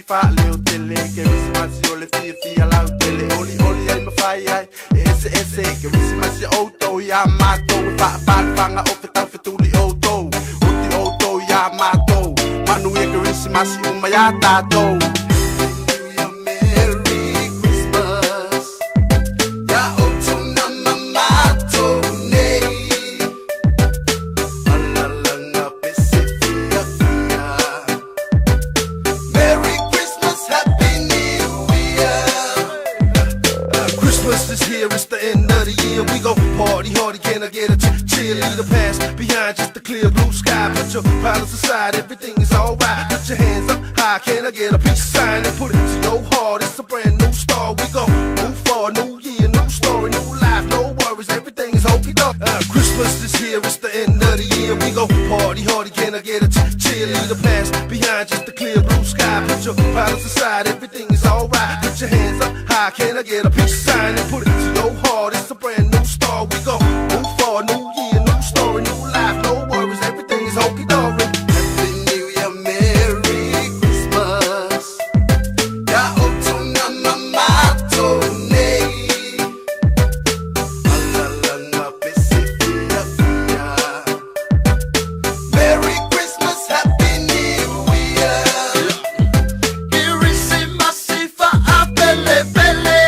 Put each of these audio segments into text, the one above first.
fa le o tele ke visi masi o le fia fia la o tele oli oli ai mawhai ai ese ese ke visi masi o to ya mato fa fa fanga o feta fetuli o to uti o to ya mato manu e ke visi masi o maya tato It's the end of the year. We go party hardy. Can I get a cheerleader pass behind just a clear blue sky? Put your problems aside, everything is alright. Put your hands up high. Can I get a peace sign and put it to your heart? It's a brand new start. We go move forward, new year, new story, new life, no worries. Everything is hokey doke. Christmas is here. It's the end of the year. We go party hardy. Can I get a cheerleader pass behind just a clear blue sky? Put your problems aside, everything is alright. Put your hands up high. Can I get a peace sign and put it to your heart? It's a brand new start. We go move forward, new year, new story, new life, no worries. Everything is hokey dory. Happy New Year, Merry Christmas. Ya otuna mamato nei. Alalanga pesifia fia. Merry Christmas, Happy New Year. Irisi masifa apele pele.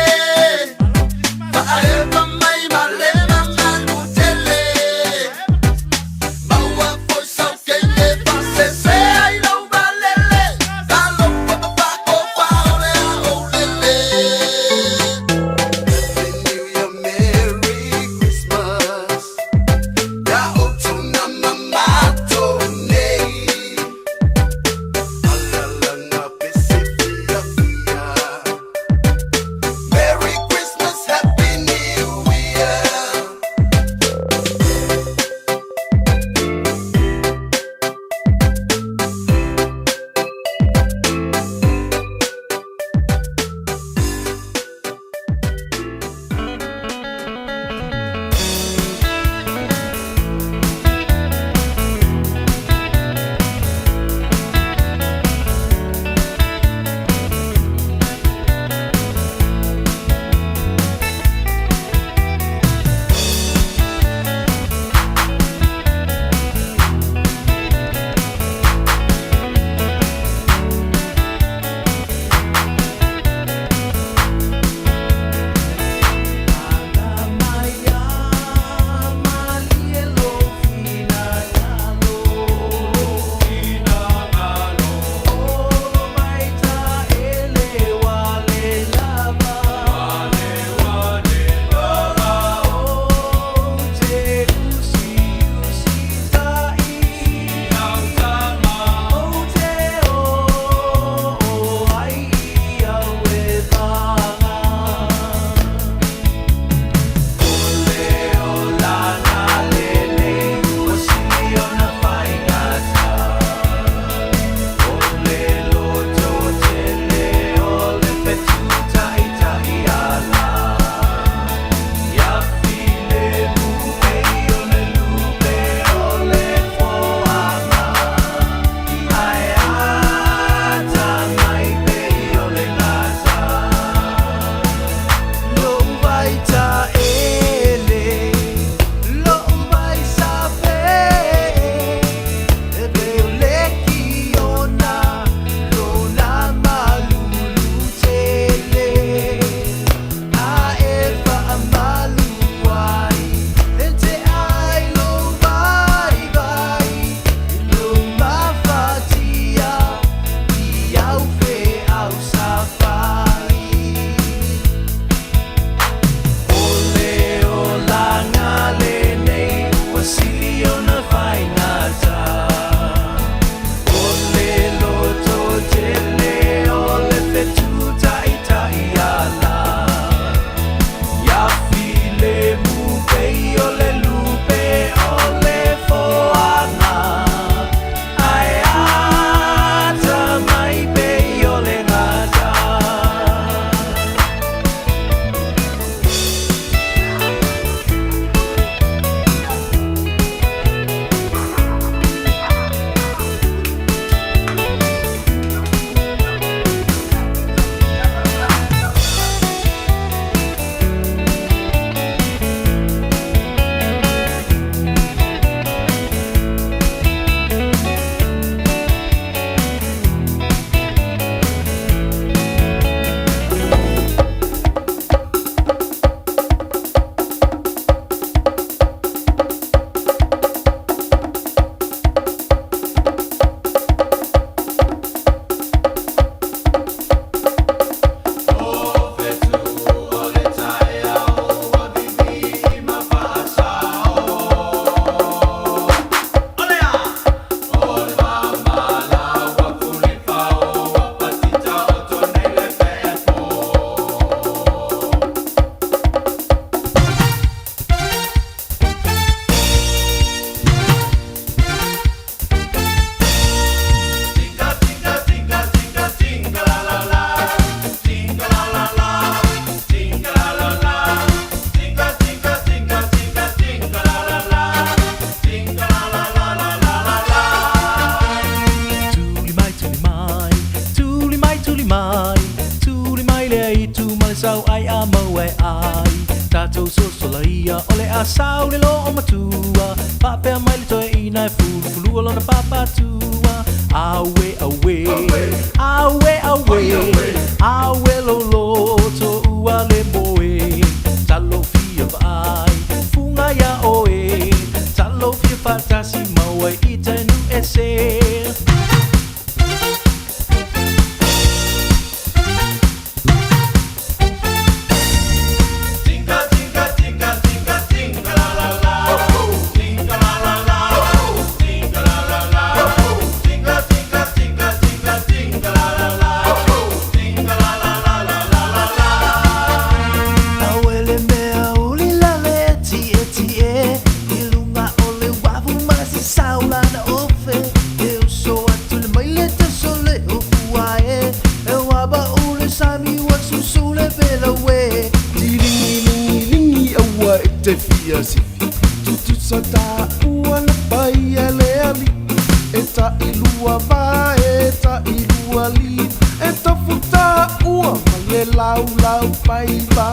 Faeva mai malema manu tele. so solaria ole asau le lo matua papa mai le toi ina fulu lo na papa tua awe awe awe awe awe lo lo to ua le moe talo fia vai funga ya oe talo fia fatasi maua itanu ese te fia si tu sata ua na pai ale ali e ta ilua va e ta ilua li e ta futa ua ma le lau lau pai va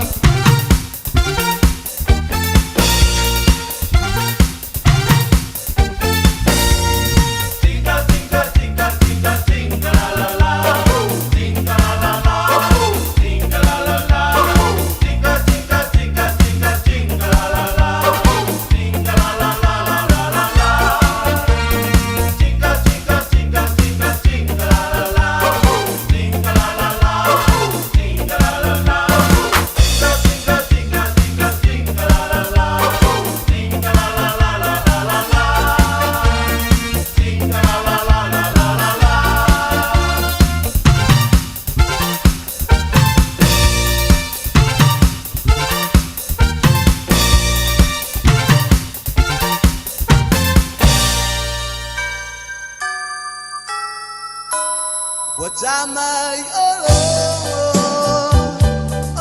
Wajamai olo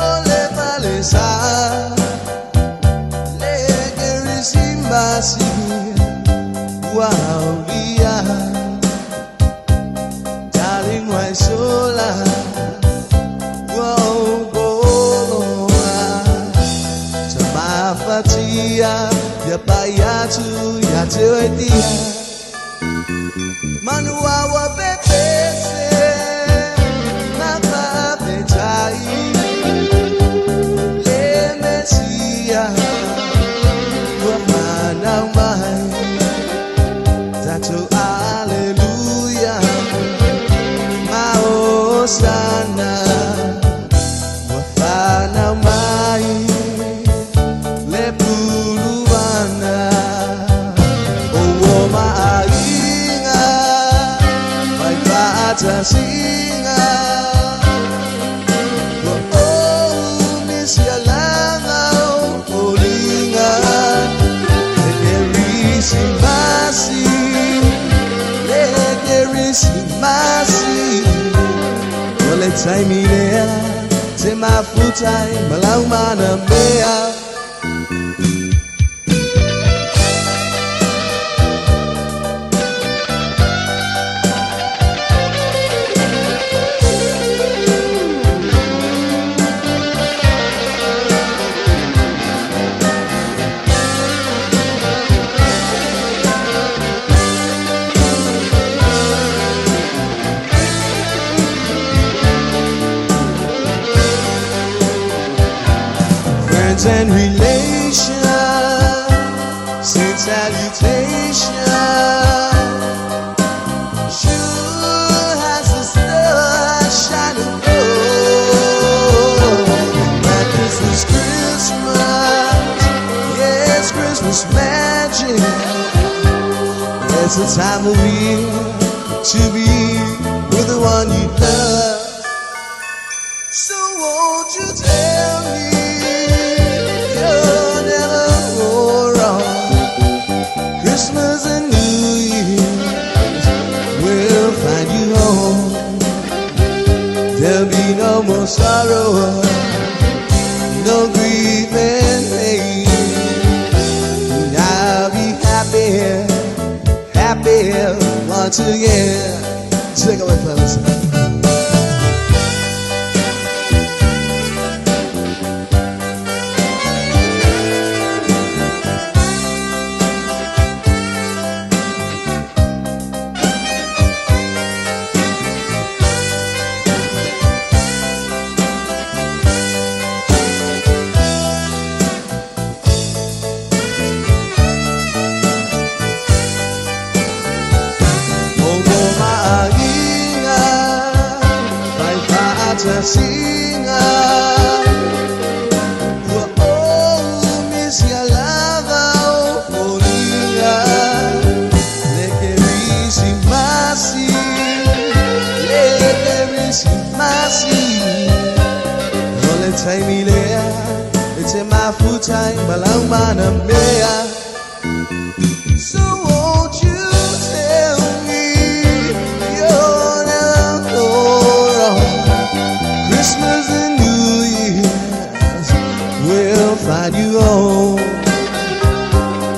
ole palesa le gerisi masi wow via darling why sola wow boa tamafatia ya payatu ya tewetia manua wa pepese sana wafana mai le pulubana o mainga vai pata singa o misialanga o linga le gerisi masi Let's say me there, say my full time, malau mana mea. And relation, send salutation. Sure has a star shining gold. And this is Christmas, yes, Christmas magic. It's the time of year to be with the one you love. So won't you tell me? Christmas and New Year's will find you home. There'll be no more sorrow, no grief and pain. I'll be happy, happy once again. Take it away, fellas. masinga wa misialava olinga leke misimasi ole taimilea ete mafutai balangmana mea. So won't you tell me you're never wrong? Christmas and New Year's will find you home.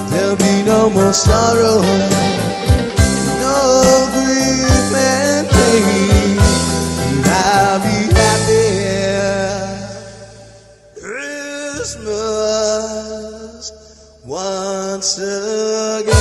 There'll be no more sorrow, no grief and pain. I'll be happy. Christmas once again.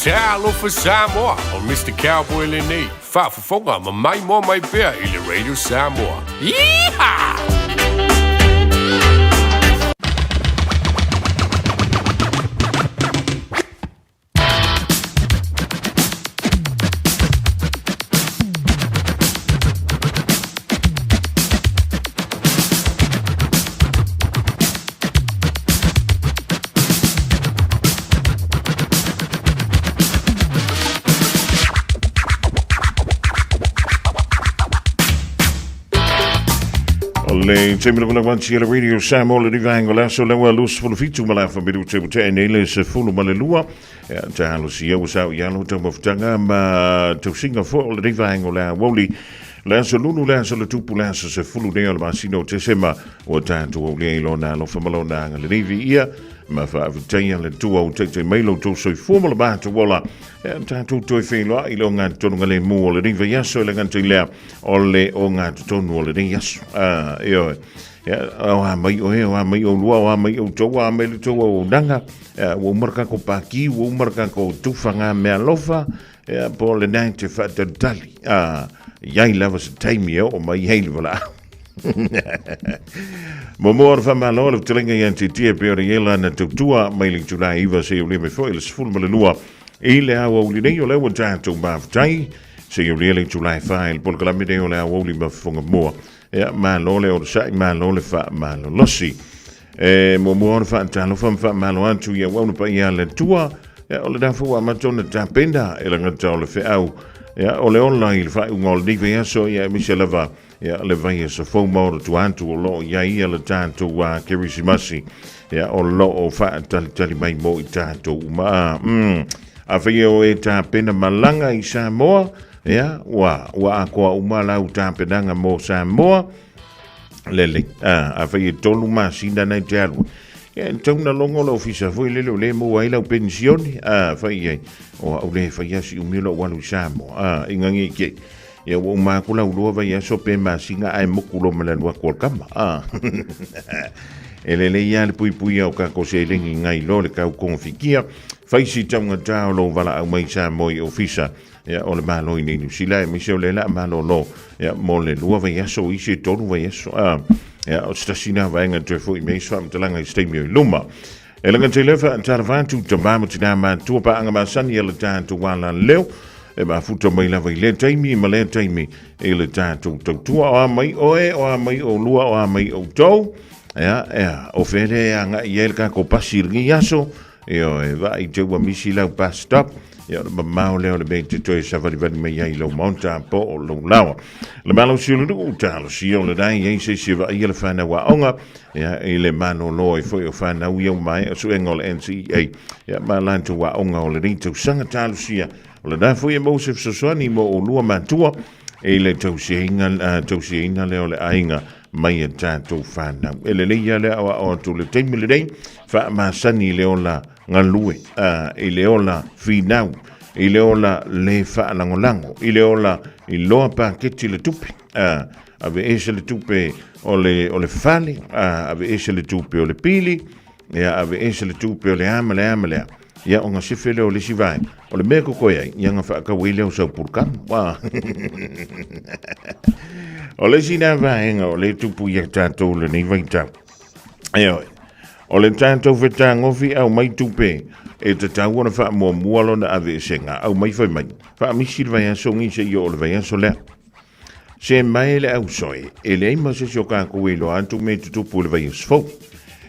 Talo for Samoa og Mr. Cowboy Lenné. Far for funger med mig, mor, mig bær i Radio Samoa. Yeehaw! Le temele kuna kwanti Radio Samoa le divango la so lewa lus fulu fitu mala fa bidu te bute nele se fulu malelua ya talo si yo sa ya lo tamo ftanga ma to Singapore le divango la woli la so lulu la so le tupu la so se fulu de al masino te sema o tanto le lona lo fa malona le divi ia ma fa vtanya le tu o te mailo to so formula ba to wala tanto to filo I lo nga to ngale mo le divi ya so le ngante le ole o nga to no le divi yes yo ya mai o lua o mai o to wa mai to o danga o marka ko paki o marka ko tu fanga me alofa po le 90 fa de dali jij lava se time o mai hele wala Momor van mijn lol of telinga yanti tie per yela na tua mailing July iwa se o le me foi le full malua ile a o le yo le wa tanto ba tai se o le July file por la mideo le o le ba fonga mo ja ma lole o sai ma lole fa ma lossi momor van talo van ma lo antu ya wa pa ya le tua ja o le da fo ma tona tapenda ele ngata le fe au ja o le online fa ngol di ve so ya Michelava ja le vai so fo mo to antu lo ya ia le tanto wa kirisimasi ja o lo o fa tali mai mo tanto ma a fe o eta pena malanga I Samoa ja wa ko umala utapendanga mo Samoa lele a fe tolu ma sinda na telu então na longo lo ofisa foi le mo ai la pensione fai o le fai si umilo walu Samoa ingangi ke ya o ma kula ulo vai so pe ma singa ai mo kulo mala wa kolkama ele ya le pui o ka ko se lengi ngai lo le ka konfikia fai si tanga ta lo vala au mai Samoa ofisa ya o le malo ni ni sila mi se le la malo lo ya mo le lua vai so I se tonu vai so ja o stasina vai nga te foi me so am te langa stemi luma elanga te lefa antarvantu te mama te na tu pa anga masani ele tanto wala leo e ma futa mai la vai le taimi ma le taimi ele tanto tu o mai o lua o mai o to ja o fere anga yel ka ko pasir gi yaso io e vai te wa misi la pa stop ja ma mau le be te toi sa vali me ia lo monta po lo lawa le malo si lo talo si o le dai ye se va ia le fana wa onga ja ele mano loi foi o fana u mai so engol NCA ja ma lanto wa onga o le rito sanga talo si o le dai foi mo se so ni mo o lua matua ele to si inga le o le ainga mai e tatou fana ele le ia le o to le taimi le dei fa ma sani le ola ngalue I le ola finau I le ola le fa langolango I le ola I loa paketi le tupe ave ese le tupe o le fale ave ese le tupe o le pili ave ese le tupe o le amale ia o nga sifele o le sivai o le meko koe ai ia nga whaaka wile o sau purkam O le sina vaenga o le tupu ia tātou le nei vai tau. O le tātou whetā ngofi au mai tupe e te tau ana wha mua mualo na ave senga au mai whai mai. Wha misir vai aso ngise i o le vai aso lea. Se mai le au soe e le ima se sio kako e lo antu me tutupu le vai asfau.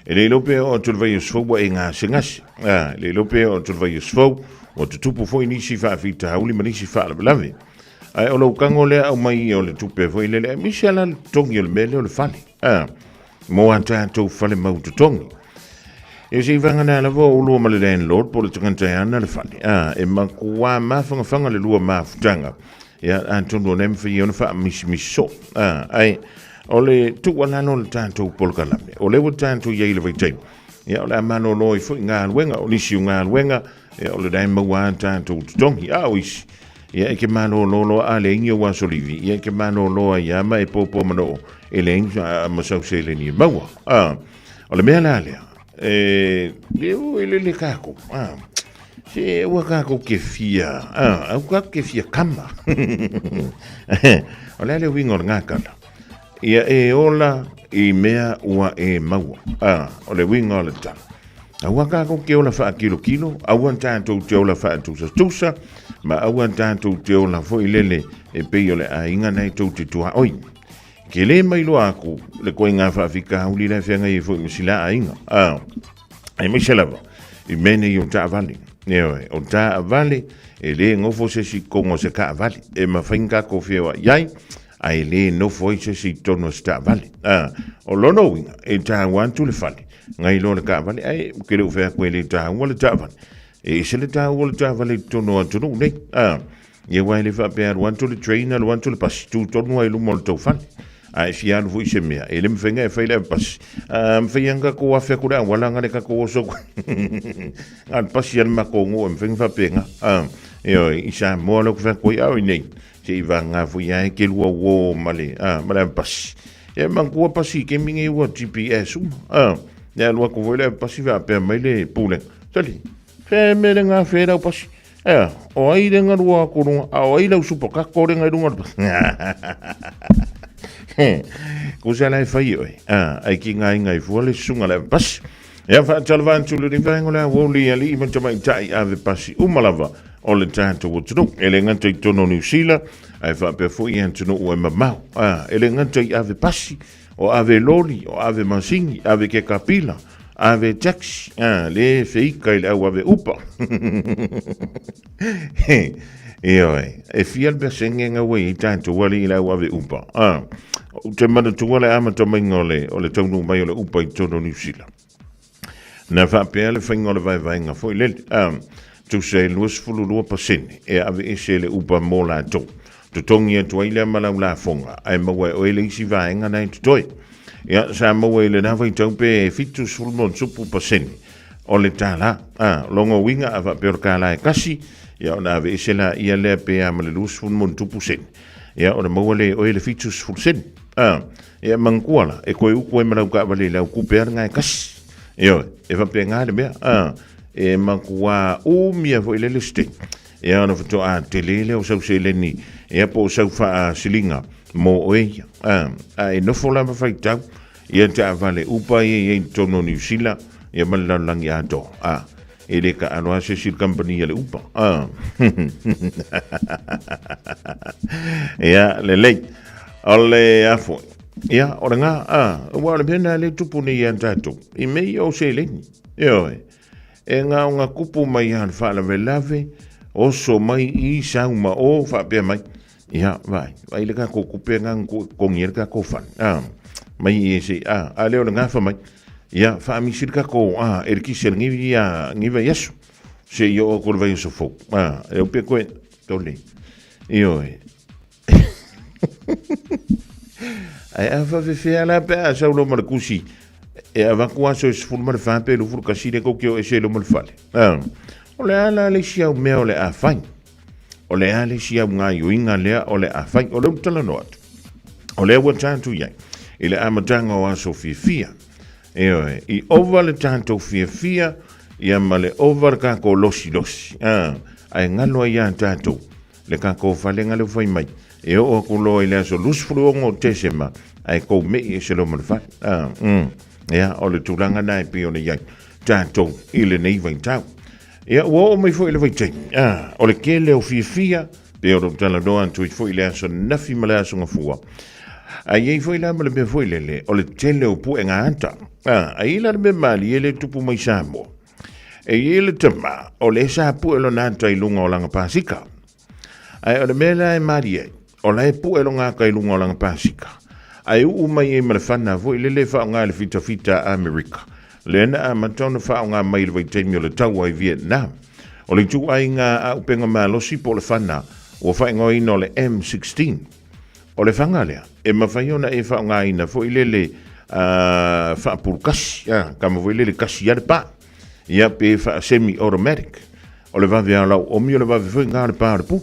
E le lope o tu le vai asfau wa e ngā sengasi. Le lope o tu le vai asfau o tutupu foi nisi wha fita hauli ma nisi wha lave. Ai o lau kango lea au mai o le tupe foi le misi ala tongi o le mele o le fale. Mo an tātou fale mau tutongi. E si vangana la vo ulua ma le landlord po le tukanta ana le fale. E makua mawhanga le lua mawhutanga. Ia antonu nem fi ona fa miso. Ai o le tu wala no le tātou polkalame. O le tātou ye le vai. Ia o le amano noi foi ngā luenga o nisi ngā luenga. Ia o le dai maua tātou tutongi. Oisi. Ia ke mano lolo a le inga wa solivi. Ia ke mano loa ia ma e popo mano. E le inga masau se le ni maua. O le mea la lea. Le kako. Se ua kako ke fia. Au kako ke fia kama. O le wingo ngakala. Ia e ola i mea ua e maua. O le wingo le tala. Au kako ke ola wha kilo. Au tātou te ola wha tusa. Ma au tātou te ola fo i lele e pei o le a inga nei tau te tua oi. Ke le mai lo aku le koe ngā whaafika hauli le whenga i fo i misila a inga. Ai mai se lava. I mene i o tā vale. O tā vale e le ngofo se si kongo se ka vale. E ma whainga ko whiewa iai. Ai le nofo i se si tono se tā vale. O lono winga e tā wantu le vale. Ngai lo le ka vale. Ai kere u whea koe le tā ua le tā vale. E se le tā ua le tā vale tono a tono nei. Ia wai le whapea wantu le trainer, wantu le pasi. Tu tono ai lumo le tau vale. Ai fianu fu se mea ele mfenga e faile pas mfenga ko wa fe ko da wala ngale ka ko so al pasian ma ko ngo mfenga fa penga yo isa mo lo fa ko ya nei se iva nga fu ya ke lu wo male mala pas e man ko pasi ke mingi wo GPS ya lo ko vole pasi va pe mele pule sali fe me nga fe da pasi o ai denga ro ko no a ai la supo ka ko denga ro ko se lai fai oi ai ki ngai fuale sunga le pas ia fa talvan tu le vango la woli ali man tama tai ave pasi umalava o le tanto wo tunu ele ngante tono New Zealand ai fa pe fu ia tunu o mamau ele ngante ave pasi o ave loli o ave mansingi ave ke kapila ave taxi le feika ile ave upa e fiel besenge nga we tanto wali ile ave upa te mana tuale ama taminga o le taunu mai o le upa i tono New Zealand. Na whapea le whainga o le vai foi le tu se luas fululua pasene e ave ese le upa mō la tō. Tu tongi atu aile malau la fonga ai maua o ele isi vaenga nei tu toi. Ia sa maua ele na vai taupe e fitu sulmon supu pasene o le tala longo winga a whapea o kāla e kasi ia o na ave ese la ia lea pe ama le luas fulmon tupu sene. Ia o na maua le o ele fitu sulsene. E manguala e koe uku e marau ka wale lau kupea ngai kasi e whapea ngā le mea e mangua mia fo ilele ste e ana fito a te lele o sau se leni e apo o sau wha silinga mo oeia e nofo lama whaitau e te a wale upa e tono New Zealand e malalangi a do e le ka anoa se sil company le upa le lei ole afo ia ora nga wa le pena le tupu ni ya tato I mei o se leni e nga nga kupu mai han fa la velave o so mai I sauma o fa pe mai ia vai le ka ko kupe nga ko ngier ka ko fan mai e se a le nga fa mai ia fa mi sir ka ko er ki ser ngi va yesu se yo ko vai so fo e o pe ko tole ai ava fe ala pe sa lo mal kusi e ava kwa so ful mal fa pe lo ful kasi de ko ke e lo mal fale o le ala le sia me o le afai o le ala sia nga yo inga le o le afai o le tala no o le wa tantu ya ile amatanga wa so fia I over le tanto fia ia male over ka ko losi ai ngalo ia tanto le ka ko fale ngalo foi mai e o ko lo ile so lusfru ngo tesema ai ko me e se lo fa ia o le tulanga nai pe o le ia tanto ile nei vai tau ia o mai foi le vai tei o le kele o fia pe o tala do antu foi ile so nafi mala so ngafua ai foi la me foi le o le tele o pu nga anta ai la me mali ele tupu mai samo e ele tama o le sa pu lo nanta i lunga o langa pasika ai o le mela e mari o le pu lo nga kai lunga o langa pasika ai u mai e malfana voi le fa nga le fita America le na matona fa nga mai le vai temi o le tau ai Vietnam o le tu ai nga u penga malo si po le fana o fa nga ino le M16 o le fanga lea e mawhaiona e fa nga ina fo ile fa purkas ka mo ile le kasi ya pa ia pe fa semi automatic o le va via la o mi le va fo nga le pa le pu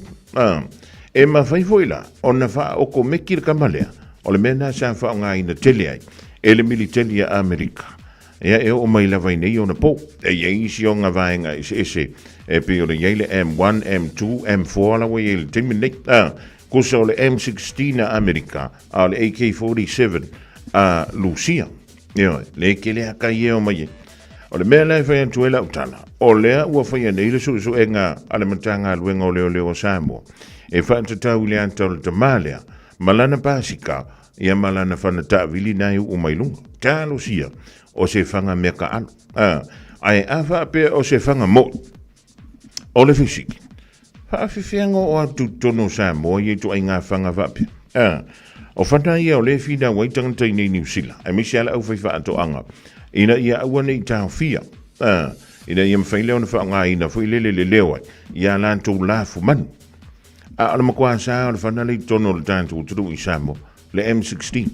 e mawhai foila ona fa o ko mekir kamalea o le mena sa fa nga ina tele ai e le militari a Amerika ia e o mai la vai nei ona po e ia si o nga vai nga ese e pe o le ile M1 M2 M4 la we ile timine kusa o le M16 a Amerika a le AK-47 a Lucia ia le kele aka ia o mai o le mea lai whai antuela utana o lea ua whai anei le su e ngā alamatanga luenga o leo Samoa e wha antatau le anta o le tamalea malana pasika ia malana whanata vili nai u mailunga ta Lucia o se whanga mea ka alo ai awha pe o se whanga mo o le fisiki whaafewhenga o atu tono Samoa i tu ai ngā whanga wapi o whana ia o le whina waitangata i nei New Zealand ai misi ala au whai wha ato anga ina ia aua nei tau fia ina ia mwhaile ona wha ngā ina fo i lele lewa ia lantou lafu manu ala makua sa o le whana lei tono le tātou turu i Samoa le M16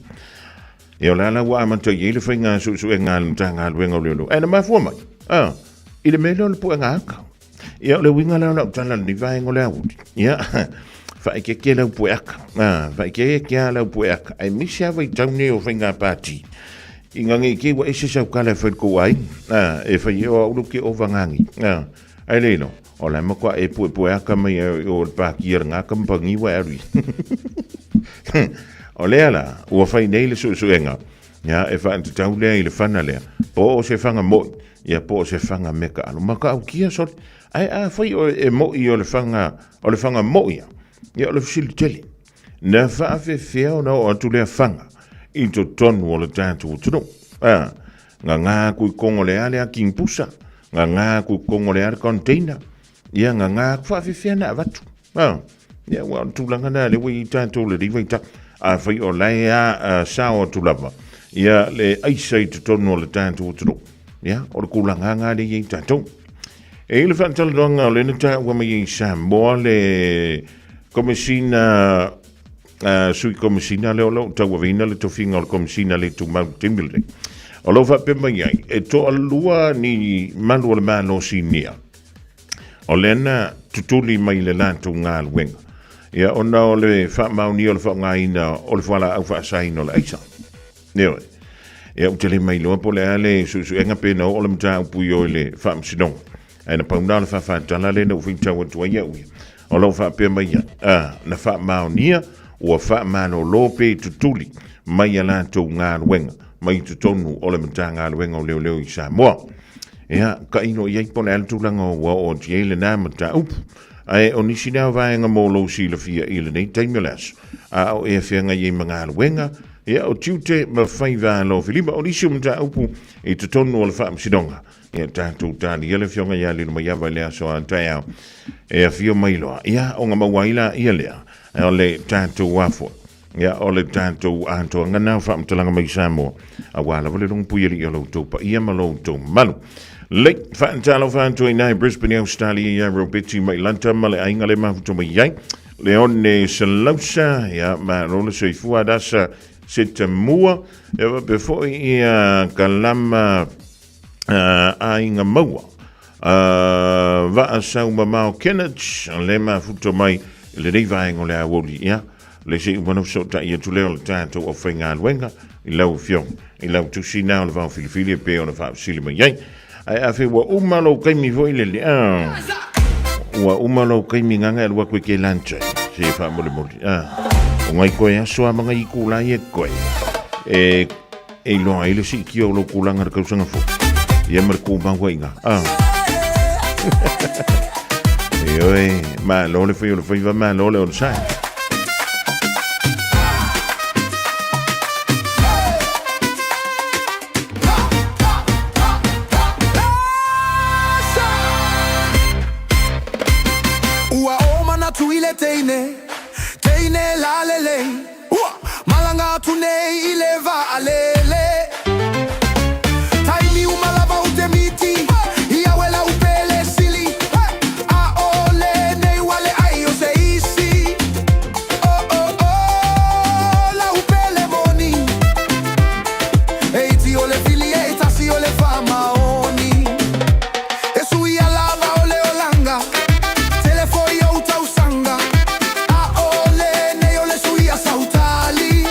e o lala wa amanta i le whai ngā su e ngā lantanga luenga o leo ena mafua mai i le mele o le pua ngā aka ia o le winga leo na utala ni vaengo le auti ia whai ke lau pua aka whai ke lau pua aka ai misi awa i taune o whai ngā pāti i ngangi ke wa ese sau kala whai ko ai e whai o aulu ke o vangangi ai leilo o la makua e pua aka mai o le pākia ngā kampangi wa arui o lea la ua whai nei le suenga ia e wha antatau lea i le whana lea po o se whanga moi ia po o se whanga meka alo maka au kia sot ai whai o e moi o le whanga moi ia o le fisili tele na wha awhi whia o na o atu lea whanga i to tonu o le tātou tunu ngā kui kongo le ale a king pusa ngā kui kongo le ale container ia ngā wha awhi whia na avatu ia wa tūlanga na le wei tātou le riwa i ta a whai o lai a sao tūlava ia le aisai to tonu o le tātou tunu ia o le kulanga ngā le i tātou e le whantala ronga o le nata ua mai i Samoa le komisina sui komisina leo lo tau avina le tofinga o le komisina le tu mau timile o lo fa pemba iai e to alua ni malu o le malo sinia o lena tutuli mai le lantu ngā luenga ia ona o le fa mauni o le fa ngaina o le fala au fa saino le aisa neo ia utele mai lo po le ale su enga pena o le mta pui o le fa msidong ana pauna le fa tala le no finta o tu ia o lo fa pemba ia na fa mauni o fa mano lope tutuli mai ala to ngā luenga mai tutonu o le mta ngā luenga o leo i Samoa ia ka ino ia pona al tulanga o tiele na mta up ai o nisi na vaenga mo lo si le fia ile nei taimelas o e fianga i mga luenga ia o tiute ma faiva lo filima o nisi mta upu e tutonu o le fa msidonga ia tātou tāli ia le fionga ia le mai ava lea so antai au e a fio mailo ia o ngā mawaila ia lea o le tātou wafo ia o le tātou anto ngana whaamtalanga mai Samoa a wala wale rong puiri i alo taupa ia malo tau malu lei whaantalo whaanto i nai Brisbane Australia ia robeti mai lanta male ainga le mafuto mai iai le one salausa ia ma rola soifua dasa se tamua ia befo ia kalama ainga maua va sau mamao Kenneth le mafuto mai le rei vaengo le awoli ia le se wano sota ia tuleo le tātou o whainga luenga i lau fiong i lau tusi nao le vau filifili pe o le vau sili mai iai ai afe wa umalo kaimi voi le wa umalo kaimi nganga e lua koe ke lancha se wha mole mole O ngai koe asoa mga I kulai e koe. E loa ele si kia o lo kulanga ra kausanga fo. Ia mar kumangwa inga. Oi, ma lole foi o foi ma lole o sai. Ua o mana tuile teine la lele. Malanga tunei ile va alele. Taimi umalava utemiti. Ia wela upele sili. A ole nei wale ai o se isi. Oh oh oh la upele moni. Eiti ole fili eita si ole fama oni. Esu ia lava ole olanga. Telefoi o tausanga. A ole nei ole su ia sautali.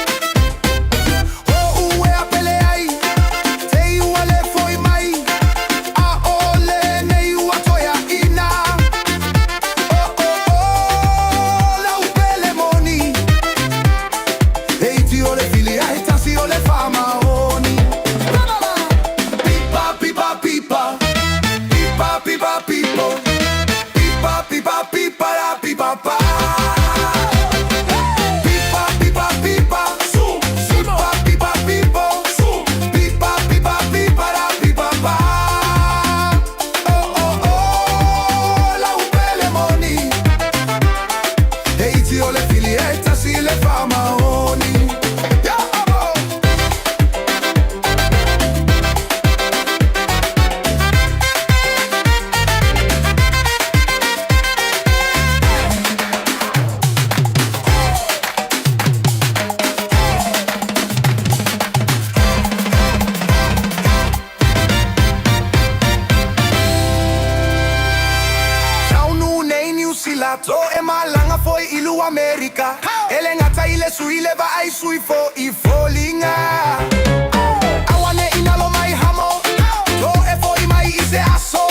To e malanga foi ilu America. Ele ngata ile su ile va ai sui fo I folinga. Awane inalo mai hamo. To e foi mai ise aso.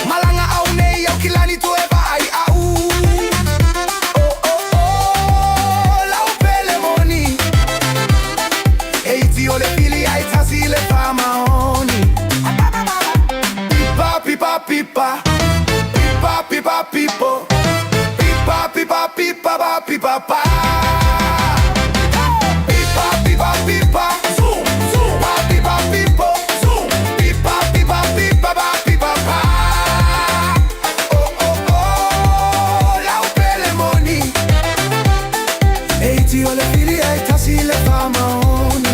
Malanga au nei au kilani to e va ai au. Oh oh oh la upele moni. Eiti ole fili ai tasi le fama oni. Pipa pipa pipa. Pipa pipa pipo. Pipa pipa ba pipa pa. Pipa pipa pipa. Zoom zoom ba pipa pipo. Zoom pipa pipa pipa ba pipa pa. Oh oh oh la upele moni. Eiti ole fili ai tasi le fama oni.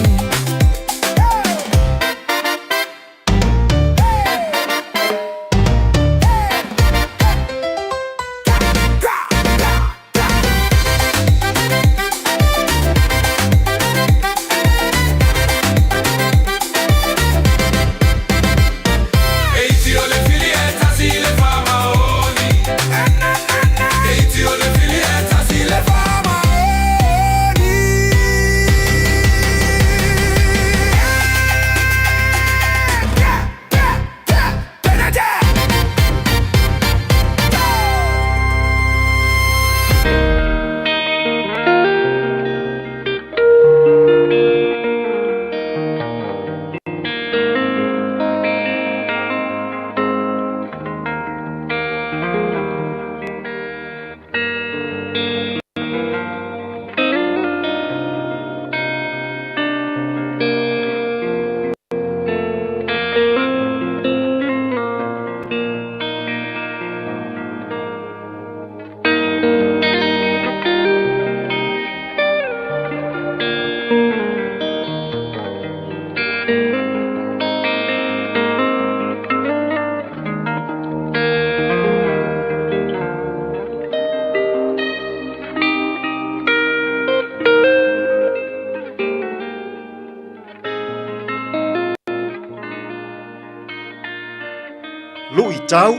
Lui tau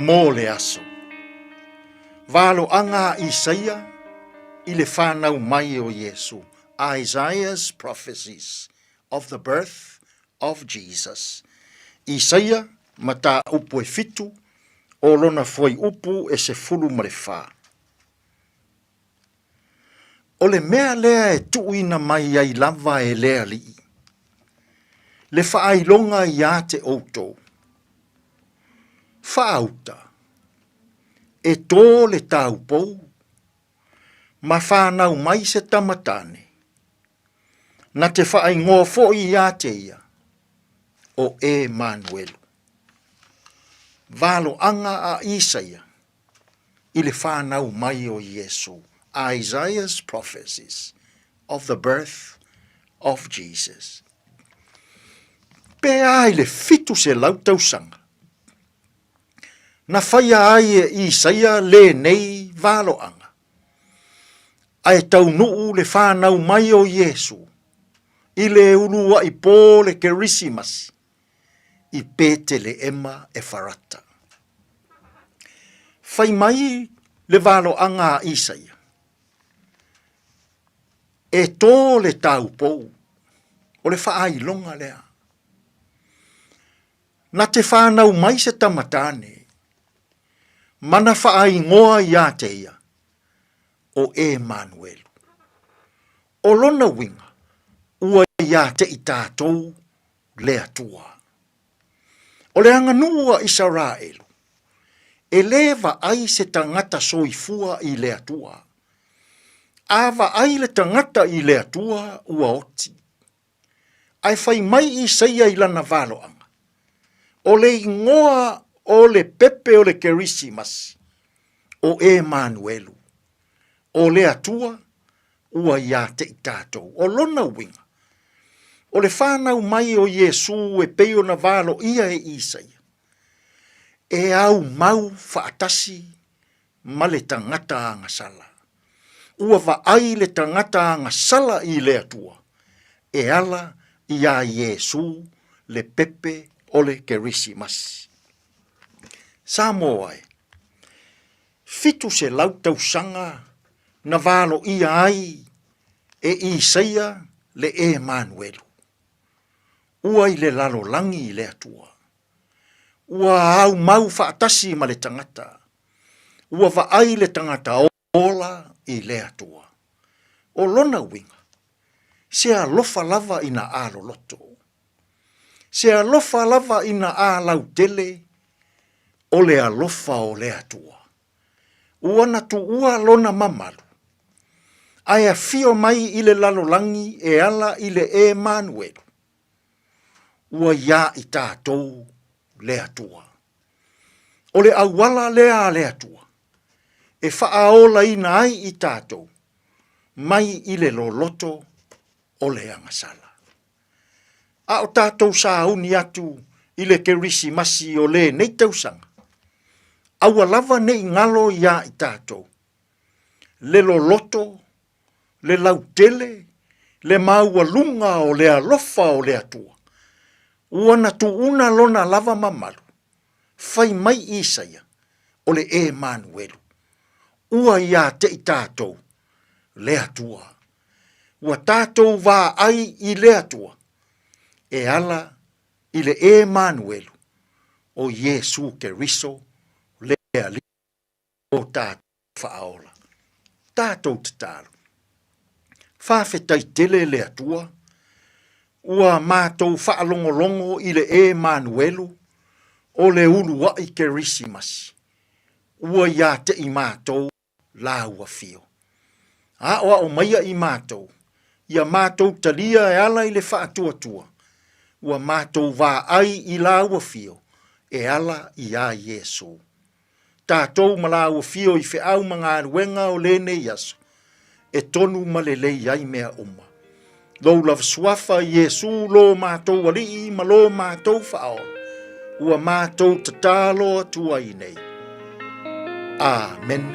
mō le aso. Valo anga Isaia I le whanau mai o Yesu. Isaiah's prophecies of the birth of Jesus. Isaia mata upu e fitu o lona foi upu e se fulu ma le wha. O le mea lea e tuuina mai ai lava e lea li. Le whaailonga i a te outou. Whaauta. E tō le taupou. Ma whanau mai se tamatane. Na te whaingoa fo i a te ia. O Emanuelu. Valo anga a Isaia. I le whanau mai o Yesu. Isaiah's prophecies of the birth of Jesus. Pe ai le fitu se lautausanga. Na whaia ai e Isaia le nei valo anga. Ai tau nuu le whanau mai o Yesu. I le unua i pō le kerisimas. I pete le ema e farata. Whai mai le valo anga a Isaia. E tō le tau pou, o le whaai longa lea. Na te whanau mai se tamatane, mana whaai ngoa i a te ia, o Emanuelu. O lona winga, ua i a te i tātou lea tua. O le anganua Israelu, e lewa ai se tangata soifua i lea tua. Awa ai le tangata i lea tua ua oti. Ai whai mai i seia i lana valo anga. O le ingoa o le pepe o le kerisimas. O Emanuelu. O lea tua ua ia te i tātou. O lona winga. O le whanau mai o Yesu e peo na valo ia e Isaia. E au mau whaatasi ma le tangata anga sala. Ua wa ai le tangata anga sala i lea tua. E ala i a Yesu le pepe o le kerisimas. Samoa e. Fitu se lautau sanga na valo i ai e Isaia le Emanuelu. Ua i le lalo langi i lea tua. Ua au mau whaatasi ma le tangata. Ua wa ai le tangata ola i lea tua. O lona winga, se alofa lava ina a loloto. Se alofa lava ina a lautele, o le alofa o lea tua. Ua na tu ua lona mamalu. Aia fio mai i le lalolangi e ala i le Emanuelu. Ua ia i tātou lea tua. O le awala lea tua. E whaaola ina ai i tātou, mai i le loloto o le angasala. A o tātou sāuni atu i le kerisimasi o le nei tausanga. Aua lava nei ngalo ia i tātou. Le loloto, le lautele, le maua lunga o le alofa o le atua. Uana tu una lona lava mamalu. Fai mai Isaia o le Emanuelu. Ua ia te i tātou, lea tua. Ua tātou wā ai i lea tua. E ala i le Emanuelu, o Yesu Keriso, lea li o tātou whaola. Tātou te tāru. Whawhetai tele lea tua. Ua mātou whaalongolongo i le Emanuelu, o le ulua i Kerisimas. Ua ia te i mātou, la ua fio. A oa o maia i mātou. Ia mātou talia e ala i le whaatua. Ua mātou wā ai i la ua fio. E ala i a Yesu. Tātou ma la ua fio i whiau mga ruenga o lene yaso. E tonu ma le lei ai mea uma. Lau lava suafa Yesu lo mātou alii ma lo mātou whaon. Ua mātou tatalo atua i nei. Amen.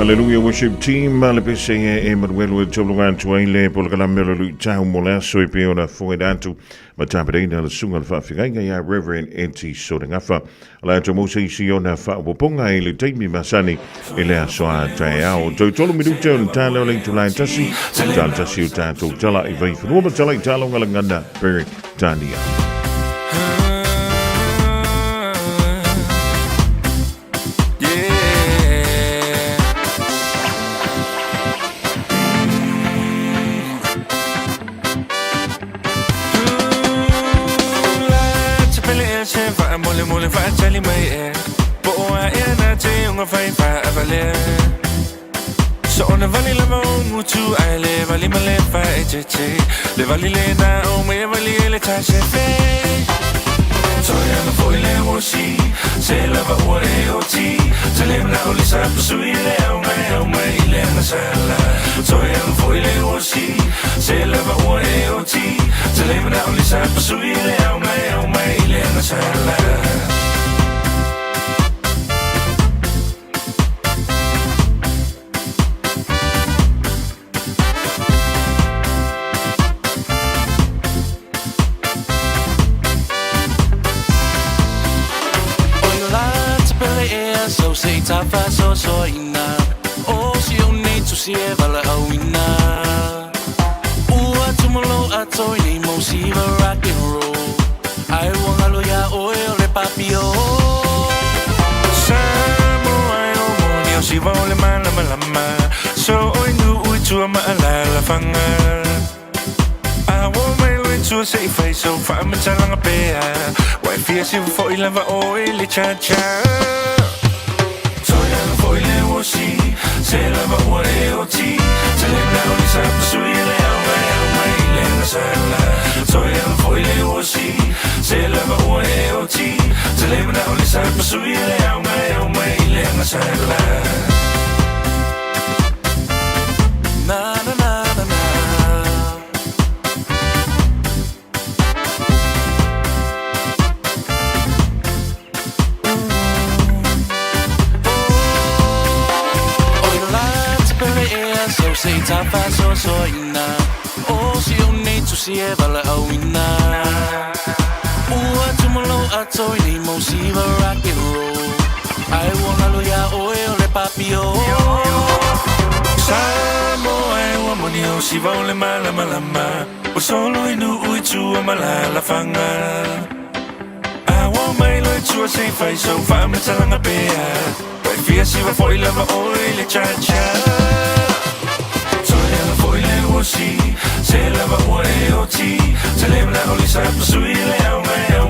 Hallelujah worship team malapese Emmanuel with Tolungan Tuaile Polkalamelo Tau Molasso Peona Foedantu Matapena Sungal Fafiga ya Reverend Enti Sodangafa La Tomosi Siona Fa Woponga Ele Take Me Masani Ele Soa Tayao Tolo Miducho Talo Link to Line Tassi Tasi Tato Tala Ivay Roma Tala Talo Galanganda Peri Tania. Mole fa chali mai e po a e na te unga fai fa avale so ona vali la mo mutu ai le vali male fa e che le vali le da o me vali le ta se fe so ya no foi le mo si se la va o e o ti se le na o le sa su ile o me ile na sala so ya no foi le mo si se la va o e o ti se le na o le sa su ile o me ile na sala. So say tafa so ina o si o nei tu si e vala awina ua tumolo ato ni mo si va rock and roll ai wanga lo ya papio Samoa o moni o si vole malama lama So oinu uitua maalala fanga Awo mai lue tua se I fai so wha matalanga pea Wai fia si fo I lava o e le cha-cha Toianga fo I le wosi Se lava ua e o ti Te le nao ni sa pasui le au mai le na sala Toianga fo I le wosi Se lava ua e o ti Te le nao ni sa pasui le au mai le na sala Na na na na na So say tapa so ina O si o nei tu si e vala au ina Ua tumalo ato I mo si va rock and roll Ai wonga lo ya o le papio Samo ai wa moni o si va o le malama O solo inu ui tu o malala fanga Awa mai lo tu se fai so fa matalanga pea Wai fia si va foi lava o le cha-cha Si se lava ua e o ti Te le mna o li sa pasui le au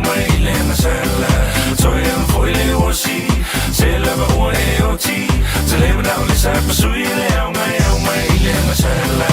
mai le na sala Toi am foi le o si Se lava ua e o ti Te le mna o li sa pasui le au mai le na sala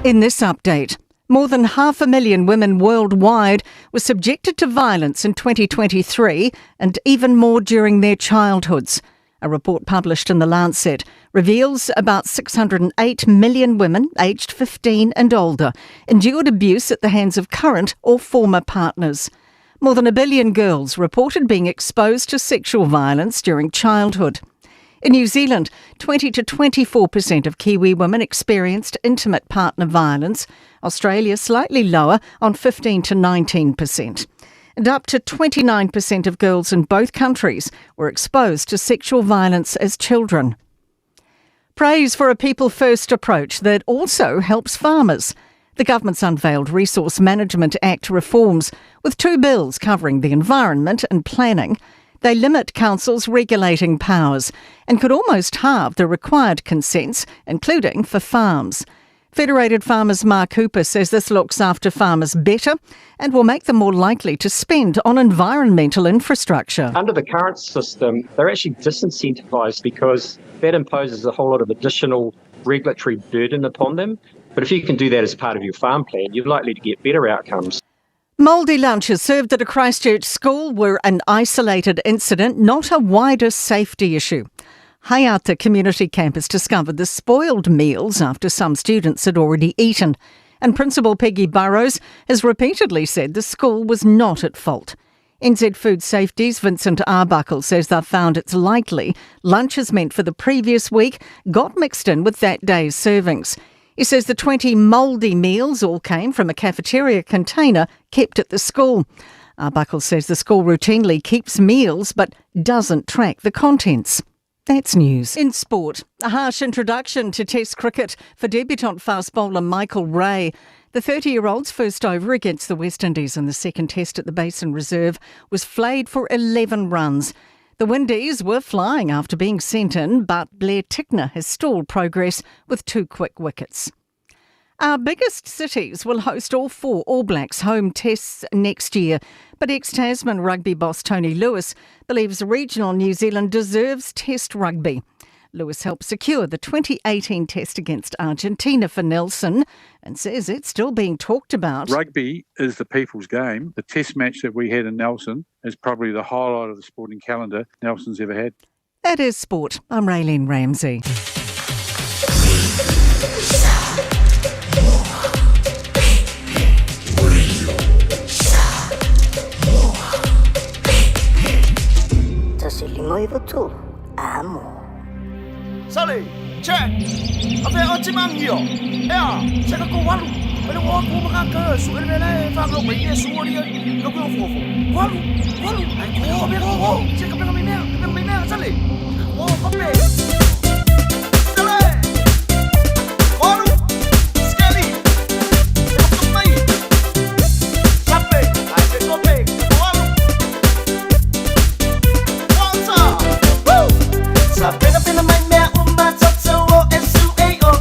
In this update, more than 500,000 women worldwide were subjected to violence in 2023 and even more during their childhoods. A report published in The Lancet reveals about 608 million women aged 15 and older endured abuse at the hands of current or former partners. More than 1 billion girls reported being exposed to sexual violence during childhood. In New Zealand, 20 to 24% of Kiwi women experienced intimate partner violence. Australia slightly lower on 15 to 19%. And up to 29% of girls in both countries were exposed to sexual violence as children. Praise for a people-first approach that also helps farmers. The government's unveiled Resource Management Act reforms, with 2 bills covering the environment and planning. They limit councils' regulating powers and could almost halve the required consents, including for farms. Federated Farmers' Mark Hooper says this looks after farmers better and will make them more likely to spend on environmental infrastructure. Under the current system, they're actually disincentivised because that imposes a whole lot of additional regulatory burden upon them. But if you can do that as part of your farm plan, you're likely to get better outcomes. Mouldy lunches served at a Christchurch school were an isolated incident, not a wider safety issue. Hayata Community Campus discovered the spoiled meals after some students had already eaten, and Principal Peggy Burrows has repeatedly said the school was not at fault. NZ Food Safety's Vincent Arbuckle says they've found it's likely lunches meant for the previous week got mixed in with that day's servings. He says the 20 mouldy meals all came from a cafeteria container kept at the school. Arbuckle says the school routinely keeps meals but doesn't track the contents. That's news. In sport, a harsh introduction to Test cricket for debutant fast bowler Michael Ray. The 30-year-old's first over against the West Indies in the second Test at the Basin Reserve was flayed for 11 runs. The Windies were flying after being sent in, but Blair Tickner has stalled progress with 2 quick wickets. Our biggest cities will host all 4 All Blacks home tests next year, but ex-Tasman rugby boss Tony Lewis believes regional New Zealand deserves Test rugby. Lewis helped secure the 2018 Test against Argentina for Nelson and says it's still being talked about. Rugby is the people's game. The Test match that we had in Nelson is probably the highlight of the sporting calendar Nelson's ever had. That is sport. I'm Raylene Ramsey. Tasili mo iba tu, amo. Sale, check. Apa yang oci manggil? Ya, saya kau walu. Kalau aku mengaku, sudah bela, faham lo punya semua dia. Kau kau fofo. Walu. Aku biar kau. Saya kau biar mina, sale. Oh, kau biar. Sale. Walu. Sekali. Kau main. Sampai. Saya kau biar. Walu. Wangsa. Woo. Sampai na main me umat so SUAO.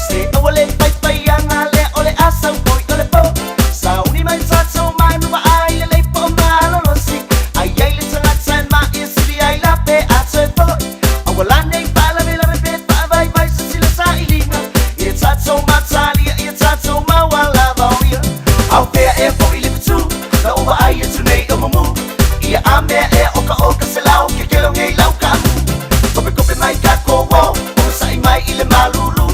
Say awale pai yang ale ole asam boy ole po. Sauni mai so mai ma ai le po ma lo si. Ai le sangat san ma isli ai la pe atse po. Awalan nei pala me la pe pa vai sila sa ilinga. It's at so matali, it's at so ma wala bawia. Out there e po ile tu. Na over ai tu nei o mamu. Ia ame e oka selau ke kelo ngei lau ka. Kopi mai kako wo, sai mai ile malulu.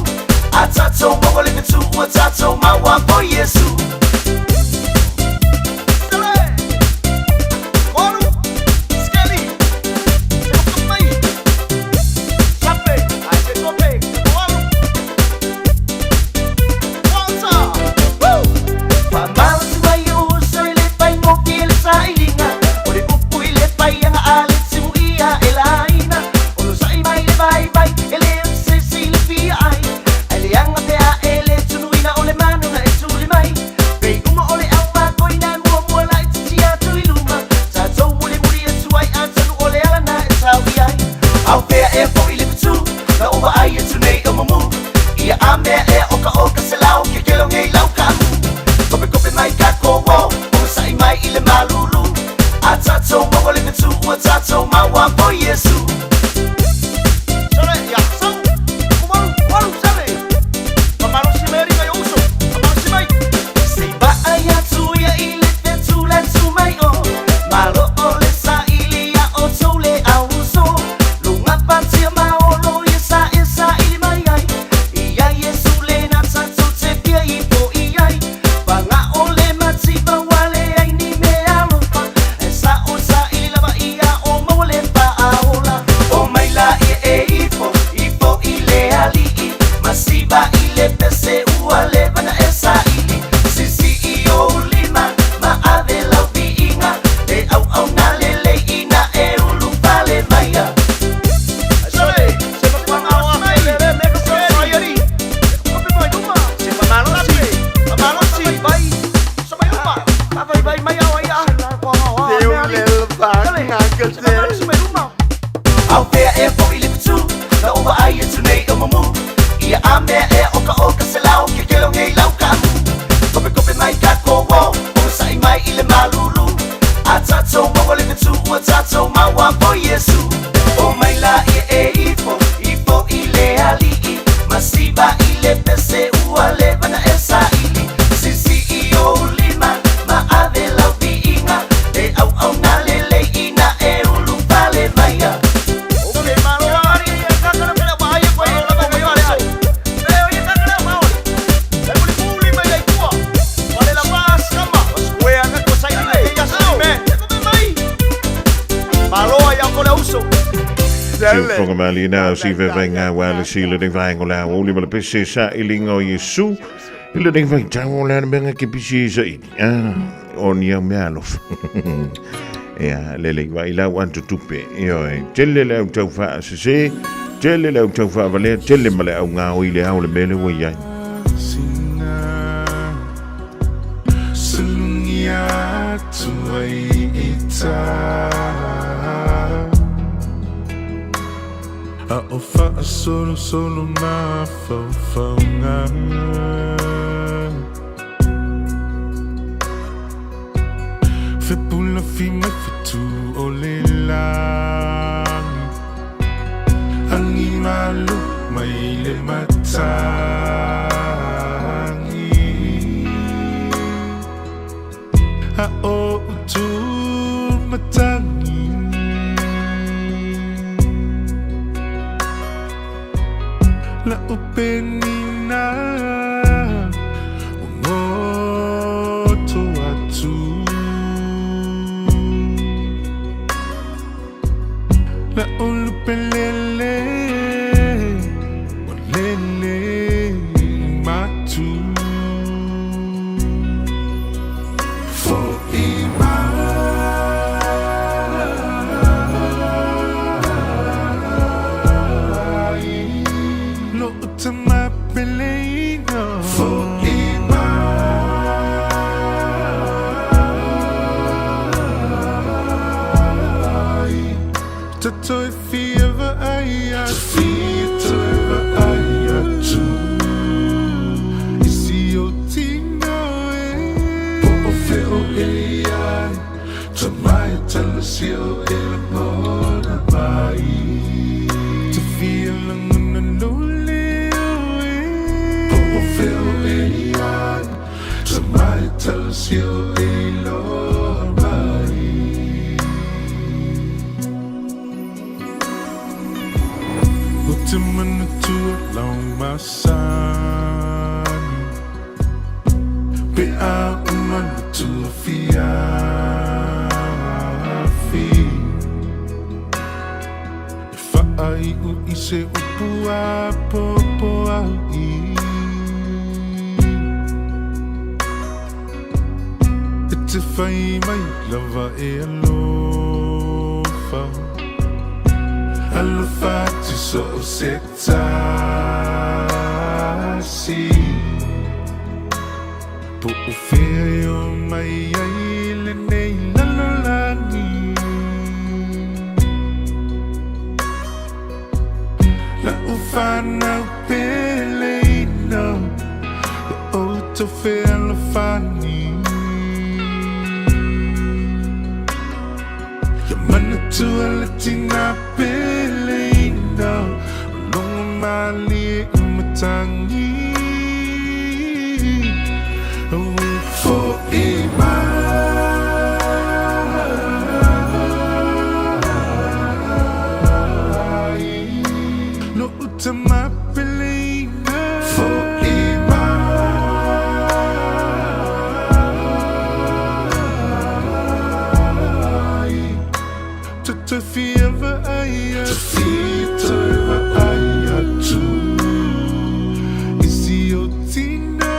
Atato mo le tu, atato ma wa po Yesu. Out there, e po ile tu, na over ai tu nei o mamu. Ia ame e oka selau ke kelo ngei lau ka. Kopi mai kako wo, sai mai ile malulu. Atato mo le tu, atato ma wa po Yesu. Sale ya, so. Walu sale. Pamalo si meri mai uso. Pamalo si mai. Si ba aya tu ya ile te tu la tu mai o. Malo ole sa ile ya o tu le auso. Pantia maolo yesa ili mai ia Yesu le na tatu te pia ipo iai banga ole matiba wale ai ni me alopa esa osa ili lava ia o mole pa aola o mai la ipo ile ali masiba ile pese uale bana esa ili sisi io lima ma ave la viinga le au na le ina e ulu pale maya. Out there, e po ile tu, na over ai tu nei o mamu. Ia ame e oka selau ke kelo ngei lau ka. Kopi mai kako wo, sai mai ile malulu. Atato mo le tu, atato ma wa po Yesu. O mai la ipo ile ali, masiba ile pese uale bana esa ili. Sisi io lima ma ave la viinga, le au na le ina e ulu pale maya. From Mali now, see the thing while see the divine ola, only will be sa ilingo Yesu. Il ding van Jamola benga kipisi on young Malof. Yeah, Lily, I want to tupe. Yo, Jelly out of fast, say, Jelly out of Valet, Jelly Mala, now we lay out the belly way. A ofa solo na fa Fe pula fi me fitu ole lang Angi malu mai le matangi A o tu matangi La upenina Ungoto atu La ulupelele sio ilo mai. O te mana tua lau masani, pe a umana tua fiafi. Ai u I se upua popo au I. E te whai mai lava e alofa. Alofa te so o se tasi. Po o whea o mai ai le nei lalolani. La ufana pelino, the auto feel funny. The mana to a Latina pelino, long mali umatangi. For to my believer for to feel the aya to feel the aya too is your tino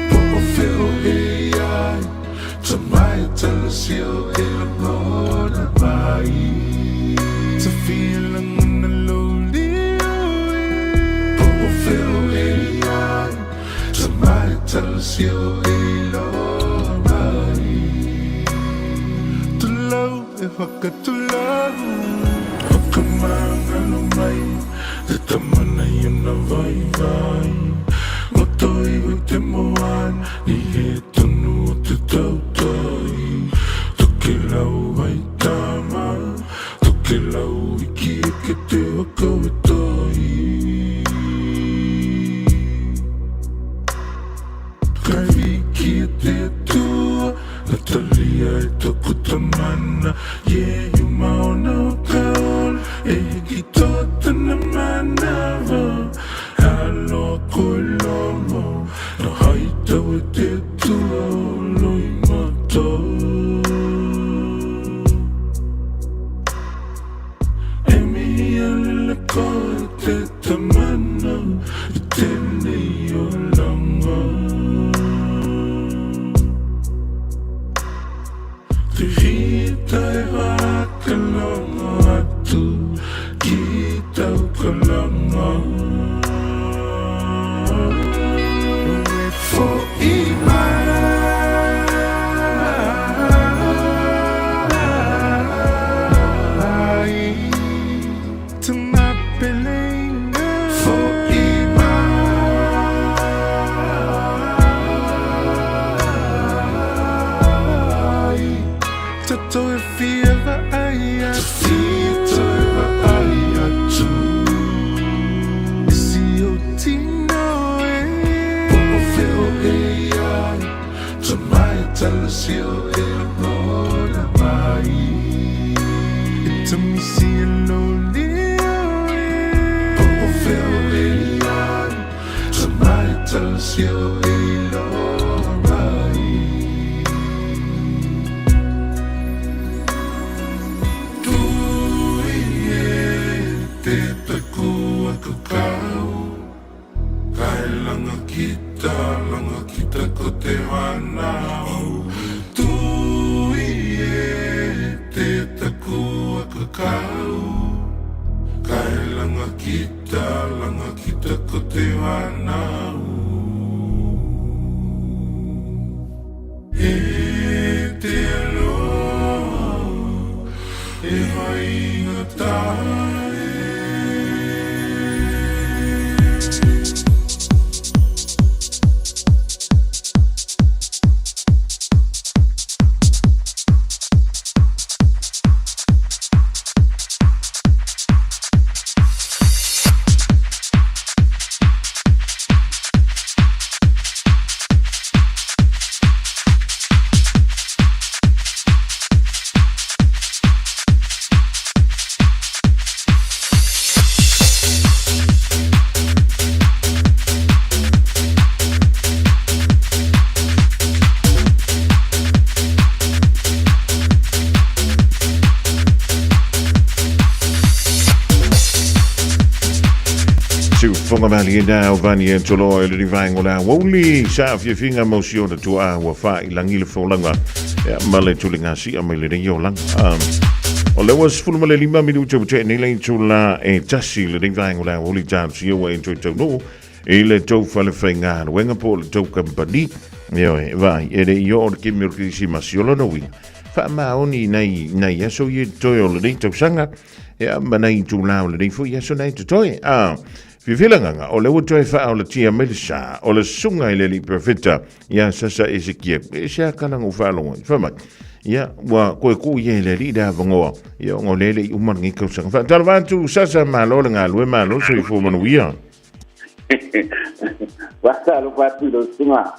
for feel ai to my tell us you alone by to feel tell us you're alone. To love, if I got to love, come on, I know my, the tamana you know, vai. Motoi with the moan, ni heto no to totoi. To kill out white tama, to kill out wiki, get to a go with toi. Natalia ito kutamana, yeah, you mauna kaol, gitota naman nava, halo ko lomo, no haita with it to loy mato. Emi alila ko te tamana, itene yo langa. Kita kalanga tu, kita kalanga. For to my belly for to feel the aya, to feel the aya too. See you tino feel ai, to my tell us you alone by. It's me see lonely, feel ai, to my tell us you alone by. Langa kita ko te wanau. Tu ie te taku a kakau. Kai langa kita ko te wanau. E te alo, e vai ngatai. siu fonga mali na o vani en tolo le divine ola woli sa fie finga mosio de tua wa fa ilangi le folanga ya male tulinga si amele de yolang o le was fulu male lima minuto te ne le tula e tasi le divine ola woli jam si o en to no e le to fale finga wenga pol to company yo vai e de yo ke mi ki masiolo no wi fa ma oni nei ya so ye to yo le to sanga ya manai tula le fu ya so nei to toy Vivilanga, o le uto e wha o le tia melisa, o le sunga i le li perfecta, ia sasa e se kia, e se a kanang u whalonga, whamat. Ia, wa koe ku ye le li da vangoa, ia o lele i umangi kausanga. Wha talvantu sasa malo le ngā lue malo, so i fumanu ia. Wasa lo patu lo sunga,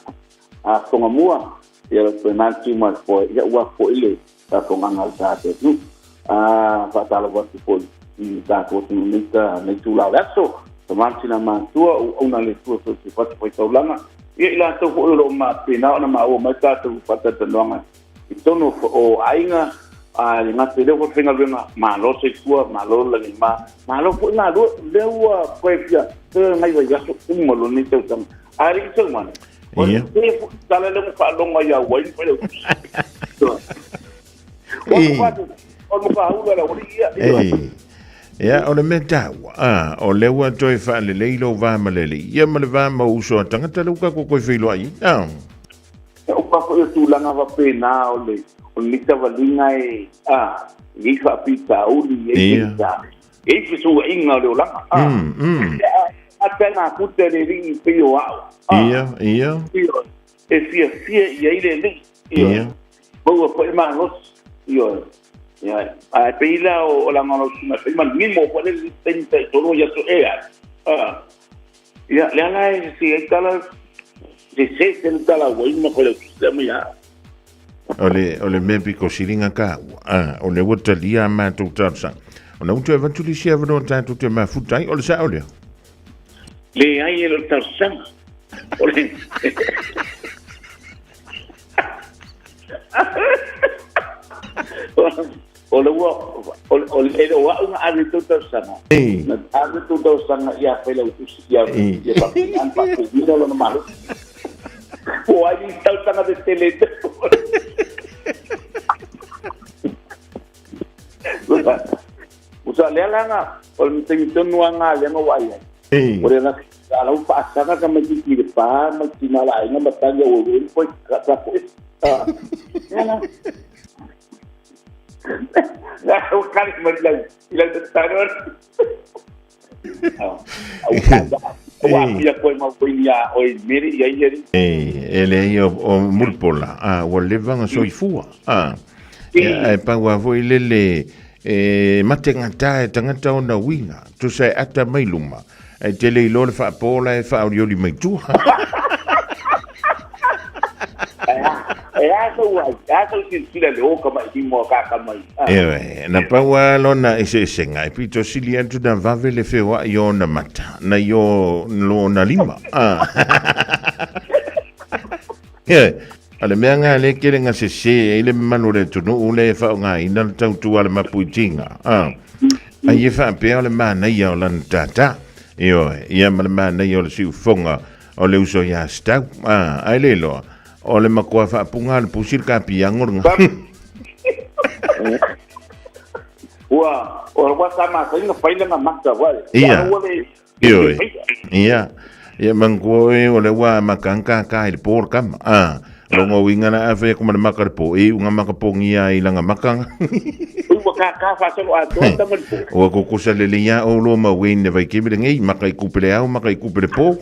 a konga mua, ia lo koe nantu ma po, ia ua po ile, ta konga ngal tate tu. Wha talo watu po, i ta kote nita, ne tu lau laso. Mantina mantua o una le tua so se fata foi taulanga e ila to ko lo ma pena na ma o ma ta to fata tanonga i tono o ainga a le ngate le ko finga venga ma lo se tua ma lo la ni ma lo ko na lo le wa ko pia te ngai wa yaso mo lo ni te tam ari so man o te tala le fa lo ma ya wa ni pele o mo ka u la o Ya, o le meta, o le ua toi wha le leilo vā malele, ia ma le vā ma uso a tangata le uka ko koe whilo ai, o ka koe tūlanga wa pēnā o le nita walinga e, i wha pita uli, e fisu wa inga o le o langa, a tēnā kute le ringi pio au, ia, e fia i eile li, ia, maua koe maa nos, ia, ya a peila o la mano suma peima mimo por el tenta todo ya so era ya le ala si estala se tenta la buena con el sistema ya ole mepi ko silinga ka o le wota lia ma tu tsa ona uto eventually si avano tanto te ma futai ole sa ole le ai el tarsan ole o le wa una ari tuta sana na ari tuta sana ya pela usi ya pa pa vino lo malo o ai tal sana de tele usa le langa o mi tengo nuanga le no wai o le na ala u pa sana ka me ki de pa ma ki na la ina batanga o le foi ka pues La ukali madlang ilang tanor. Wa ya ko ma ko ya o meri ya yeri. Ele o mulpola, o le vanga soifua. E pa wa vo ile matengata tangata ona winga. Tu sai ata mai luma. E tele ilo le fa pola e fa orioli mai tu. Na paua lona ese senga e pito sili antu na vave le fewa yo na mata na yo lo na lima ale mea ngā le kere ngā se ele manu le tunu ule e whao ngā ina le tautu ale mapuitinga a e wha pia ole mana ia o lan tata ia ma le mana ia o le siu fonga o le uso ia stau a le loa o le makua whaapunga le pusir ka piangor nga. Ua, o le wasa maa kainga whaile nga makta wale. Ia, mangkua e o le wa makanka ka i le por kama. Longo winga na awhe kuma le maka le po e unga maka pongia i langa makanga. Ua ka whasalo a toa tama le po. Ua kukusa le lia o lo ma wene vai kemire ngei maka i kupele au maka i kupele po.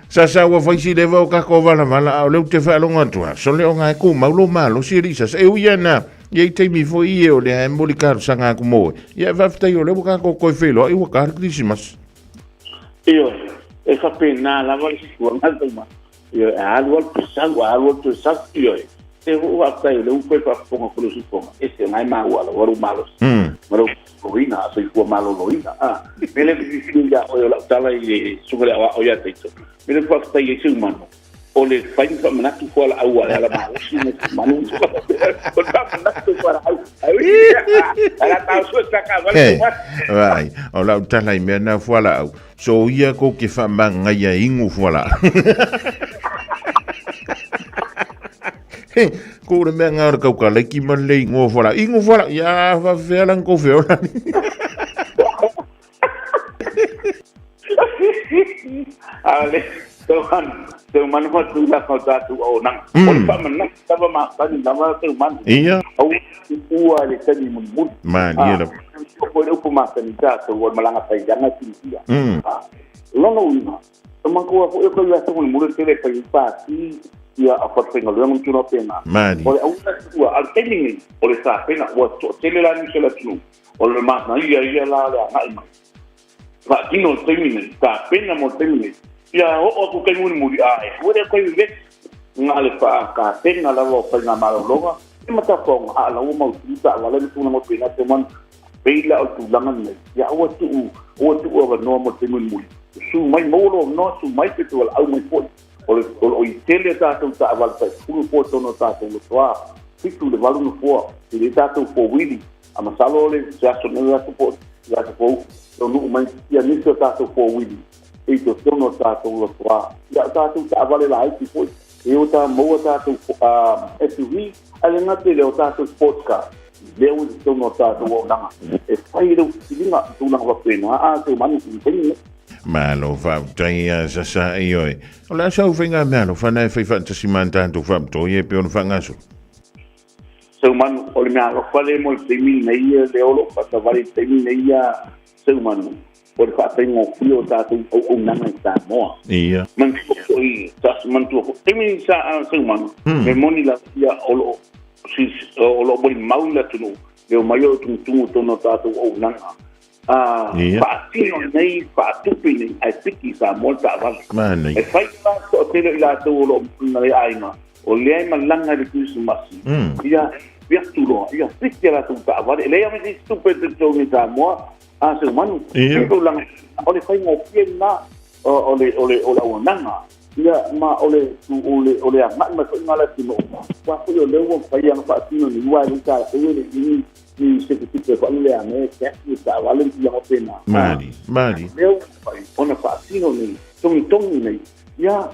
Sasa wa faisi le va ka ko vala o le te fa longa tua so le nga ku maulo malo siri sa e uia na ye te mi fo ie o le embolicar sanga ku mo ye va fta yo le ka ko ko felo i wa ka christmas io e fa pena la va si ku nga tuma io algo to sa io e wa fta yo le ku pa ponga ko su ponga e se mai ma wa lo malo malo loina so ku malo loina mele vi ya o la tala i sugale o ya te mele fa fta ye su mano o le fai fa manatu ko la au ala ma o ta manatu para Ala tau suka ka Hey, vai. Ola utalai me na fuala au. So ia ko ke fa manga ia ingu fuala. Ko le me ngar ka ka le ki man le ingu fuala. Ingu fuala ya va vela ko vela. Ale, teman ho tu la ko ta tu o nang. O pa man nak ta ba ma ta ni nama teman. Iya. Au ua le tani mun mun. Man, iya. Ko le upu ma ta ni ta so wa malanga ta janga ti dia. Lono una. Teman ko ko ya so mun mun te le pa pa ti ia a fa penga le mun tu no pena. Man. O le au ua al tani o le sa pena o to tele la ni se la tu. O le ma na ia la ngai ma. Va kino termine ta pena mo termine ya o ko kai mun muri ai o de ko ve ngale pa ka pena la vo pa na malo longa e mata ko a la o mo ta wala ni tuna mo pena te man peila o tu langan ne ya o tu o no mo te mun muri su mai mo lo no su mai te tu au mai po o i tele ta tu ta val pa fu po to no ta tu lo tua fitu de valu no fo te ta tu po wili ama salo le ja so no la po la po no mai ia ni so ta to for wili e to no ta to lo tua ya ta tu ta vale la i po e o ta mo ta to SUV ale na te le o ta to sports car le o to no ta to o na e fai do singa tu na va pena a te manu ni Malo va tai sa io. Ola so venga malo fa na fa fa si manta to fa to ye pe on fa ngaso. So man o le mea fale mo te mi nei le olo pa ta vale te mi nei man por fa tengo fio ta o nana ta mo ia man ko i ta man tu te mi sa man me moni la ia olo si olo bol maula tu no le mayo tu to no ta o nana pa tino nei pa tu pini ai piki sa mo ta vale man e fai pa to te la to olo na le aina o le ai malanga de Christmas ia virtulo ia piki la tu ta vale le ia me stupid to ni ta mo se manu tu lang ole fai mo pena ole o nanga ia ma ole ma ko ngala tino wa ko le wo fai yang fa tino ni wa ni ka e ni se que ko le ame ke ni ta vale ia mo pena mari le fai ona fa tino ni tongi ni ia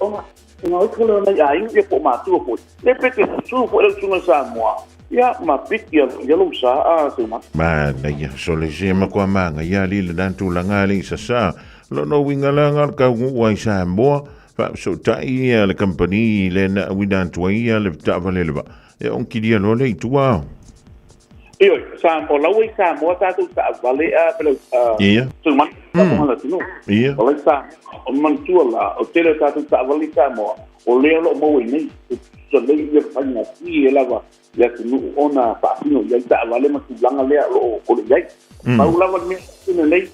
ona no ko le na ai e po ma tu po le pe que su fo le tu sa mo ya ma piki ya lo sa se ma ya so le je ma kwa manga ya li le dan tu la ngali sa lo no winga la ngal ka wa sa mo fa so ta ia le company le na wi dan tu ia le ta vale le ba e on ki dia lo le tu wa io sa po la wi sa mo ta tu ta vale pelo ia so ma ko la tu no ia o sa man tu la o tele ta tu ta vale sa mo o le lo mo ni so le ia fa na ti la va ya nu ona pa no ya ta vale ma tu langa le o ko le yai ma ula va mi ni le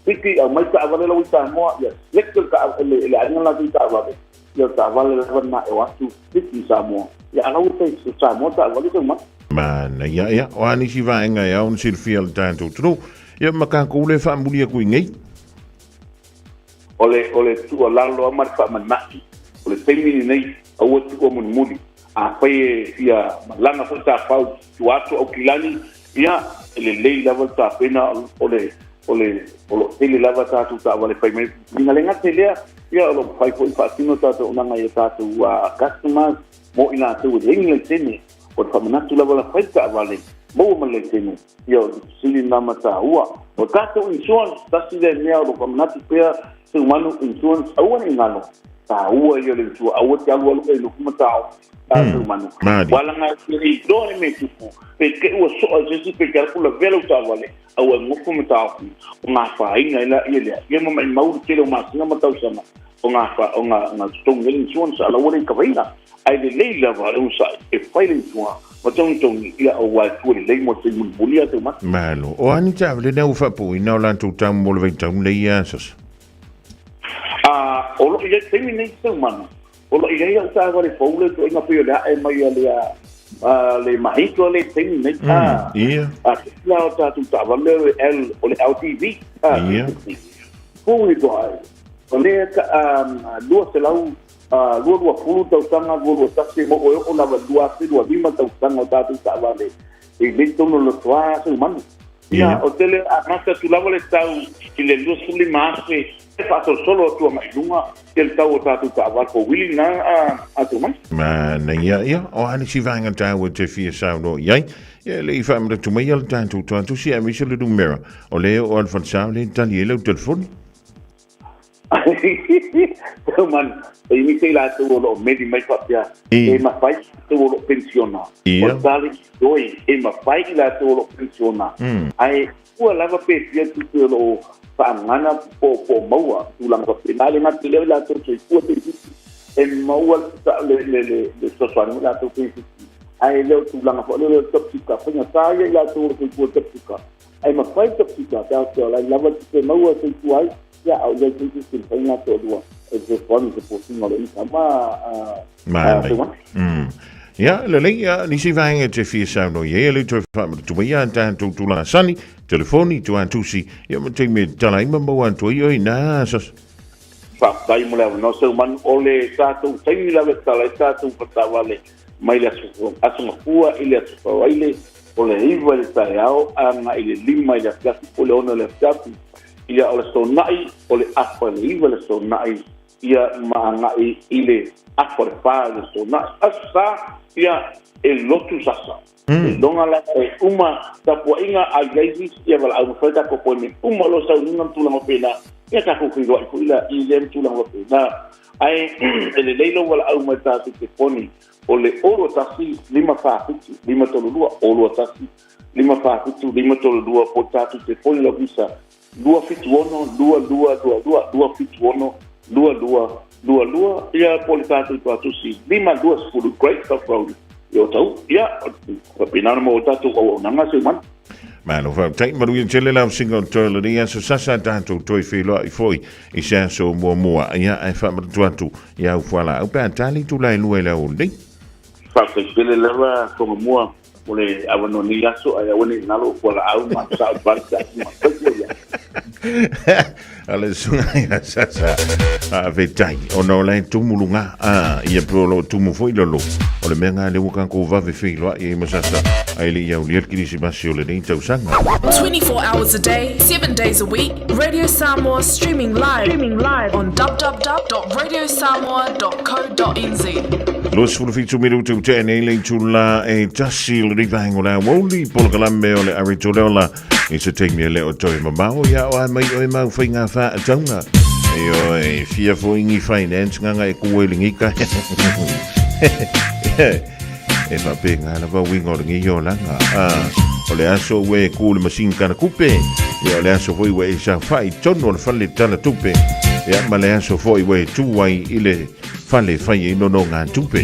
piki a mai ta vale lo ta mo ya le ka le anga la ta vale ya ta vale va na e wa tu piki sa mo ya ala uta sa mo ta vale so ma ya o ani si va enga ya un silfiel tanto tru ya ma ka ko le fa mbulia ku ngai ole tu la lo ma fa man na ole pemi nei o tu ko mun muli a fai ia langa fo ta pau tu atu o kilani ia le lei lava ta pena ole ele lava ta tu ta vale fai me ninga lenga telea ia lo fai fo fa tino ta to nanga ia ta tu customers mo ina tu lenga tene o fa mana tu lava fai ta vale mo mo le tene ia sili na mata ua o ta tu insurance ta si le mea lo fa mana tu pea tu manu insurance au ni ngalo ta ua ia le tu au te alu alu e lo kuma ta tu manu wala nga ni do me tu pe ke o so a jesi pe ka kula velo ta vale au mo kuma ta nga fa inga ila ile ye mo mai mau te lo mas nga mata usama nga fa nga tong le insurance ala wori ka vaina ai le le la va u sa e failing tu ma tong ia o wa tu le mo te mun bulia te ma malo o ani ta le na u fa pu ina la tu tam mo le tam le ia sas o lo ia temi nei tu man o lo ia ta va le foule to inga pe la e mai le mai to le temi nei ia la ta tu ta va le o le LTV ia fu i do ai o le ka do se lau lua pulu tausanga lua tasi mo o lava lua lima tausanga o tātou ta'awale e le tono lo toa se umanu ia o tele a masa tu lava le tau i le lua suli maase e whaato solo tua mailunga ke le tau o tātou ta'awale ko wili na a tu mai ma na ia o ani si vanga tau te fia sauno iai ia le i whaamara tu mai al tātou tātou si a misa le numera o leo o alfan sau le tali e lau telefoni man ini sei la tu lo medi mai papia e ma fai tu lo pensiona o dali doi e ma fai la tu lo pensiona ai ua lava pe pia tu lo fa ngana po maua tu lang ko finale na tile la tu tu te e maua le so la tu ai le tu lang ko le topika fanya sai la tu tu topika ai ma fai topika ta la lava tu maua tu ai ya au le tu sinfanya to dua e se pon se posino le sama ja le le ni si vanga te fia sauno ye le tu fa tu ya tan tu la sani telefoni tu an tu si ya me te me tala ima mo an tu yo na sa fa dai mo le no se man ole sa tu sai la tala sa tu patavale mai le asu kuwa ile asu ile ole iva le tayao anga ile lima ile kasi ole ona le kasi ia ole sonai ole apa le iva le sonai ia maangai ile apa le pa le sonai asa ia e lotu sasa longa la uma tapu inga a gaisi ia vala au falta ko pone uma lo sa ninga tulang pena ia ta ko kiwa ko ila ile tulang pena ai ele leilo wala au mata te pone ole oro tasi lima fa lima tolua oro tasi lima fa lima tolua po tatu te pone la visa dua fituono dua fituono dua ia politatu tu si lima dua sepuluh great stuff road yo tau ia pinana mo tatu o nanga se man Mano fa tai maru in tele la single toilet ia so sasa tanto toi filo I foi I sa so mo ia ai fa mar tuatu ia u fala au pa tali tu lai lue la onde fa se tele la ko mo ole avano ni aso ai woni nalo fala au ma sa barca ale sunga sasa a vetai ono la tumulunga ia prolo tumu foi lolo ole menga le ukan ko va ve filo ia masasa ai le ia ulier kirisi masio le nei tausanga 24 hours a day 7 days a week Radio Samoa streaming live on www.radiosamoa.co.nz Los fulfitu minutu te nei le tula e tasil rivangola woli polkalame ole aritola It's a take me a little time about ya o mai o mau finga fa tonga yo e fia fo ingi finance nga e kuelingi ka e fa penga na va wingo ngi yo langa o le aso we cool machine kana kupe yo le aso foi we sa fai tono fa le tala tupe ya ma le aso foi we tu wai ile fa le fai no nga tupe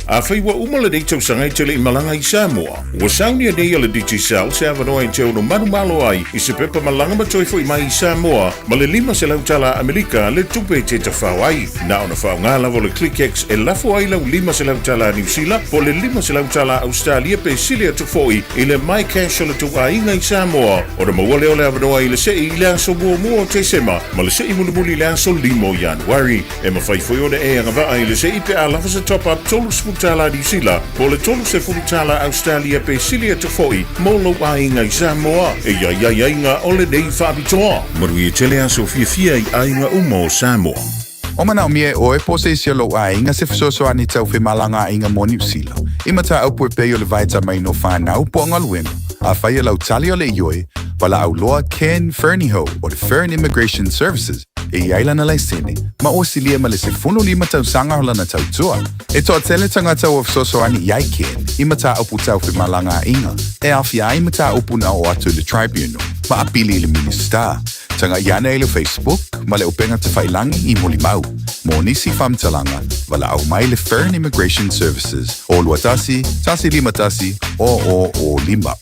a fai wa umala de tau sanga tele I malanga I Samoa. Wa saunia de ala digital se avanoa I te ono malo ai I se pepa malanga matoi fo I mai I Samoa ma le 5 se lautala Amerika le tupe te tawhau ai. Na ona whao ngā lavo le ClickX e lafo ai lau 5 se lautala New Zealand po le 5 se lautala Australia pe silia tu foi I le mai cash le tu ainga I Samoa. Ora mawale ole avanoa I le se I le aso mua te sema ma le se I muli le aso 5 Januari. E ma fai foi ode e anga I le se I pe a lafo se top up tolu sputala New Zealand po le tolu se futala Australia pe silia tu foi molo ainga I Samoa. E ia inga ole dei fabitoa. Marui e tele aso fia I ainga umo Samoa. O mana o mie o e pose I sialo a inga se fisoso ani tau whi malanga inga mo New Zealand. Ima ta au pue peo le vaita mai no whanau po anga luenu. A whai lau tali o le ioi, wala au loa Ken Fernieho o le Fern Immigration Services e iailana lai sene, ma o silia ma le se 15 tau sanga hola na tau tua. E toa tele tangata o fisoso ani iai Ken, ima ta upu tau whi malanga inga, e awhia ima ta upu na o atu le tribunal, ma apili le minister. Tanga iana I le Facebook, ma le upenga te whailangi I muli mau. Mo nisi whamtalanga, wala au mai le Fern Immigration Services. O luatasi, tasi lima tasi, o lima.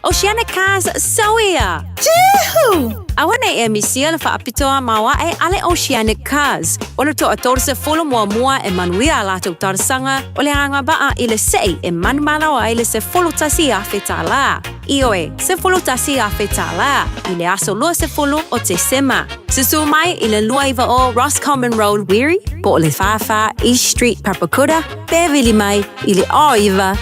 Oceanic Cars Sawia. Jehu! Awana e misia le whaapitoa mawa e ale Oceanic Cars. Ono to ator se folo mua e manuia la tau tarsanga o le hanga baa I le sei e manmanawa I le se folo tasi a whetala. Ioe, se folo tasi a whetala. I le aso lua se folo o te sema. Se su mai I le lua iwa o Roscommon Road Weary, po o le whawha East Street Papakura, Beverly mai I le o iwa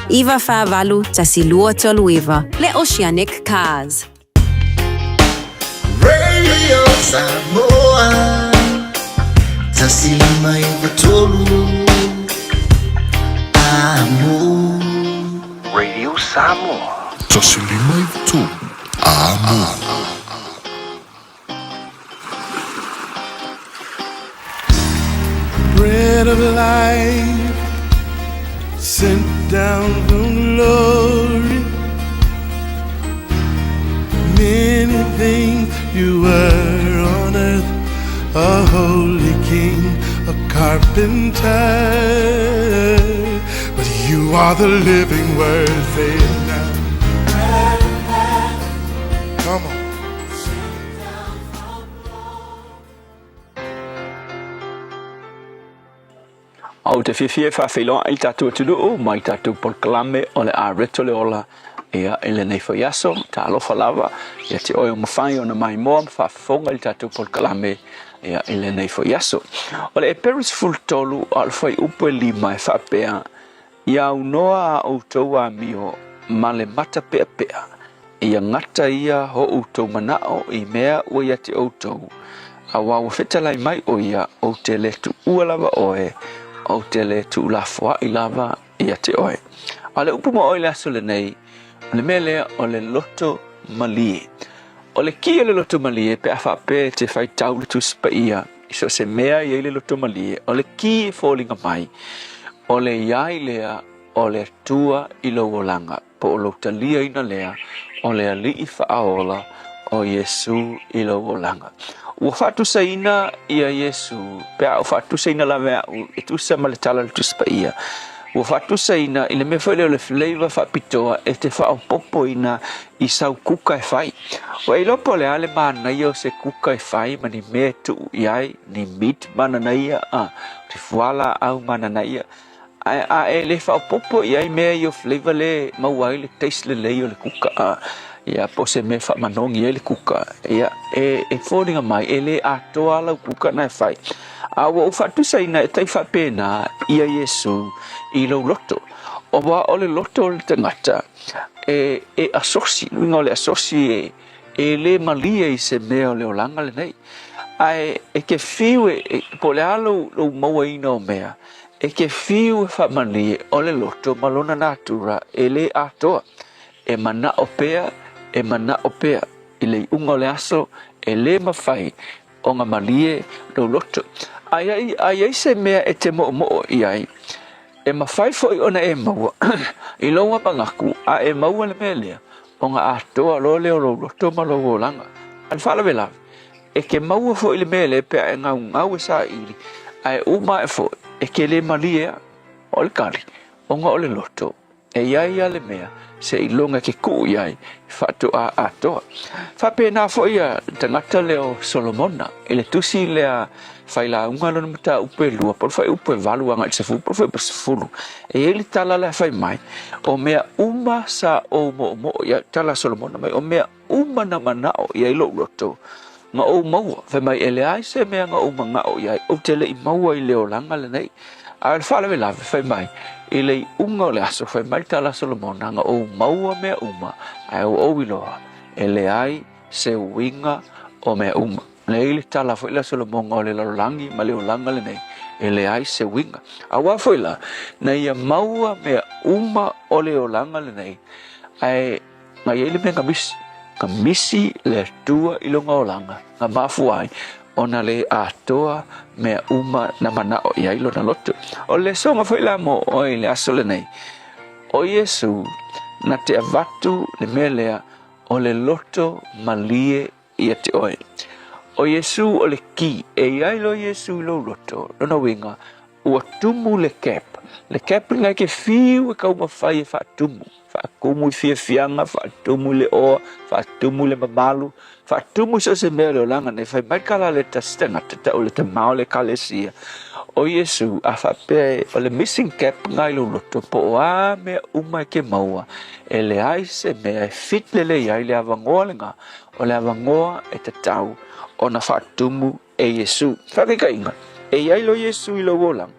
whavalu tasi lua tolu iwa. Le Oceanic Cars. Radio Samoa Tasilima Ivatolu Amo Radio Samoa Tasilima Ivatolu Amo Bread of life sent down from glory. Many things you were on earth, a holy king, a carpenter, but you are the living word. Say it now. Come on. Au te whiwhia whawhiloa I tātua tunu o mai tātua polkalame o le a reto le ola ea ele nei whaiaso tā alofa lava ia te oe o mawhai o na mai moa mwhawhonga I tātua polkalame ea ele nei whaiaso. O le e Perisful tolu alwhai upo e 5 e whapea ia unoa a outou a mio ma le mata pea pea ia ngata ia ho outou manao I mea ua ia te outou a wawa whetalai mai o ia o te le tu ua lava oe o te le tu la fwa I lava ia te oe. A le upu mo oe le aso le nei, o le mele o le loto malie. O le ki o le loto malie pe a whape te whai tau le tu spa ia, iso se mea I le loto malie, o le ki e fōlinga mai, o le iai lea o le tua I lo olanga, po o lo talia ina lea, o le ali I whaaola o Yesu I lo olanga. Ua whatu saina ia Yesu, pea o whatu saina la mea e tu sa ma le tala le tuspa ia. Ua whatu saina, ina me whaile o le flavor whapitoa e te whao popo ina I sau kuka e whai. Ua I lopo le ale mana ia o se kuka e whai, ma ni mea tu iai, ni meat mana na ia, te fuala au mana na ia. A e le whao popo iai mea I o flavor le mauai le taste le lei o le kuka ia po se me fa manongi ele kuka ia e fōringa mai ele atoa lau kuka na fai a o fatu saina e tai fa pena ia Yesu I lo loto o wa ole loto le tangata e asosi no le asosi e le malia I se me o le olanga le nei ai e ke fiu po le alo lo maua ina o mea e ke fiu fa mani o le loto malona natura ele atoa e mana opea e mana opea I le unga le aso e le mawhai o ngā malie no loto. Ai se mea e te mo iai. E mawhai foi ona e maua. I loa pangaku a e maua le mea lea o ngā atoa lo leo lo loto ma lo langa. An whala vela. E ke maua foi le mea le pea e ngau e sa iri. Ai uma e foi e ke le malie o o le kali onga o le loto e iai ale mea se ilonga ke ku iai fatu a atoa fa pena fo ia tangata leo Solomona ele tusi lea faila unga lona mata upe lua por fa upe valu anga se fu por fa fulu e ele tala le fai mai o mea uma sa o mo ia tala Solomona mai o mea uma na manao ia lo loto nga o mau fa mai ele ai se mea nga o manga o ia o tele I mau ai leo langa le nei a fa le la fai mai ele unga le aso fai mai tala Solomona nga o mau mea uma ai o wiloa ele ai se winga o mea uma le ile tala foi la Solomon o le langi ma le langa le nei ele ai se winga awa foi la na ia maua me uma o le langa le nei ai ma ile me kamisi le tua ilonga o langa nga mafu ai ona le atoa me uma na mana o ia ilo na lotu o le songa foi la mo o ile aso le nei o Yesu na te avatu le melea o le loto malie ia te oe o Yesu o le ki e ai lo Yesu lo loto lona winga ua tumu le kep ngai ke fiu e kau mawhai e wha tumu wha kumu I fia fianga wha tumu le oa wha tumu le mamalu wha tumu so se mea leo langa nei whai mai kala le tastenga te o le te mao le kalesia o Yesu a wha pe o le missing cap ngai lo loto po o a mea umai ke maua e le ai se mea e fit le iai le avangoa le nga o le avangoa e te tau ona fatumu e Yesu whakika inga e iai lo Yesu I lo wolang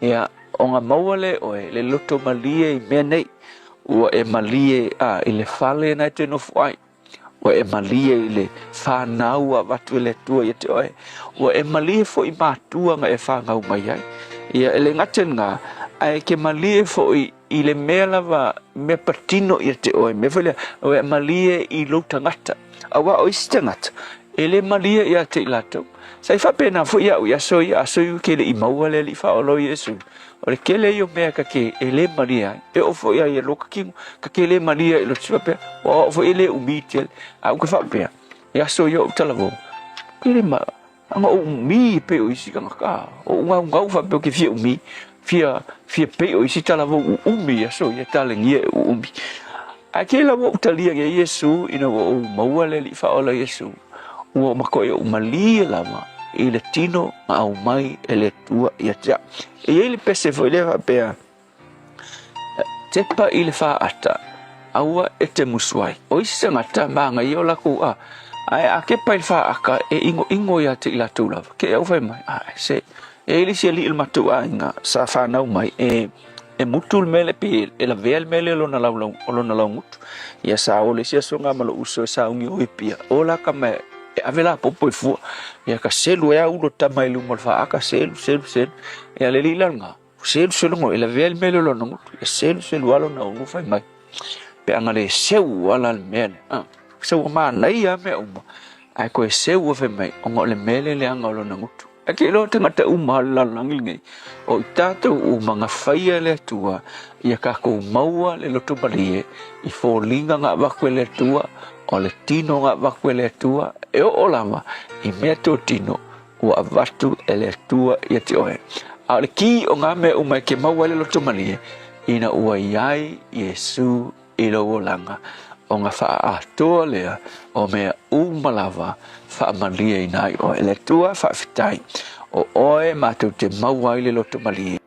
ia onga mauale o le loto malie I mea nei ua e malie I le fale na te no fuai ua e malie I le whanau a watu le tua I te oe ua e malie fo I mātua nga e whangau mai ai ia e le ngaten ngā ai ke malie fo I le mea lava mea patino I te oe me whale ua e malie I lo tangata awa o isi tangata ele malia ia te lato sai fa pena fo ia ia so ke le I maua le fa o lo Yesu o le kele yo mea ka ke ele malia e o fo ia lo ka ke le malia lo tsi pe o fo ele umitel a ko fa pe ia so yo talavo ke ma anga o mi pe o isi ka o nga fa pe ke fi umi fia pe o isi talavo umi ia so ia talengie umi akela mo talia ke Yesu ina o maua le fa o lo Yesu ua makoe o malia lama I le tino ma au mai e le tua ia tia e ele pese foi le pea tepa I le fa ata aua e te musuai o isi ngata manga I o lako ai a ke pai fa aka e ingo ia te ila tula ke au fai mai se e ele si ali il matu nga sa fa nau mai e mutul mele pe e la vel mele lo na lau mutu ia sa o le sia songa malo uso sa ungi o pia o la ka me avela popo fu ia ka selu ia ulo tamai lu mal fa aka selu ia le lilanga selu ngo ela vel mele lo no ia selu alo na u fai mai pe anga le seu ala mele seu ma na ia me uma ai ko seu fai mai ngo le mele le anga lo na ngutu ake lo te ngata uma la langi o tato u manga faia le tua ia ka ko maua le loto balie I fo linga nga bakwele tua o le tino nga bakwele tua e o lama I mea tō tino ua avatu e le tua ia te oe a le ki o ngā mea umai ke maua le loto malie ina ua iai Yesu I lo langa o ngā wha atoa lea o mea umalava wha malie I nai o le tua wha fitai o oe mātou te maua I le loto malie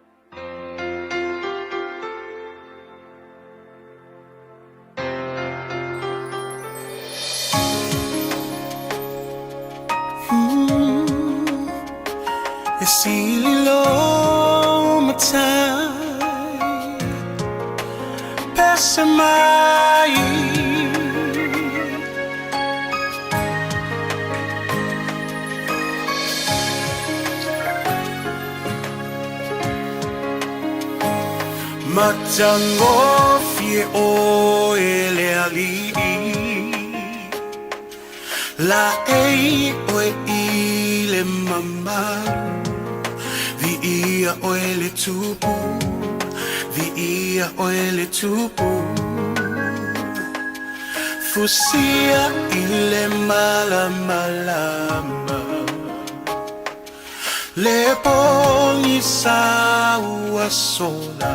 Sili lo matai pesa mai matango fie o ele ali la ei o ile mama ia o ele tupu vi ia o ele tupu fusia ile malama le poni sa sola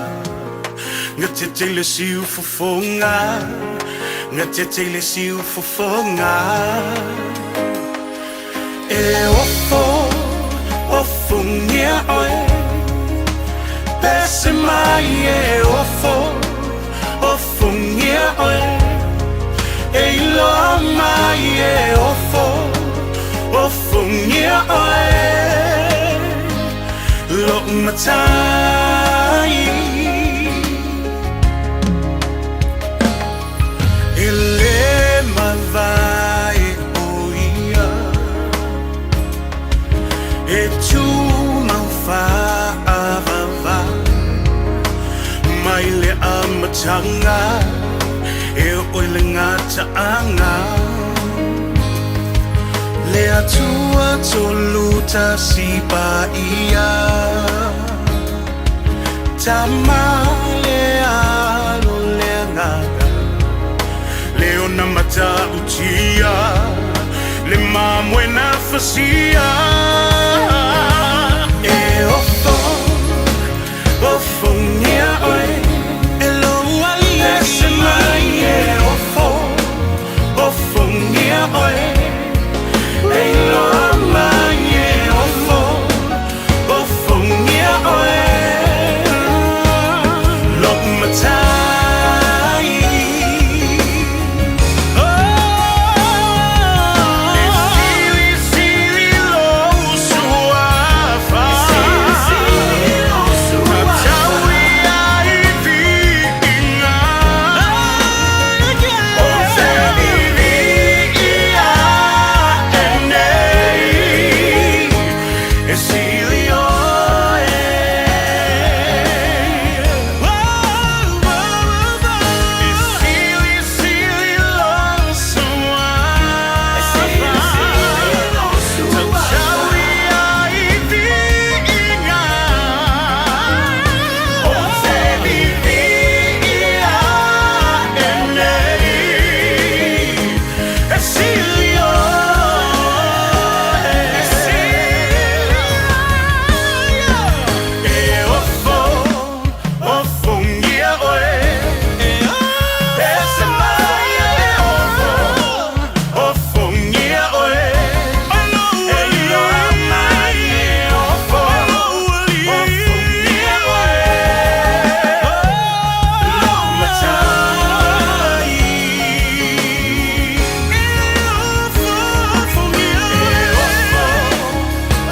Ngate tele siu fofonga Ngate tele siu fofonga E ofo ngia oe Pese mai e ofo ngia oe E loa mai e ofo ngia oe Lo matai Ele mavai oia E tu maufa avava Mai le amatanga E oile ngata anga Le atua toluta sipa ia Tama le alo le ngaka Leona mata utia Le mamwe na fasia E ofo ngia oe E loa lese mai e ofo ngia oe E loa mai e ofo ngia oe Lok matai Sili lo suafa Matawi ai vinga O te vivi ia enei E sili oe Sili lo suafa Matawi ai vinga O te vivi ia enei E sili E ofo ngia oe Pese mai e ofo ngia oe E loa mai e ofo ngia oe Lo matai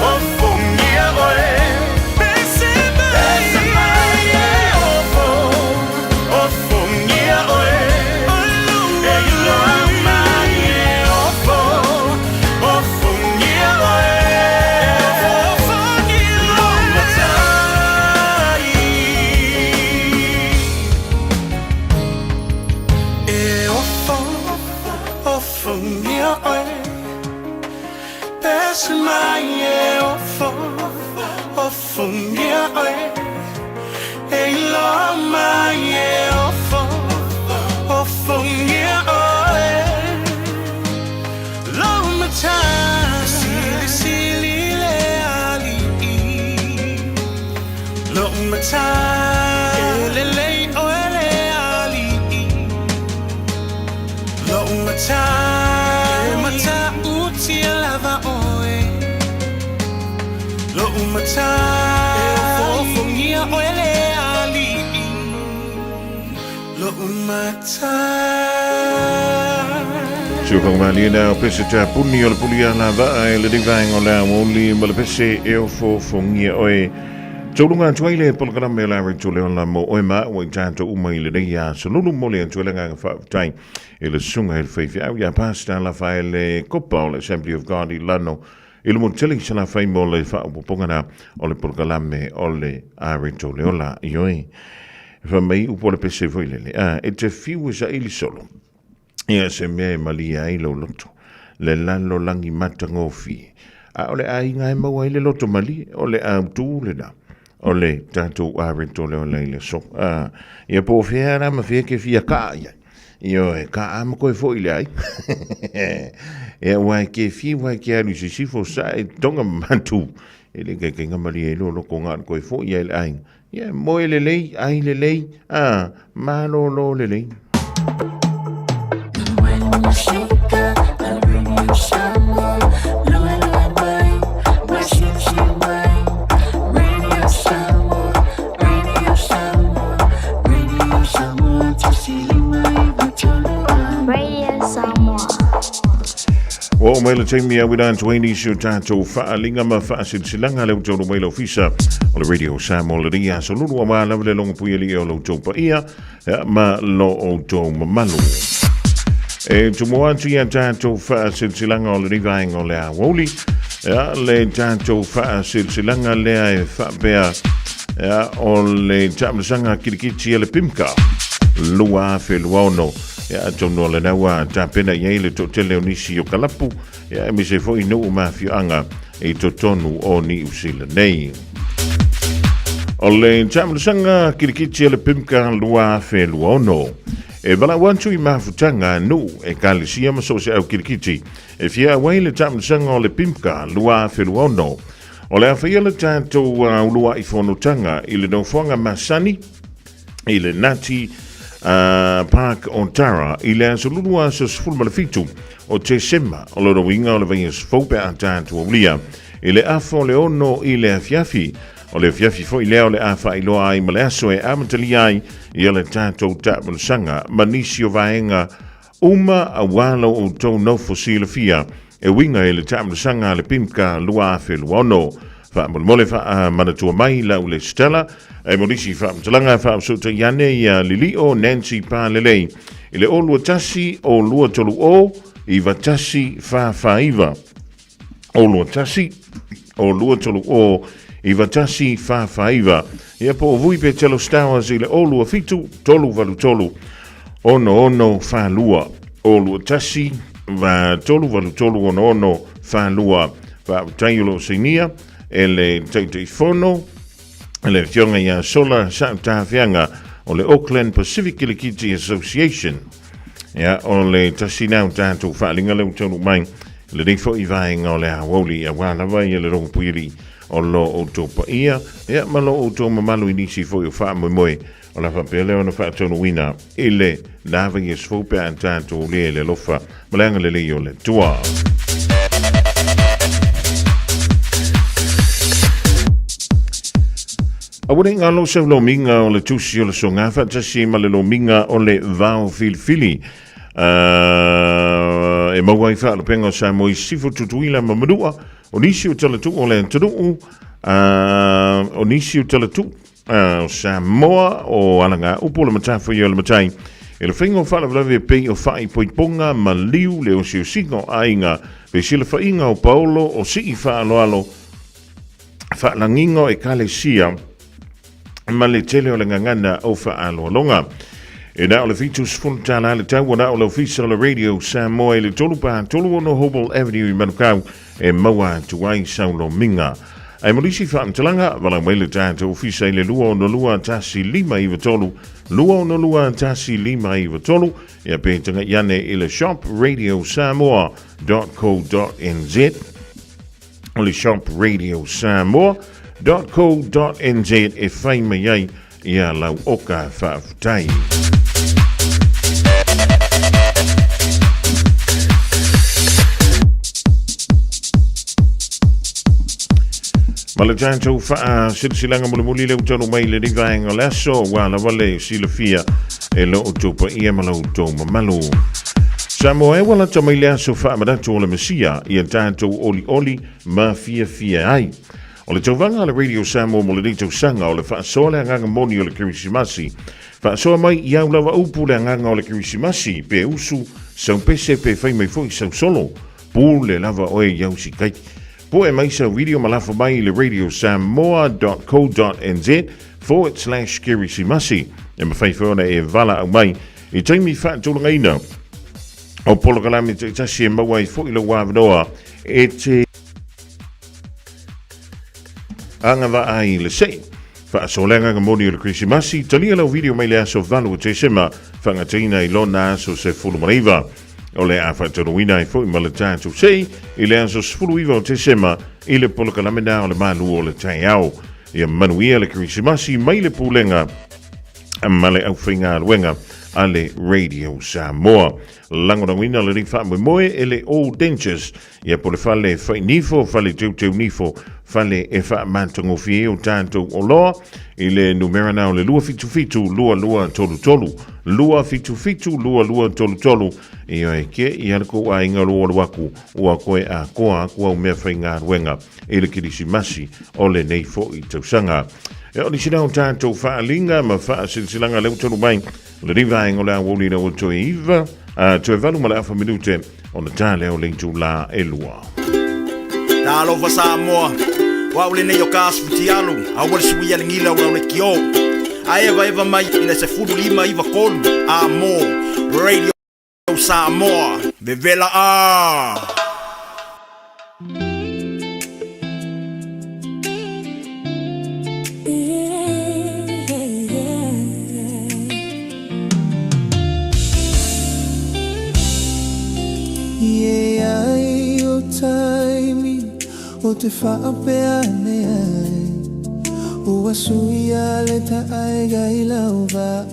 Ofo ngia oe Pese mai e ofo ngia oe E loa mai e ofo ngia oe Lo matai E ofo ngia oe Pese mai e ofo ngia oe E loa mai e ofo ngia oe Lo matai Sili le ali Lo matai Le oe le ali Lo matai Mata uti lava oe Lo matai Ofo ngia oe le ali Lo matai Sukang mali na pese cha puni o le pulia la va e le divang o la moli ma le pese e o fongia oe Tolunga tuaile polkana la rituale on la mo oema o tanto umai le ya solulu mole en tuaile nga fa time e le sunga el fei au ya pasta la fa le copa le Assembly of God lano il monteli sala fai mo le fa pongana o le polkana o le a rituale ola ioi fa mai u pole pese voile le e te fiu sa ili solo ia se me malia i lo loto le lalo langi matangofi a ole ai ngai mo le loto mali ole a tu le da ole tanto arento le le so ia po fiera ma fie ke fia ka ia io e ka am ko fo ile ai e wa ke fi wa ke alu si fo sa e tonga mantu ele ke ngamali e lo ko ngat ko fo ia le ai ia mo le lei ai le lei ma lo le lei O mai le taimi au idan tueni siu tātou whaalinga ma whaasilsilanga leo tōru mai lau fisa o le Radio Samoa le ria so lulu a maa lawa le longa pui ali o lau tō pa ia ma lo o tō mamalu. E tumo atu ia tātou whaasilsilanga o le rivaenga o le a woli le tātou whaasilsilanga lea e whapea o le tāmasanga kirikiti le pimka lua whelua ono ya tono le nawa tapena ye le totele onisi o kalapu ya mi se foi no mafianga e totonu oni usila nei o le chamsanga kirikiti le pimka lua felua ono e bala wanchu I mafutanga no e kalisia maso se au kirikiti e fia wai le chamsanga le pimka lua felua ono o le afia le tanto lua I fonotanga ile no fonga masani ile nati Park Ontara ile asolulua sa sfulmalafitu o te sema o loro winga o le venga sfope a tātu o lia ile afo le ono ile afiafi o le afiafi fo ile o le afa iloa ai male aso e amatali ai I le tātou tāpulsanga manisi o vaenga uma a walo o tau no fosila fia e winga le tāpulsanga le pimka lua afe luono fa mole fa manatua mai la le stella e morisi fa talanga fa sota yane ya Lilio Nancy Palelei ile o lua tasi o lua tolu o I vatasi fa faiva o lua tasi o lua tolu o I vatasi fa faiva ia po vui pe telo stars ile o lua fitu tolu valu tolu ono fa lua o lua tasi va tolu valu tolu ono fa lua fa tayulo sinia ele fono ele fionga ya sola sa fianga o le Auckland Pacific Kirikiti Association ya o le tasina tanto falinga le tonu mai le difo I vaenga o le hawoli a wala vai le rongo puiri o lo o topa ia ya malo o to mamalu inisi fo yo fa moe o la fa pele ona fa tonu wina ile lava ye sfope an tanto le lofa malanga le yo le tua Awuring alo se lo minga o le tusi o le songa fa tasi ma le lo minga o le vao filfili e mawai fa lo pengo sa mo sifo tutuila mamadua o nisi o tala tu o le tunu o nisi o tala tu sa moa o alanga upo le matafo yo le matai e le fengo fa la vlave pe o fai poiponga ma liu le o si o singo ainga pe sila fa inga o Paulo o si fa alo fa langingo e kalesia ma le tele o le ngangana o fa alo longa e na o le fitus funtana le tau na o le official radio Samoa le tolupa tolu no Hobel Avenue I Manukau e maua tuai saulo minga ai molisi fa mtalanga wala mwele tatu official le lua no lua tasi lima I tolu lua no lua tasi lima I tolu e pe tanga yane ile shop radio samoa.co.nz o le shop radio samoa.co.nz e fai mai ia lau oka whaafutai. Mala tantou faa silsilanga muli le utonu mai le rivaenga laso wala wale silafia e lo utupa ia mala utoma malu. Samoa e wala tamai le aso faa madatu o le mesia ia tantou oli ma fia ai. O le tauvanga le Radio Samoa mo le dito sanga o le whaasoa le anganga moni o le kirisimasi. Whaasoa mai iau lawa upu le anganga o le kirisimasi pe usu sau pese pe whai mai fwoi sau solo pu le lava oe iau si kai. Po e mai sa video malafa mai le Radio Samoa.co.nz/kirisimasi. E mawhai whaona e vala au mai i taimi whaatulanga ina o polo kalami te tasi e mawai fwoi le wawanoa e te anga va ai le sei fa solenga moni le Christmasi talia lo video mai le aso valu te sema fanga tina I lona so se fulu mariva o le a whaatoroina e fo i male tātou sei, i le anso sfuru iwa o te sema, i le polokalamena o le malu o le tai au. Ia manuia le Krisimasi mai le pulenga, male au whainga luenga, ale Radio Samoa. Lango na wina le ring wha moe e le Old Dentures. Ia po le whale whai nifo, whale teu nifo, whale e wha mantango fie o tātou o loa. I le numera nao le lua fitu fitu, lua tolu tolu. Lua fitu fitu, lua tolu tolu. Ia e ke, i alako a inga lua waku, ua koe a koa o mea whainga ruenga. E le Krisimasi o le neifo i tausanga. E o ni sinau tātou whaalinga, ma wha silsilanga leu tonu mai. Le riva ingo la woli na o toe iwa, toe valu ma le afa minute, o na tā leo leintu la e lua. Tā alofa Samoa, wa ule nei o kāsu futi alu, a wale sui ale ngila ura ule ki o. A eva mai, ina se furu lima iwa kolu, a mo, Radio Samoa, vevela a. O te whaapea ne ai Ua sui ale ta aiga I lau vai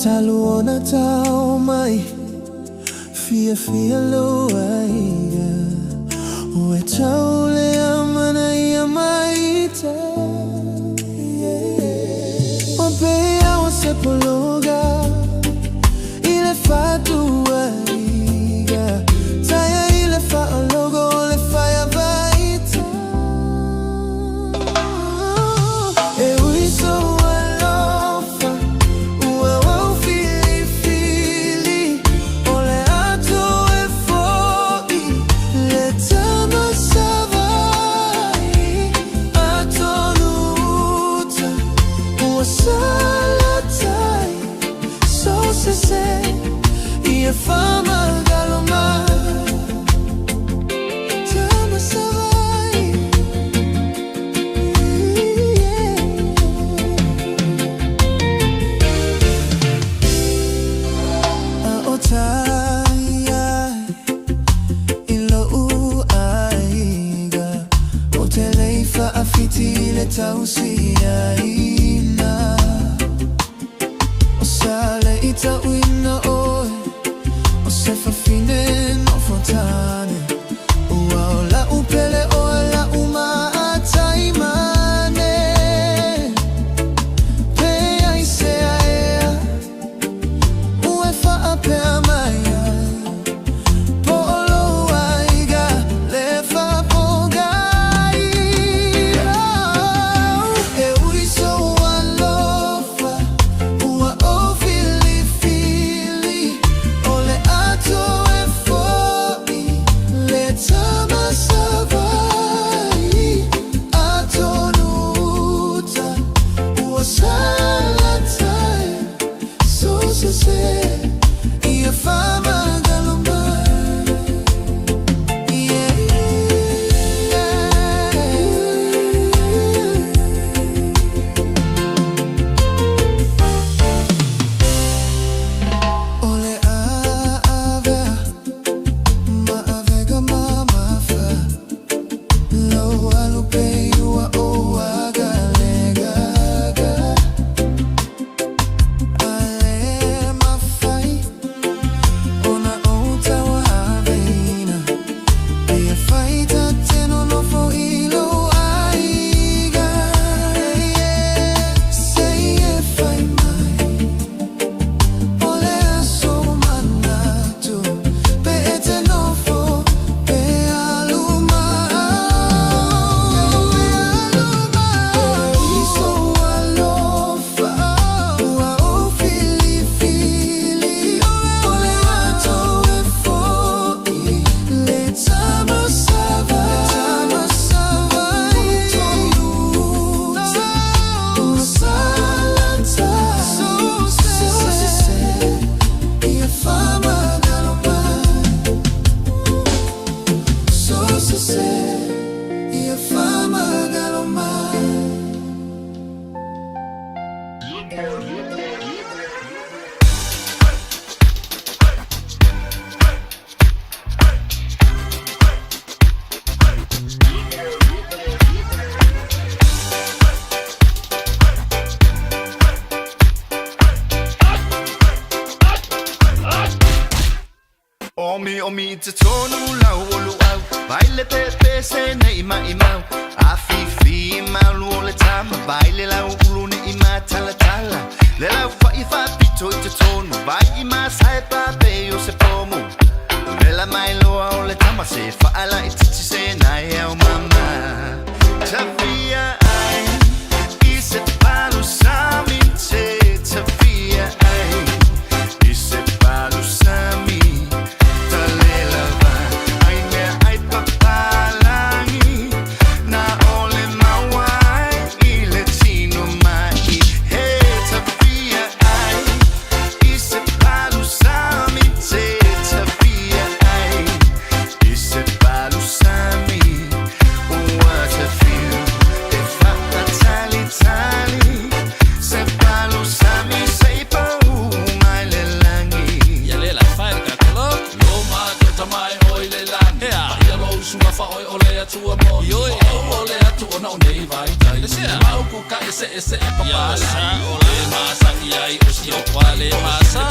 Talu ona tau mai Fia lo aiga Ue tau le amana ia mai ta O pea o se pologa I le fatu aiga Taya a logo le fire baita E ui so alofa Ua wau fili Ole ato e foi Le tama savai Ato luta Ua salatai So se se Ia fama galomai Tausi aina O sale ita uina oe O se fa fine no fontane Ua o la upele o la uma ataimane Pea I se aea Ue fa apea maia Po olo aiga le fa pogai Le i te tonu lau olu au Baile pepe se ne ima imau A fifi mau lu o le tama Baile lau ulu ne ima tala tala Le lau whai whapito i te tonu Vai ima sae pape o se pomu Vela mai loa o le tama Se whaala i titi se nai au mama Tawhia ai I se palu sami te Tawhia ai I se palu sami Ese papala ole masa ai o si o kwale masa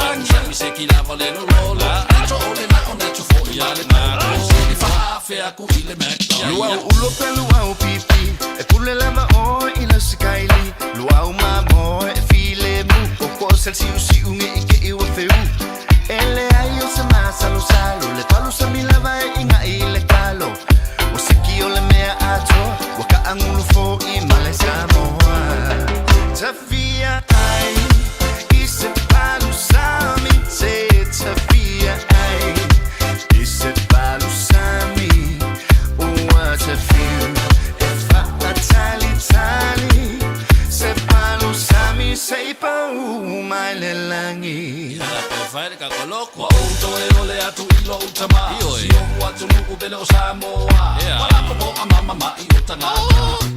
mi se ki la vole no rola to ole na ona to fo ya le na si fa fe a ku ile me Lua ulo pelu au pipi e pule lava o ila sikaili Lua uma mo e file mu o ko sel si usi unge ike i o feu Ele ai o se masa lo salo le palu sa mi lava e inga ile kalo o se ki ole mea ato waka angulu fo I male samoa Tawhia ai I se palu sami te Tawhia ai I se palu sami What a few If I tali Se palu sami Se pa mai le langi Fai ka koloko auto e ole atu ilo utama si o watu nuku bele o Samoa wala ko bo mama ma I utanga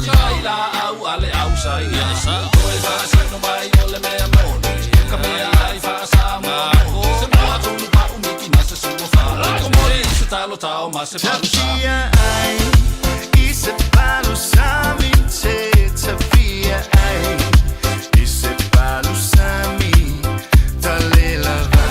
kai la au ale au sai sa oi fa sa no mai ole me amoni ka me ai fa Samoa se mo atu no pa umiki na se suo fa ko mo se talo tao ma se palu Tawhia ai I se palu sami te Tawhia ai I se palu sami Tale lava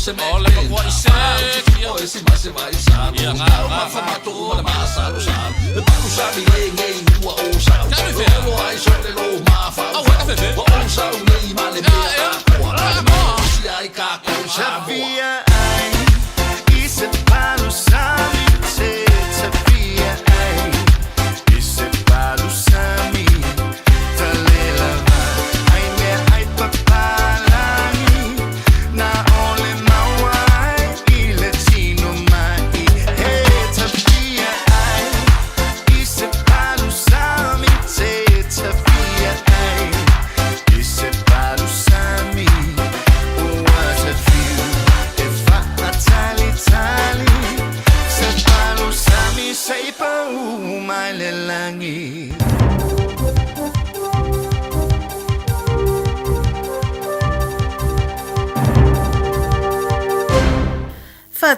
se mole ko I se o ese mais se vai sa ya nga fa mato o ma sa lo sa le pa ku sa mi nge wa o sa lo ai so le lo ma fa o sa nge ma le me si ai ka ko sa Tawhia ai I se palu sami te Tawhia ai I se palu sami Tale lava ai me ai papalangi na ole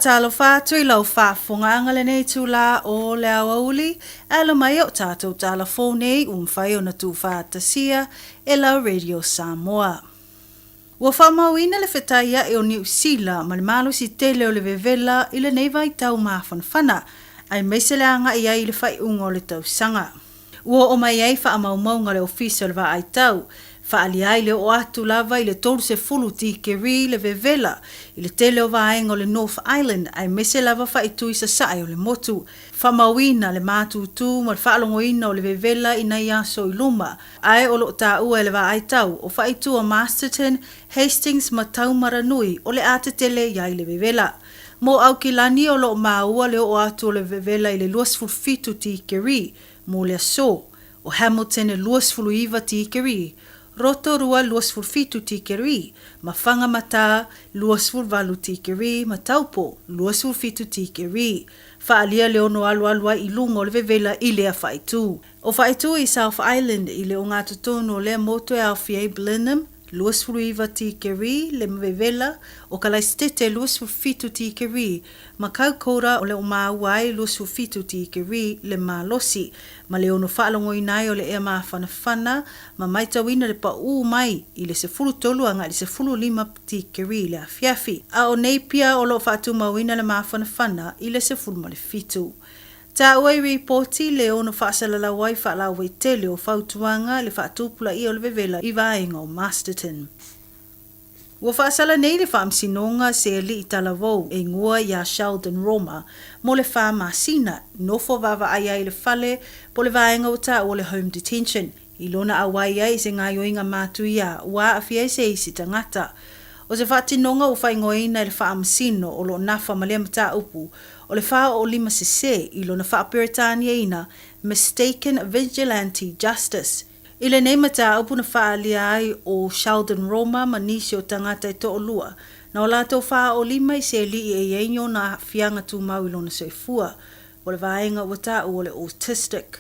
Talo fa tui lau fa funga ngale nei tula o le awauli alo mai o tātou telefone whai o na tu fa tasia e lau Radio Samoa. Ua whamauina le whetaia e o New Zealand ma le malo si tele o le vevela i le nei vai tau mawhanwhana ai meiseleanga i ai le whai unga o le tau sanga. Ua o mai ai wha amaumaunga le official va ai tau Faali ai le o atu lava I le tolu se fulu ti keri le vevela I le tele o vaenga o le North Island ai mese lava whaitui sa sae o le motu. Whamauina le mātutu ma le whaalongoina o le vevela I nei aso I luma ai o lo ta ua le va ai tau o whaitu a Masterton, Hastings ma Taumaranui o le ate tele iai le vevela. Mo au ki lani o lo maua le o atu o le vevela I le luasfulfitu ti keri mo le aso o Hamilton e luasfulu iwa ti keri. roto rua luas fulfitu tikeri, mafanga mata luas fulvalu tikeri, mataupo luas fulfitu tikeri. Faalia leono alua ilungo le vevela ile a faitu. O faitu i South Island ile o ngā tutono le moto e Alfie Blenheim, luas fuluiva tikeri le vevela o kalaistete luas fulfitu tikeri, makau kora o le o mauai luas fulfitu tikeri le malosi, ma leono whaalongo inai o le ea maa whanawhana, ma maitawina le pa mai i le se fulu tolu anga i se fulu lima tikeri le afiafi. A o neipia o lo whaatu mawina le maa whanawhana i le se fulu ma le fitu. Ta oi reporti le ono whaasala wai whaalau wei tele o whautuanga le whaatupula i o le vevela i vaenga o Masterton. Ua whaasala nei le whaamsinonga se li i talavou e ngua ia Sheldon Roma mo le whaamasina nofo vava ai ai le whale po le vaenga o ta o le home detention. I lona awai ai se ngā yoinga mātu ia wa awhia se isi tangata. O se whaatinonga o whaingoina le whaamasino o lo nafa malea mata upu o le wha o lima se i lona wha Peritania ina mistaken vigilante justice. I le nei mata upu na wha alia ai o Sheldon Roma manisi o tangata i to o lua. Na o lato wha o lima i se li e eino na fianga tu mau i lona soifua. O le vaenga o ta o le autistic.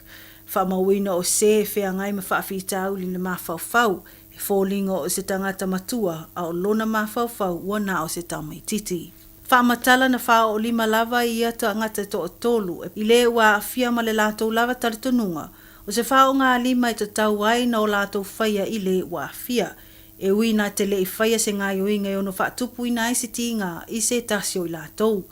Wha mawina o se whea ngai ma wha whitau li le mawhau e fōlingo o se tangata matua a o lona mawhau wana o se tamaititi. Whaamatala na wha o lima lava i ata ngata to o tolu i le wa awhia ma le lato lava taritonunga. O se wha o ngā lima i te tau ai na o lato whaia i le wa awhia. E ui nā te le i whaia se ngā yoinga ono wha tupu i nā isi tinga i se tasio i latou.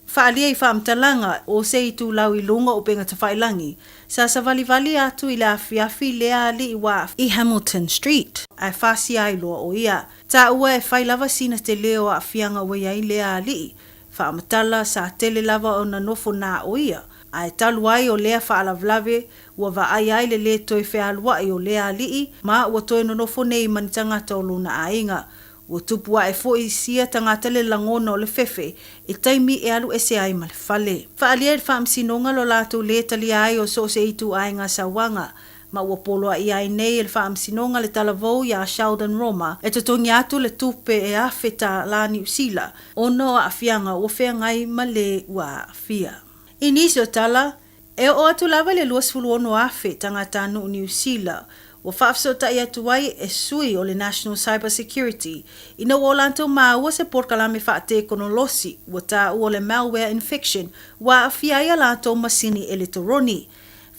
Whaalia i whaamtalanga o se i tū lau i lunga o penga ta whailangi. Sa vali atu i le awhiawhi lea li i wa i Hamilton Street. Ai whasi ai loa o ia. Ta ua e whai lava sina te leo a whianga o ia i lea li. Whaamatala sa tele lava o na nofo nā o ia. Ai talu ai o lea whaalavlave ua wa ai le toi whealua i o lea li ma ua toi no nofo nei manitangata o luna ainga. Ua tupua e fo i sia tangata le langona o le fefe, e taimi e alu ese ai ma le fale. Whaalia e whaamsinonga lo lato le tali ai o so se itu ai ngā sawanga, ma ua poloa i ai nei e le whaamsinonga le talavou ia Sheldon Roma, e totongi atu le tupe e awheta la New Zealand, ono a awhianga o whea ngai ma le ua awhia. I nisi o tala, e o atu lava le luasfulu ono awhe tangata anu New Zealand, Wa whaafsota i atu wai e sui o le National Cyber Security. Ina o lanto maa se porkalame whaate konolosi wa ta o le malware infection wa awhia ia lanto masini eletoroni.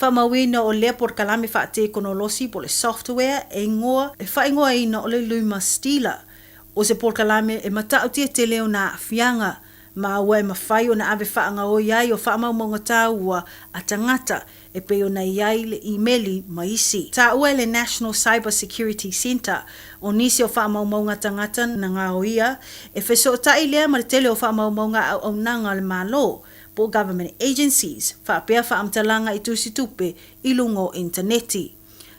Whamawina o le porkalame whaate konolosi po le software e ngoa e whaingoa ina o le luma stila. O se porkalame e matautia te leo na awhianga. Ma ua e mawhai o na ave whaanga o iai o whaamau maunga tā ua a tangata e peo na iai le imeli maisi. Tā ua le National Cyber Security Centre o nisi o whaamau maunga tangata na ngā o ia e wheso o tai lea ma le tele o whaamau maunga au nanga le malo po government agencies whaapea whaamtalanga i tusi tupe i lungo interneti.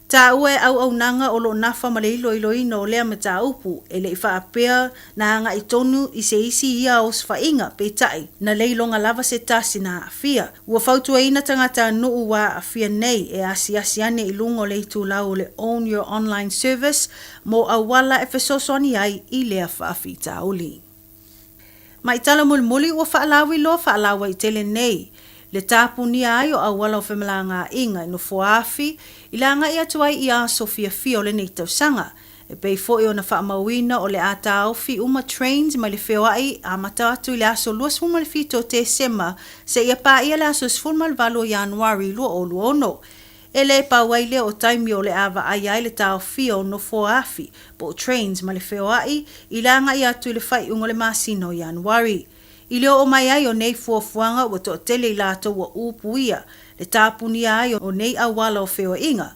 Tā ua au nanga o lo nafa ma le ilo ino o lea ma tā upu e le i whaapea na hanga i tonu i se isi ia o sfainga pe tai na leilonga lava se tasi na awhia. Ua whautua ina tangata nuu wa awhia nei e asi ane i lungo le itu lau le Own Your Online Service mo awala e whesosoni ai i lea whaafi tā uli. Mai tala muli ua whaalawi lo whaalawa i tele nei. Le tāpuni ai o awala o whemalanga inga no foafi, i langa i atuai i a Sofia Fio le nei tausanga. E pei fo i o na whaamawina o le ata au fi uma trains mai le whioai a matatu i le aso luas fuma le fito te sema se ia pa ia le aso sfuma le valo Januari lua o luono. E le pauai le o taimi o le ava ai le tau fio no foafi po trains mai le whioai i langa i atu i le whai ungo le masino Januari. I leo o mai ai o nei fuafuanga wa to tele i lato wa upuia, le tāpuni ai o nei awala o wheo inga.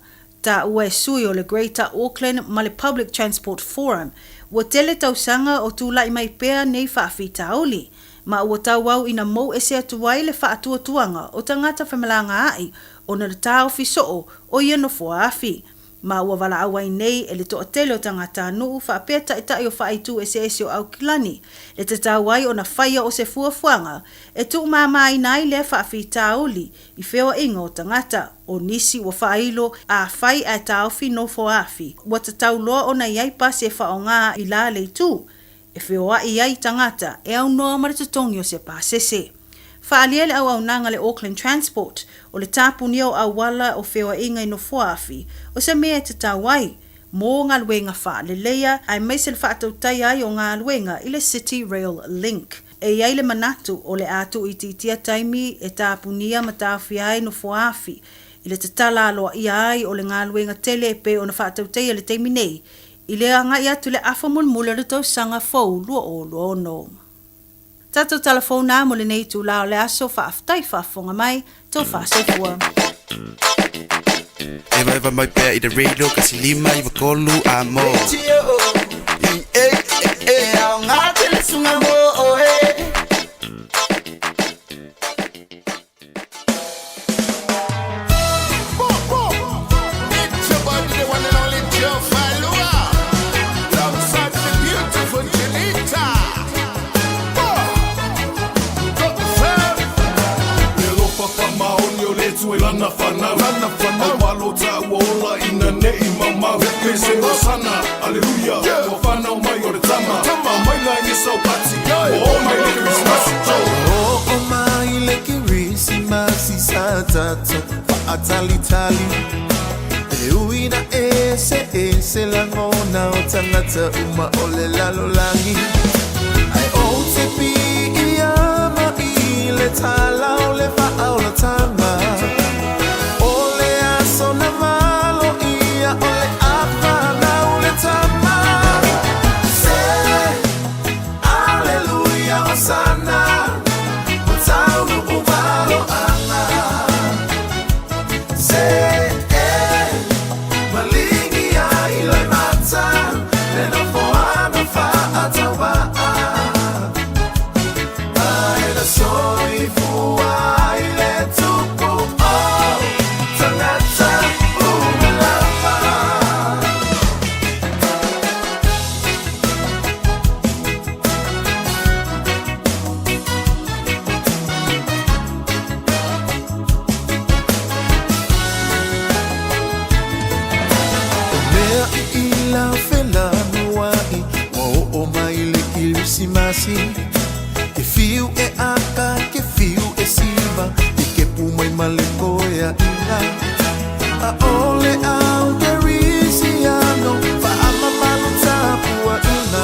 Tā ua e sui o le Greater Auckland ma le Public Transport Forum, wa tele tausanga o tūlai mai pēr nei whaafi taoli. Ma ua tau au ina mou e se atuai le whaatuatuanga o tangata whamalanga ai o na le tāo fisoo o ia no fuafi. Ma ua wala awai nei e le toa tele o tangata nuu whaapeta e tai o whaitu e se ese o au kilani. Le te tauai o na whaia o se fuafuanga e tu mamai nai le whaafita uli i whewa inga o tangata o nisi wa whailo a whai a tauwhi no foafi. Wa te tauloa o na iai pasi e whaonga i la le tu e whewa i ai tangata e au noa maritatongi o se pasese. Whaaliele au nanga le Auckland Transport o le tāpuni au wala o whewa inga i no foafi o se mea te tauai mō ngā luenga wha le leia ai meisel whaatau tai ai o ngā luenga i le City Rail Link. E iai le manatu o le atu i titia taimi e tāpunia matawhi ai no foafi i le tatala aloa i ai o le ngā luenga tele pe o na whaatau tai le taimi nei i le anga i atu le afa mulmula le tau sanga fau lua o lua no. Tato telefona mo le nei tu lao le aso whaaftai whaafonga mai tau whaasefua. Eva mai pea I the radio kasi lima I wakolu a mo. Au ngā tele sunga mo Lana whanau Awalo ta uola ina nei mamau Me se Rosana, aleluia Wa whanau mai o le tama Mai lai ni sau pati O mai le Christmasi O mai le Christmasi sa tata Whaatali tali E uina ese langona O tangata uma o le lalolangi Ai o te pi I ama I le tala o le whaau la tama Sana, utau no uvalo ana. Se malingi ai lai mata, le no foana fa atawa. Ai la soi fuai le tupu o tangata umalava. Masi ke fiu e aka ke fiu e siva e ke pumai malekoia ina a ole au ke risiano fa ama malu tapua ina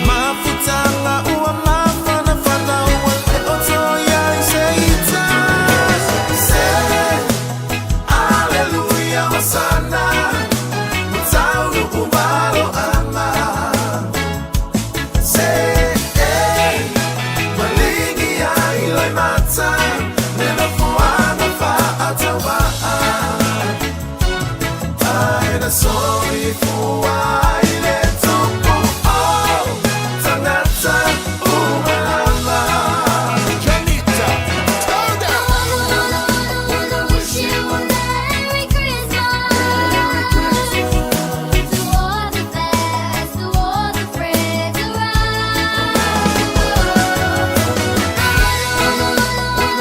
mafutanga ua mafana fana ua e otoia I seita se aleluia wasana mutaunu umalo ama Sorry for why let go oh Tanata umalama Janita turn down I wish you a Merry Christmas To all the best to all the friends around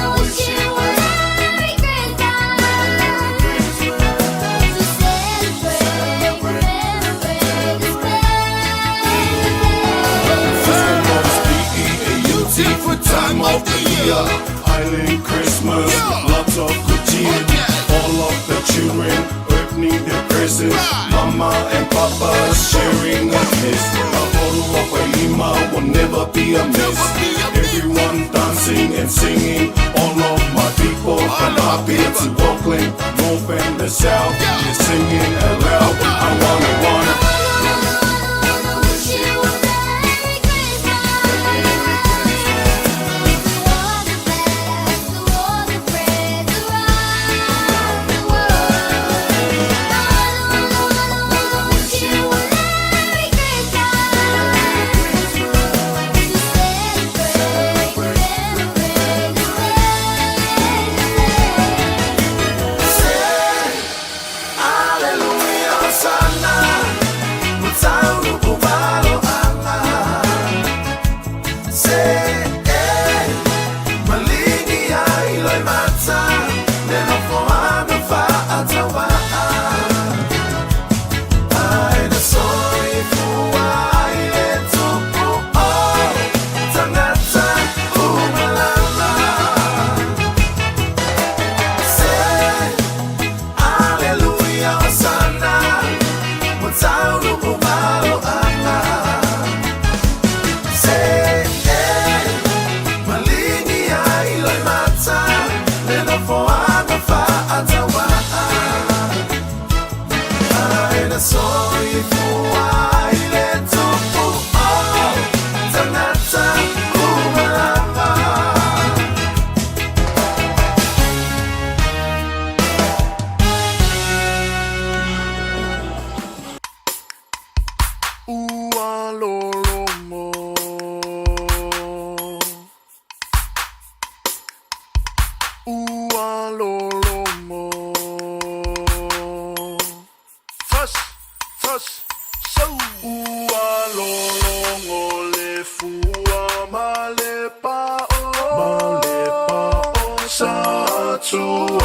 I wish you a Merry Christmas To celebrate for time of the year, Island Christmas, lots of good cheer. All of the children opening their presents, Mama and Papa sharing a kiss. A bottle of Aima will never be amiss. Everyone dancing and singing. All of my people from up here to Auckland, North and the South, they're singing aloud. I wanna. Hallelujah.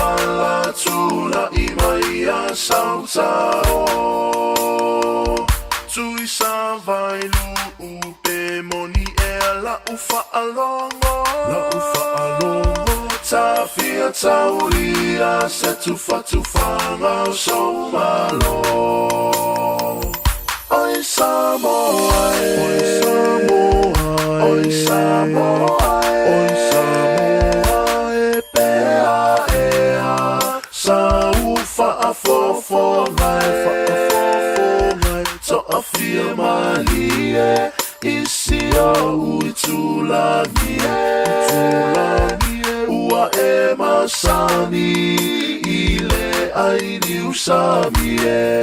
ala tula imai a sautao Tui sa vai lu upe moni e la ufa alongo Ta fia tauria se tufa ngau so malo Oi Samoa Oi Samoa Oi Samoa Oi Samoa e pea ea Sa ufa a fofo ngai To a fia malie Isi o ui tulanie Ua e masani Ile ai ni usamie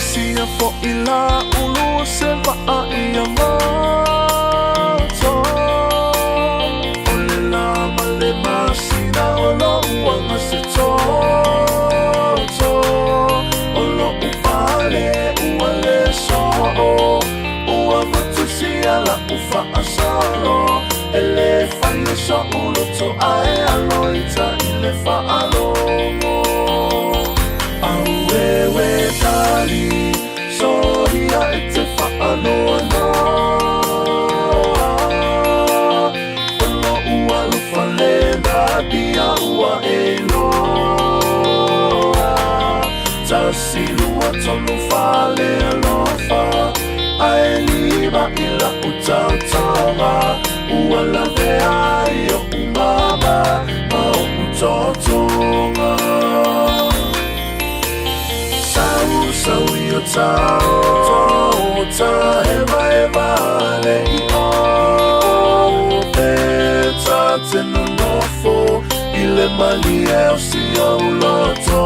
Sia fo ila ulu se va ia mato Ole la male masina olo uanga se toto Olo upale uale so Ua matu sia la ufa asalo Ele fai so ulo to ae aloita ile fa alomo Auewe tali Soria e te whaanoa noa Olo ua lufa lena Dia ua e loa Tasi lua tonu whale alofa Ae liba ila utautonga Ua lave ai o umama Ma o utotonga Sau yo tau ta eva le I o Te ta te no nofo Ile mali e o si o loto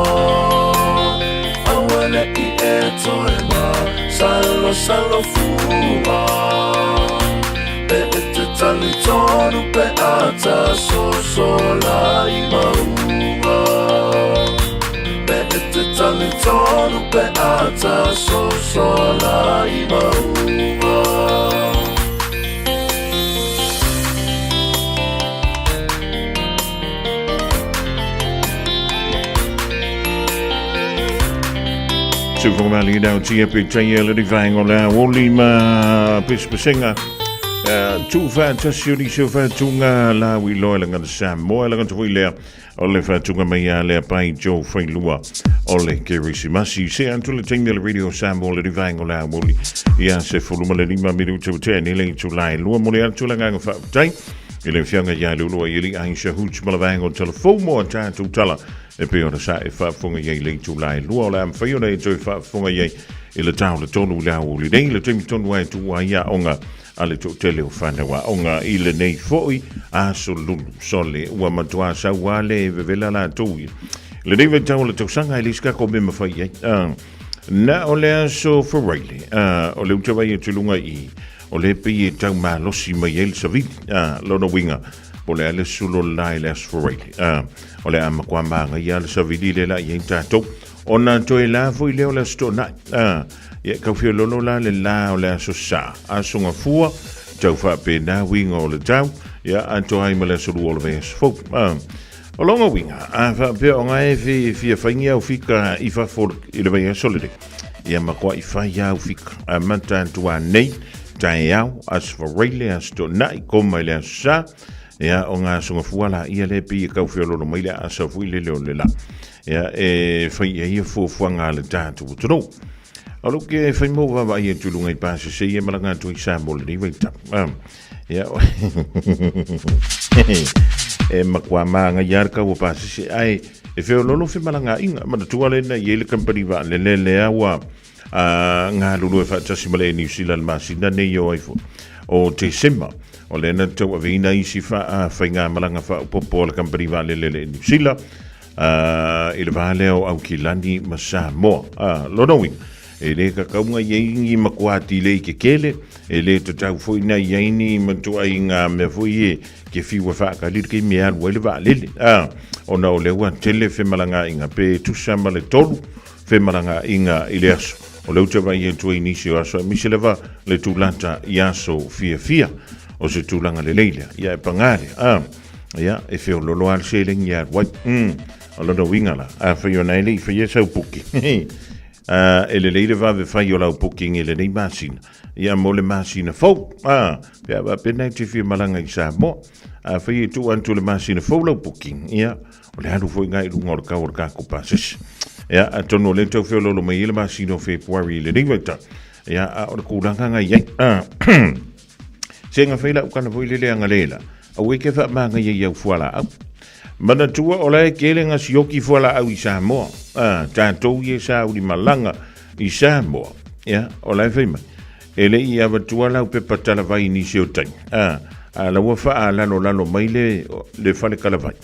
Awele I e toe ma Salo fua Pe e te tali tonu pe ata sola I maunga Tali tonu pe ata sola I maunga Super Valley now TP Tayela divine on la Wolima Pispasinga. Too fat, just you so fat tunga la we loyal and Sam more elegant to Willia. Ole fatunga maya le pai Joe Frey Lua. Ole Kirisimasi se until the tingle radio Sam all the divine on la Woli. Yes, se fuluma le lima miru to 10 ele to lie. Lua Molia to Langang of time. Ele fianga yalu yeli Aisha Hooch Malavang on telephone more time to tell her. E pe ona sa e fa funga ye le to lie. Lua lam fa yona e to fa funga ye. Ele tau le tonu la Woli. Nei le timi tonu wa to wa ya onga. Ale to tele o fana wa onga ile nei foi a solulu sole ua matua sa wale vevela la tui le dei ventau le tosanga iliska ko me mafai na ole so for really ole uta vai tulunga I ole pe tau ma losi mai el savi lona winga ole ale sulo lai les for really ole am kwa manga ya le savi le la yenta to ona to ela foi le ole sto na Ye ka fio lono la le la o le aso sa asunga fua tau fa pe na winga o le tau ya anto ai mele so o le ves fo o longa winga a fa pe o ngai fi fangia o fika I fa for I le vai solide ya ma kwa I fa ya o fika a manta tu nei tai ya as for really as to na ko mai le sa ya o nga sunga fua la I le pi ka fio lono mai le aso fu le la ya e fa ya fo nga le tatu to Alo ke fai mo va ia tulunga I pase se ia malanga tu I Samuel ni veita. Ya. E makwa manga yarka o pase se ai e fe lolo fe malanga inga ma tu ale na yele company va le awa nga lulu fa tasi male New Zealand ma sina ne yo ai fo. O December o le na tu avina I si fa fa nga malanga fa popo le company va le New Zealand. Il va le au kilani ma sa mo. Lo no wing. e le kakaunga ieingi makuati le ke kele e le tatau foi na iaini matua inga me foi ke fiwa whaka liri ke mea wele wa lele ona o lewa tele whemalanga inga pe tusama le tolu whemalanga inga i le aso o leu te vai e tui nisi o aso mi se lewa le tūlata i aso fia o se tūlanga le leile ia e pangare ia e whio lolo al seling ia wai o lono wingala a whio nei le i whio sau puki e le leile vave whio lau puki nge le nei masina ia mo le masina fau pia wa pena te whio malanga i sa mo a whio tu antu le masina fau lau puki ia o le haru fwoi ngai runga o ka kupasis ia a tono le tau whio lolo mai ile masina o February le nei waita ia a o le kūranga ngai iai senga whaila ukana fwoi le leanga leila a weke wha manga iei au fuala au. Mana tua o lai kelenga sioki fuala au i Samoa. Tātou i e sa uri malanga i Samoa. Ia, o lai whaima. E le i awa tua lau pepa tala vai ni seo tai. A laua wha a lano mai le whale kalawai.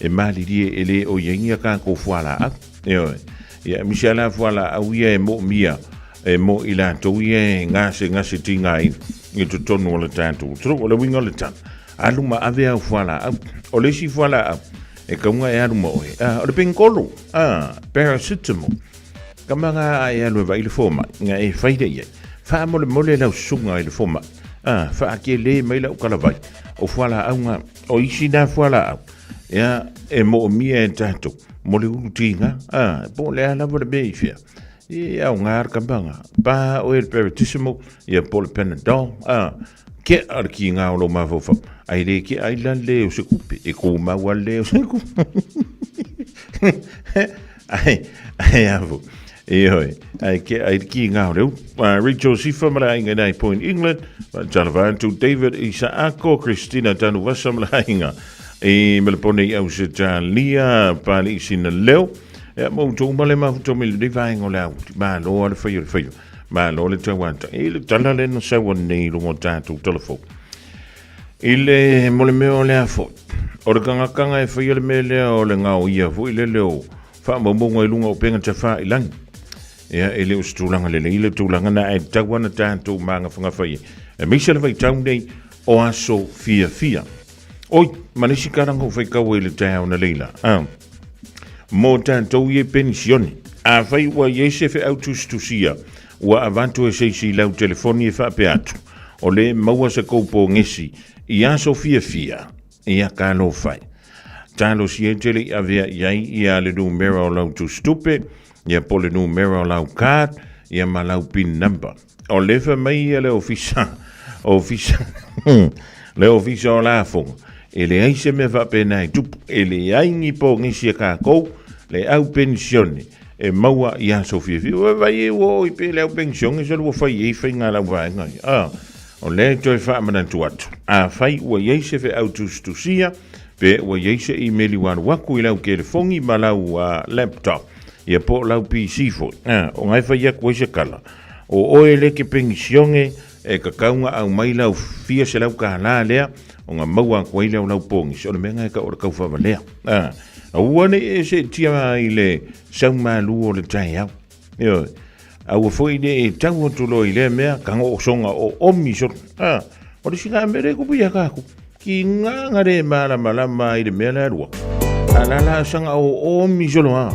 E mali rie e le o iengia ka ko fuala au. Ia, misi ala fuala au ia e mo mia. E mo i la tau ia e ngase tinga i. I tu tonu o le tātou. Tro o le winga o le tātou. Aluma ave au fuala au. O le si fuala au. E kaunga e aluma oe. O le pengolo. Paracetamol. Kamanga e alu e vai le foma. Nga e whaida ia. Wha mole lau sunga i le foma. Wha ake le mai lau kalawai. O fuala au nga. O isi na fuala au. Ia e mo mia e tato. Mole ulu tinga. Po le ala vore me i fia. Ia au ngar kamanga. Pa o e paracetamol. Ia po le Panadol. Ke ar ki ngā o lo mawhawhau. Ai le ke ai la le o se kupe. E kou maua le o se kupe. Ai avu. E hoi. Ai ke ai ki ngā o leo. Rachel Sifa mara inga nai Point England. Talavantu David Isaako. Christina Tanu Wasa mara inga. E melapone i au se talia. Pali isina leo. E mo tō male mahu tō mele de vaenga o leo. Ma loa le whaio. Ma lo le tawanta e le tala le no sa wone lo mo tatu telefon ile mo le meo le afo o le kanga e foi le mele o le ngau ia foi le leo fa mo mo ngai lunga o penga te fa ilang e ele ustulanga le ile tulanga na e tawana tatu manga fanga fai e Michelle vai taunei o aso fia oi manisi karango fai ka le tau na leila mo tatu ye pensioni a fai wa yese fe autostusia wa avantu e seisi lau telefoni e whape atu. O le maua sa koupo ngesi i aso fia i a kano fai. Talo si e tele a vea iai i a le numero lau tu stupe, i a po le numero lau card, i a malau pin number. O le fa mai a le ofisa, le ofisa o la fonga. E le aise me whape nai tupu, e le aingi po ngesi a kākou, le au pensione. E maua i aso fia vai e wo i pe leo pension e salo fai e fai ngā lau vai ngai o le toi wha manantu atu a fai ua yeise fe autostusia pe ua yeise i meli wanu waku i lau telefongi ma lau laptop i a po lau PC foi o ngai fai aku e se kala o oe le ke pension e kakaunga au mai lau fia se lau ka hala lea o ngā maua kwa i lau pongi so le menga e ka ora kau whawa lea Uane e se tia i le sauma lu o le tai au. Io. Au foi ne tau o tulo i le mea kango o songa o omi so. O le singa mere ku pia ka ku. Ki nga ngare malama i le mea la rua. Ala sanga o omi so ha.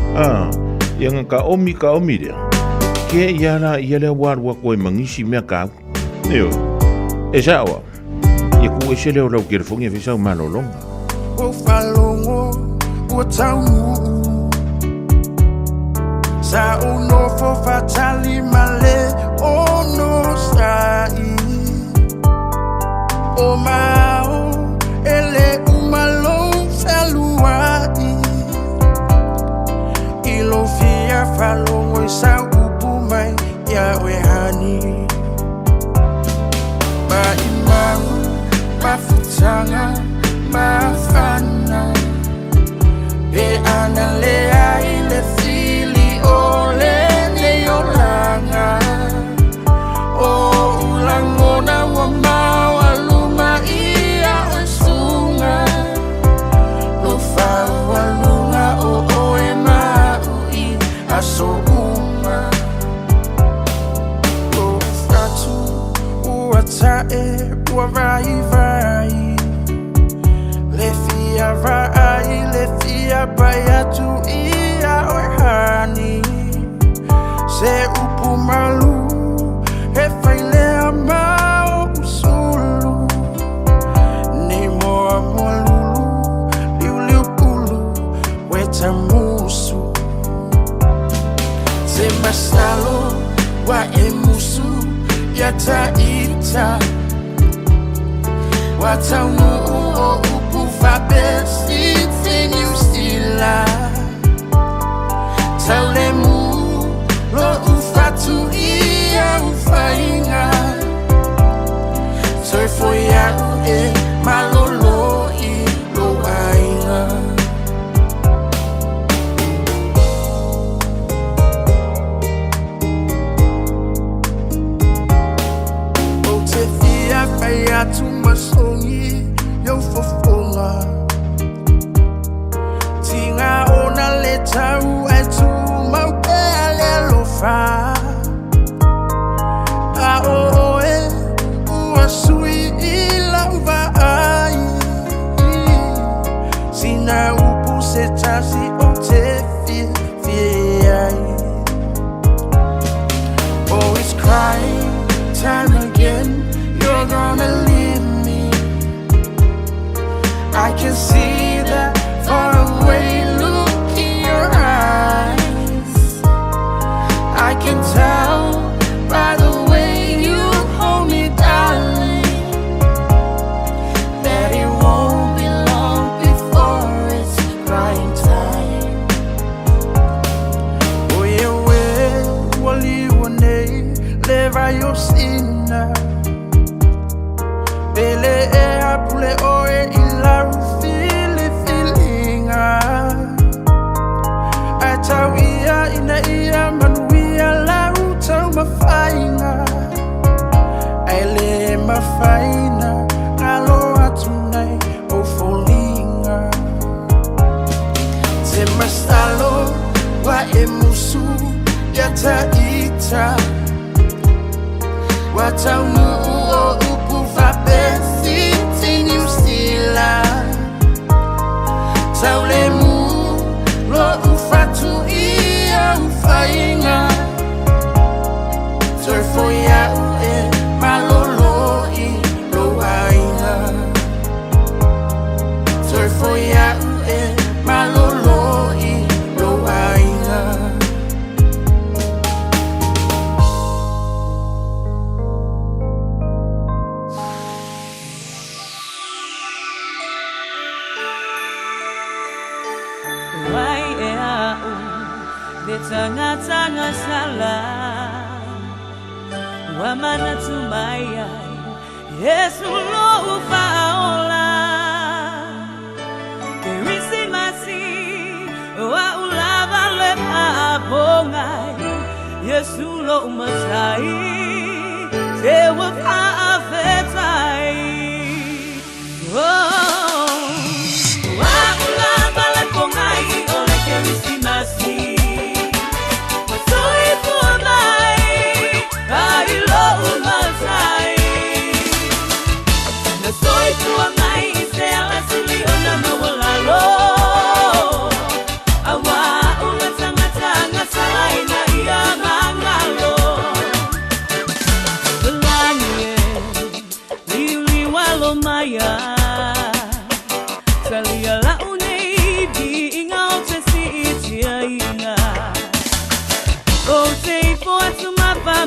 Yang ka omi dia. Ke yala yele warwa ko mangisi mea ka. Io. E sawa. Ye ku e se le o lau kerfongi e fisa malo longa. O falongo o taunu sa uno fo fatali male o no sai o mao ele umalo saluai ilo fia falongo sa upumai ya wehani ba imau ba futanga ba fana e analea ile fili ole ne yolanga o ulangona wa mawa luma ia paya tu ia ohani se upu malu he faile amao usulu ni moa molulu liu liu pulu weta musu se masalo wa emusu yata ita watamu o upu fabesi you still Taulemu lo ufatu ia ufainga Soy foya malolo I lo ainga O te fia faya tu masongi yo fofonga Tinga ona le tau e tu mau pe ale lo fa A o e ua sui I lauva ai Sina upu se tasi o te fie ai Always crying time again You're gonna leave me I can see that far away look in your eyes I can tell by the way you hold me darling That it won't be long before it's crying time Oh yeah, well, wali wane leva yo sina Bele e apule oe ilaru Atawia ina ia manuia lau tau mafainga Aile mafaina ngalo atunai o folinga Te masalo wa emusu yata ita Watau o upu fabesi tinu stila Taulemu lo ufatu ia ufainga Soy foya malolo I lo ainga Soy foya malolo I lo ainga Tanga-tanga salah Wamana tumaya Yesu lo ufaola Kerisi masi Wa ulava lepa abongai Yesu lo umasai Sewa paafetai Wa ulava lepongai Ole kerisi masi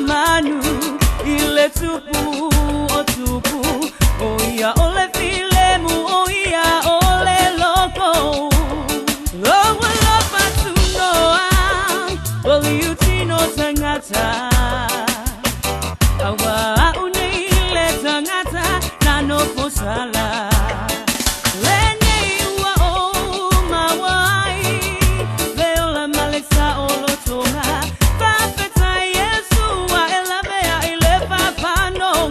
Manu ile tupu otupu oya ole filemu oya ole loko lowa lopa tunoa oliutino tangata awa unile tangata nano posala lenye wa o mawai leola malesa olotonga Pano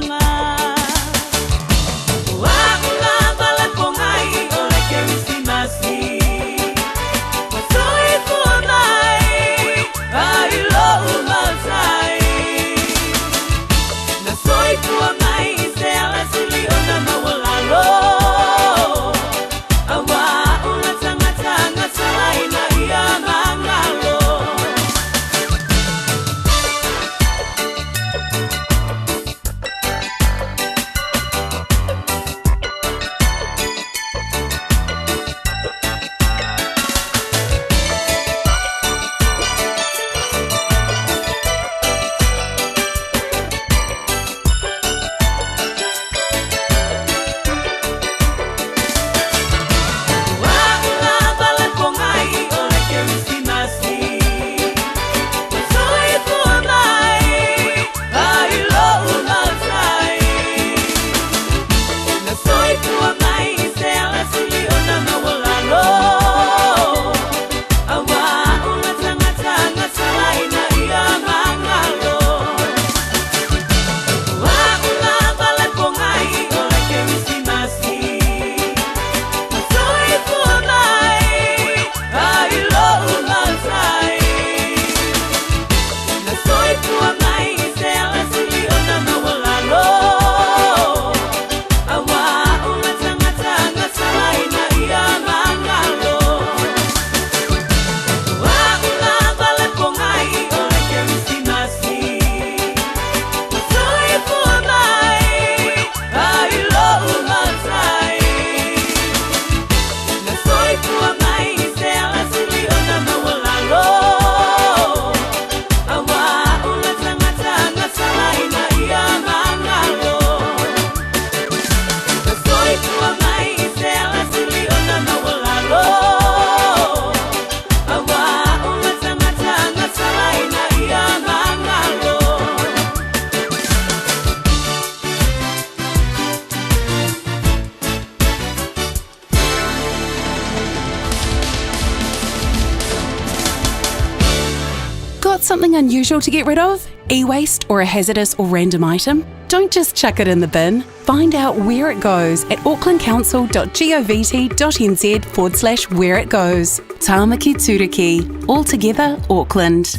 Got something unusual to get rid of? E-waste or a hazardous or random item? Don't just chuck it in the bin. Find out where it goes at aucklandcouncil.govt.nz/where it goes. Tāmaki Turiki. All together, Auckland.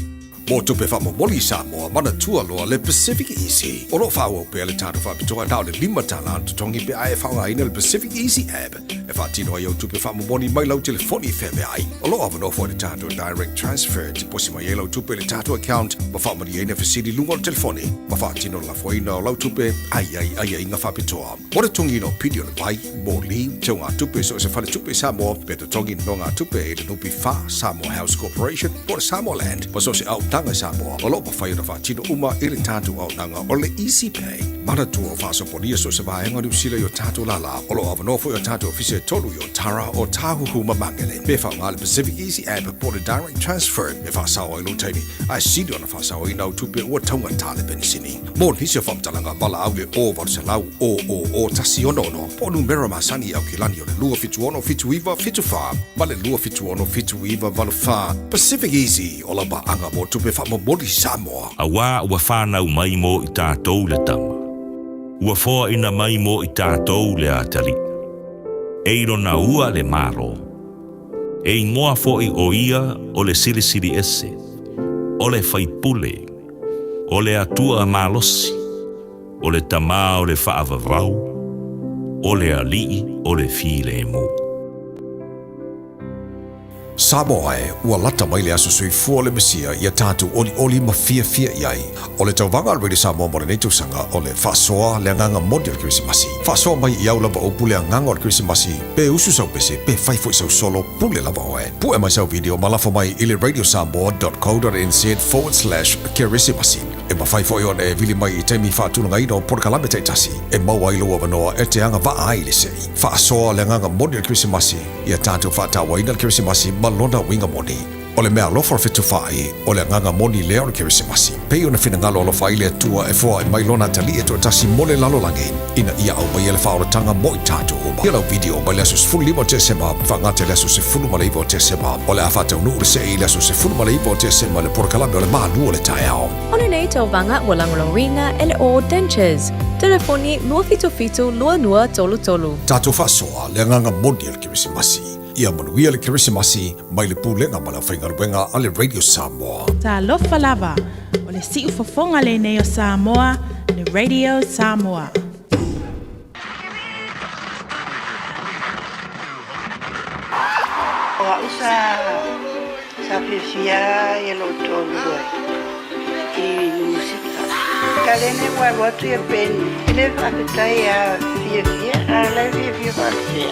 Mo tupe wha mamoli Samoa, mana tua loa le Pacific Easy. Oro whaua pe le tātou whapitoa tau le 5 tala tongi pe ai whaunga ina le Pacific Easy app. E whatino ai au tupe wha mamoni mai lau telefoni whewe ai. O loa wano fo le tātou direct transfer ti posi mai e lau tupe le tātou account. Ma whamari e ne whasiri lunga o telefoni. Ma whatino la fwaina o lau tupe ai inga whapitoa. Ora tongi no pidio le pai, mo li, teo ngā tupe so se whale tupe Samoa, pe to tongi no ngā tupe e le nupi wha Samoa House Corporation, po le Samoa Land. Ma so se au tanga Samoa, o lopa whai na whatino uma i le tātou au nanga o le Easy Pay. Mana tua whasoponia so se vaenga ni usila yo tātou lala, o lo avanofo yo tātou fise tolu yo tara o tāhuhu mamangele. Me wha ngā le Pacific Easy app po le direct transfer, me wha sawa i lo taimi. Ai sidi ona wha sawa i nau tupe ua taunga tāle benisini. Mō nisi o whamtalanga bala au le o varu se lau o tasi ono no. Po numera masani au ki lani o le lua fitu ono fitu iwa fitu wha, ma le lua fitu ono fitu iwa valu wha. Pacific Easy o la ba anga mo tupe wha mamori Samoa. A wā ua whānau mai mo i tātou le tama. Ua fōa ina mai mo i tātou le atari. Eiro na ua le maro. E ingoa fōi o ia o le sirisiri ese. O le whaipule. O le atua malosi. O le tamā o le whaavavau. O le alii o le file e mo. Samoa e, ua lata mai le aso sui fua le mesia ia tātou oli ma fia iai. O le tauwanga already Samoa mo le nei tausanga o le whasoa le nganga modi o le Kirisimasi. Whasoa mai i au lava o pule a nganga o le Kirisimasi, pe usu sau pese, pe whaifo i sau solo pule lava o e. Pu e mai sau video malafa mai i le radiosamoa.co.nz/Kirisimasi. E ma whaifo i on e vili mai i teimi whātunanga ino porkalame teitasi. E maua i loa wanoa e te anga waa ai le sei. Whasoa le nganga modi o le Kirisimasi, ia tātou whātawa ina le Kirisimasi malona winga moni. O le mea lofa fitu whai, o le nganga moni leo le Kirisimasi. Pei ona whina ngalo alo whai le atua e fua e mailona tali e to tasi mole lalo langi. Ina ia au mai ele whaora tanga mo i tātou uma. Ia lau video mai leso se fulu lima te sema, whangate leso se fulu male iwo te sema. O le awhatau nuu le sei leso se fulu male iwo te sema le porakalame o le maa lua le tae ao. Ona nei tau vanga ua langolorina ele o dentures. Telefoni lua fitu lua nua tolu. Tātou whasoa le nganga moni le Kirisimasi. Ia manuia le Kirisimasi, mai le pūlenga ma la whaingaruenga a le Radio Samoa. Tā lofa lava, o le siu fofonga le nei o Samoa, le Radio Samoa. Oa usa sa pefia e lo tolu i musika. Kalene wa watu e peni, ele whakitai a fia, a la fia whakia.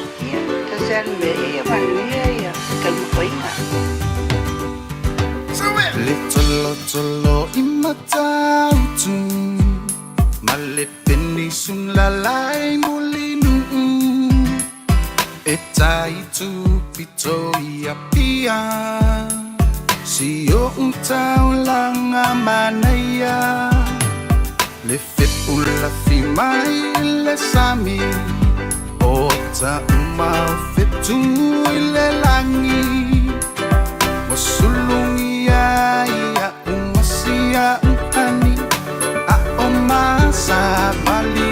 Litolo imatautu malepeni sun lalai mulinu etaitu pito ia pia sio untau langa manaya le fepula fimai le sami ota umau fitu ile langi wasulungi ya umasia ukani a omasa bali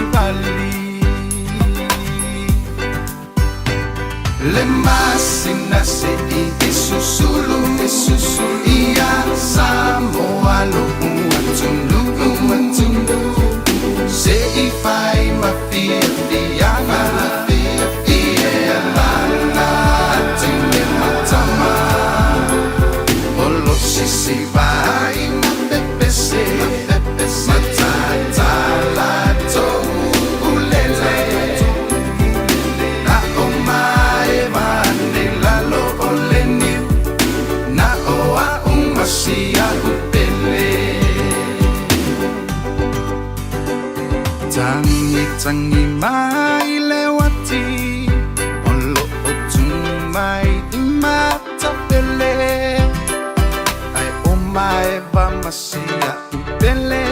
le masina se isusulu ia Samoa lo umatulu se ifai mafia diana si vai ma pepese matata la to ulele na omae vanela lo oleni na oa umasia upele tangi mai lewati olo otumai imatapele Maeva masia upele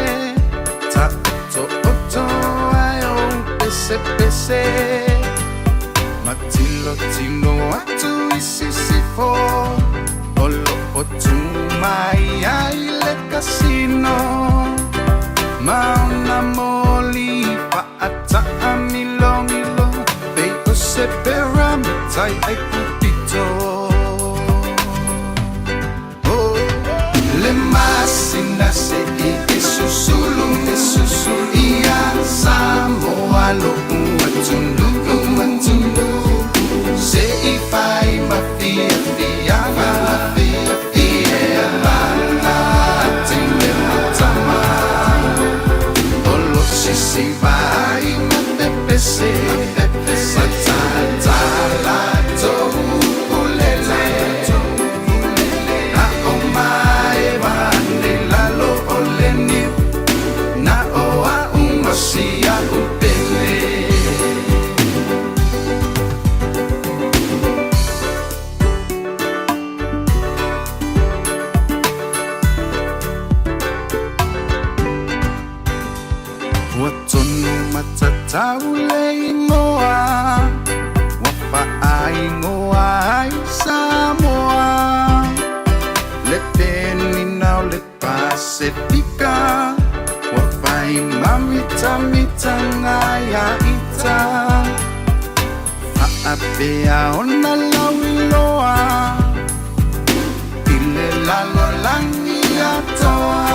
ta oto ayo pese matilo tino atu isisifo Olo o tumai ai le casino Mauna moli paata amilo milo Pei o se pera mitai ai pupito Le masina se i susulu ia Samoa lo umatunu Se i fai ma fia Ia lana tine matama Olo si vai ma te pese Matata la tohu ulele Na o mai vane la lo oleni Na o a umasia upele Taule ingoa Wapa ingoa ai Samoa Le teni nau le Pasifika Wapa imamita mita ngaya ita Aapea ona lauiloa Ile lalo langi atoa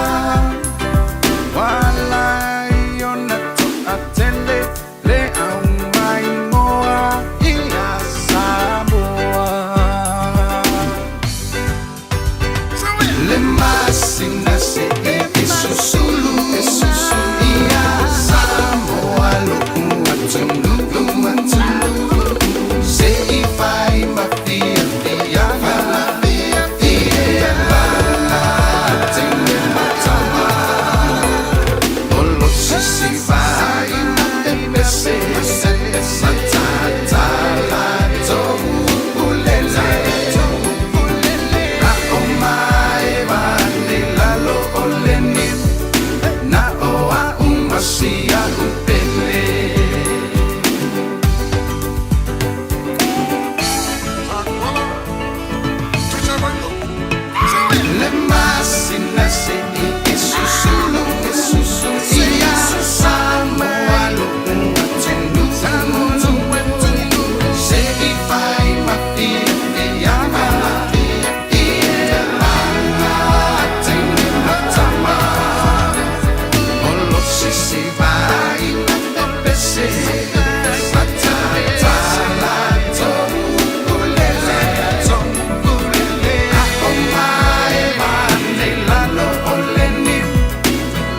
Walai ona to atele Le au mai moa ia Samoa Le masina se e susulu ia Samoa lo umatunu Se i fai ma fia ia lana tine matama Olo si vai ma te pese Matata la tohu ulele Na o mai vane la lo oleni Na o a umasia upele Le masina se i susulu ia Samoa lo umatunu Se i fai ma fia ia lana tine matama Olo si vai ma te pese Matata la tohu ulele Na o mai vane la lo oleni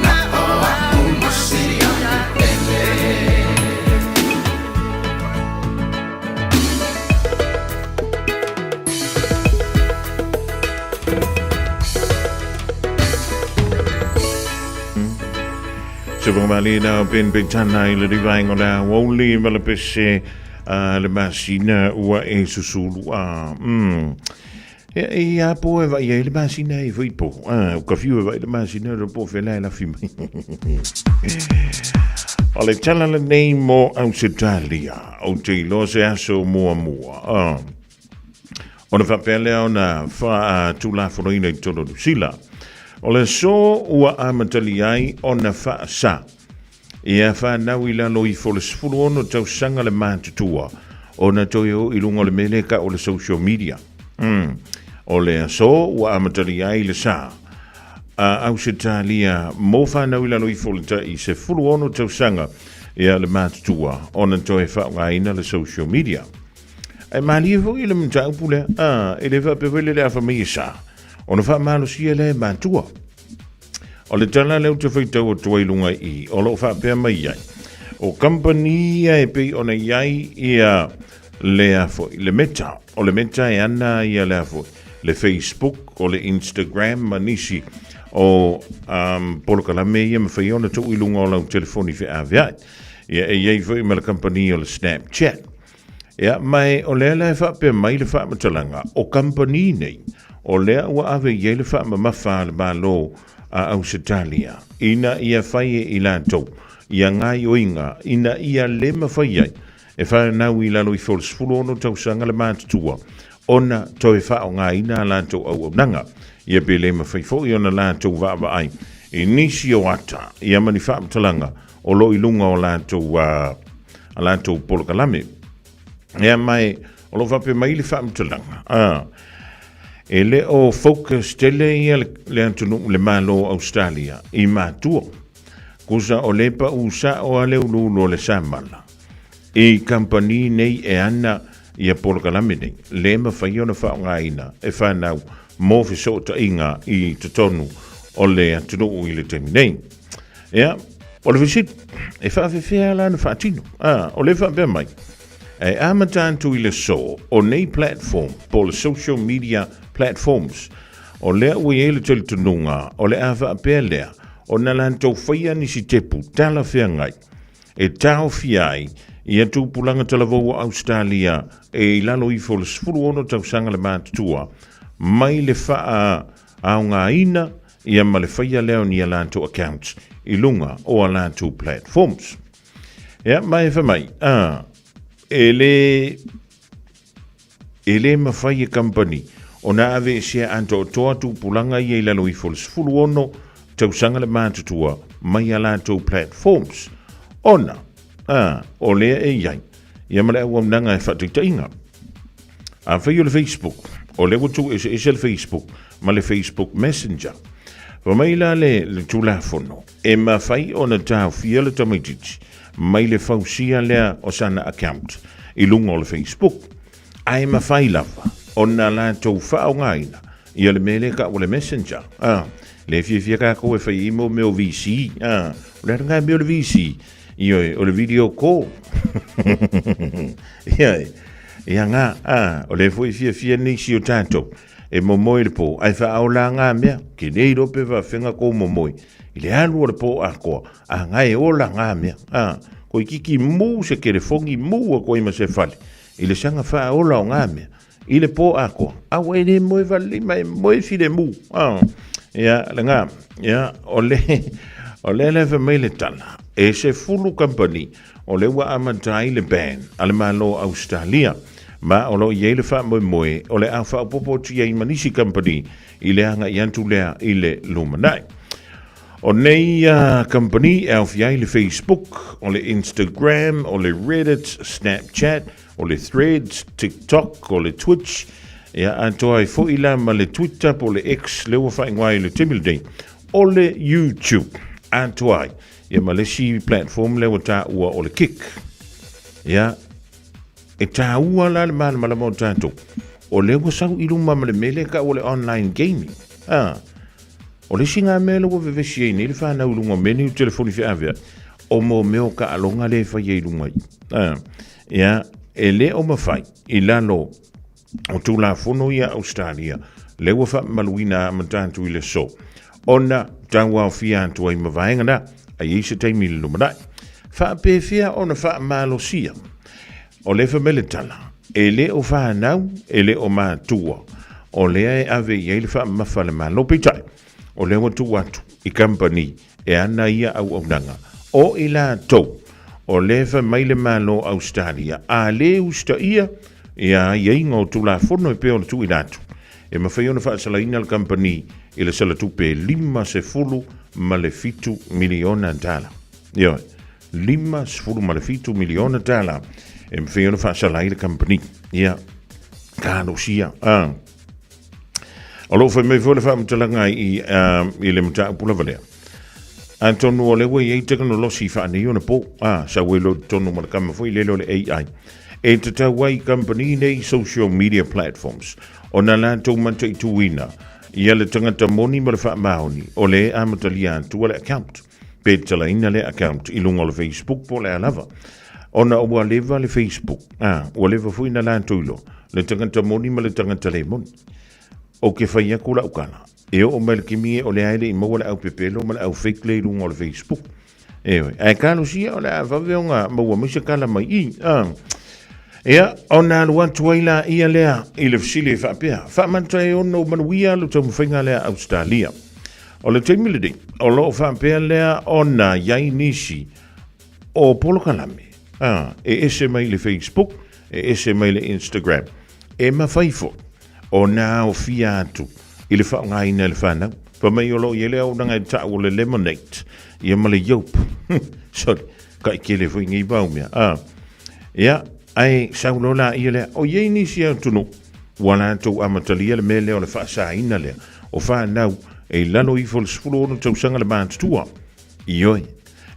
Na o a umasia upele Malina ben betana ile divai ngola woli mala pese le masina ua e susulu ia po e vai le masina e foi po o kafiu e vai le masina ro po fela la fima Ole tala le nei mo Australia o te lo se aso mua ona fa pele ona fa tula froina i tolo sila Ole so ua amatali ai ona fa sa Ia fa nau ila lo I folu ono tau sanga le mātutua ona toyo I lunga le mele ka o le social media Ole so ua amatali ai le sa Australia mo fa nau ila lo I folu ta I se fulu ono tau sanga Ia le mātutua ona toyo fa ngaina le social media Ai mali vo I le mta upule ele va pevele le afa meisa Ona fa malo sia le matua. O le tala leo te whaitau o tuailunga I. O lo fa pia mai iai. O company e pei ona iai ia le afo. Le meta. O le meta e ana ia le afo. Le Facebook o le Instagram manisi. O polokalame ia mawhai ona tuailunga o lau telefoni fe aviai. Ia e iai fai ma le company o le Snapchat. Ia mai o lea le fa pia mai le fa matalanga. O company nei. O lea ua ave iei le wha mamafa le malo a Ausitalia. Ina ia whaie I lātou. Ia ngai oinga. Ina ia le mawhai ai. e whanau I lalo I wholesfulu ono tausanga le mātutua, ona toi whao ngā ina lātou au nanga, ia pele ma whaifo I ona lātou vāwa ai, e nisi o ata, ia mani whaamtalanga, o lo ilunga o lātou polokalame. Ia mai, o lo whape mai li whaamtalanga, e le o focus tele ia le antunu le malo Australia, I mātua, kusa o lepa usa o ale ulu le samala. I kampani nei e ana ia polokalame nei, le ma whaiona whaongaina, e whanau mō whisota inga I tatonu o le atunu I le temi nei. Ia, o le visit, e whawhewhea lana whaatino, o le whapea mai. E amatantu I le so, o nei platform, po le social media platforms, o lea ui ele tele tununga, o le a whapea lea, o na lantou whaia nisi tepu, tala whea ngai, e tau fiai, ia tūpulanga talavou Australia e lalo I fo le sfuru ono tausanga le mātutua mai le wha au ngā ina ia ma le whaia leo ni a lantou accounts I lunga o a lantou platforms. Ia, mai whamai, e le mawhaia company o na ave sia anto toa tūpulanga ia I lalo I fo le sfuru ono tausanga le mātutua mai a lantou platforms. Ona, o lea e iai, ia male au amnanga e whatitainga. A whai o le Facebook, o le watu e se le Facebook, ma le Facebook Messenger. Wa mai la le tulafono, e ma whai o na tau fia le tamaititi, mai le fausia lea o sana account, I lunga o le Facebook. Ai ma whai lava, o na la tau whao ngaina, ia le mele ka o le Messenger. Le fia ka koe whai imo me o VC, o le ngai me o le VC, Ioi, o le video call. Ia ngā, o le fui fia nisi o tātou, e momoi le po, ai wha au la ngā mea, ki nei rope wa whenga ko momoi, I le alu o le po a koa, a ngai o la ngā mea, ko I kiki mū se kere fongi mū a koe ma se whali, I le sanga wha o la o ngā mea, I le po a koa, a wai ne moe wali mai moe fide mū, ia, le ngā, ia, o le lewe mai le tala, e se fulu company o le wa amatai le ban ale malo Australia ma o lo ye le fa moe o le afa popo tia I manisi company I le anga yantu lea I le lumanai o nei company elfia I le Facebook o le Instagram o le Reddit Snapchat o le Threads TikTok o le Twitch ia anto ai fo ila ma le Twitter po le X le wa fa ngwai le timildei o le YouTube anto ai ia Malaysia platform le wata ua o le Kick. Ia, e tā ua la le mala mo tātou. O le wasau I lunga ma le mele ka o le online gaming. O le singa mele wa vevesi e ni le whanau lunga meni u telefoni fi avea. O mo meo ka alonga le whai e lunga I. Ia, e le o mawhai I lalo o tū la fono ia Australia. Le wa wha maluina ma tātou I le so. Ona tāua o fia antua I mawaenga na. A se taimi le lumanai. Wha pēwhia o na wha mālosia. O le whamele tala. E le o whanau, e le o mātua. O lea e ave I le wha mawhale mālopitai. O le watu watu I company e ana ia au nanga. O I la tau. O le whamaile mālo Australia. A le usta ia. Ia inga o tula fono e peo na tu I natu. E mawhai o na wha salaina le company. I le salatupe 50 malefitu miliona dala. Io, 50 malefitu miliona dala. E mwhiona whaasalai le company. Ia, kāno sia. O lo whai mei whole whaamtalanga I le mta upula valea. Antonu o lewe I teknolosi whaani o na po. Sa welo tonu malakama fwoi lelo le AI. E te tawai company nei social media platforms. O na lantou manta I tuina. Ia le tangata moni ma le wha maoni o le amatalia antua le account. Pe talaina le account I lunga le Facebook po le alava. Ona ua leva le Facebook. Ua leva fui na lantuilo. Le tangata moni ma le tangata le moni. O ke whaia kula ukana. E o me le kimie o le aile I maua le au pepelo ma le au fake le lunga le Facebook. Ewe, ai kalo sia o le a waweonga maua misa kala mai I. Ia, ona luantuaila ia lea I le fisile whapea. Whamantai ono manuia lu tamu whainga lea Australia. O le teimilidi, o lo whapea lea ona iai nisi o polokalame. e ese mai le Facebook, e ese mai le Instagram. E mawhaifo, o nā o fia atu, i le whaongaina le whanau, pa mai o lo i le au nanga i tāu le lemonade, i ama le yaup. Sorry, kai ke le whingi i bau mea. Ia, ai saulola i le, o iei nisi au tunu, wana tau amatalia le mele o le whaasaina lea, o whanau, e lalo i fol sfulu ono tau sanga le mātutua. Ioi.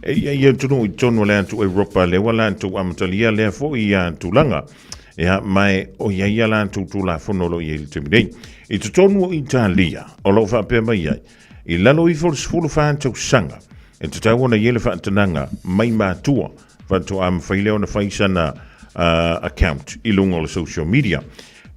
E ia tunu i tono le antu Europa le wala antu amatalia lea fo i antu langa. Ia mai o ia la antu tu la fonolo i il teminei. I te tonu o Italia, o lo whapea mai ai. I lalo i fol sfulu whaantau sanga. E te tau ona iele whaatananga mai mātua. Whanto am whaileo na whaisana account i lungo le social media.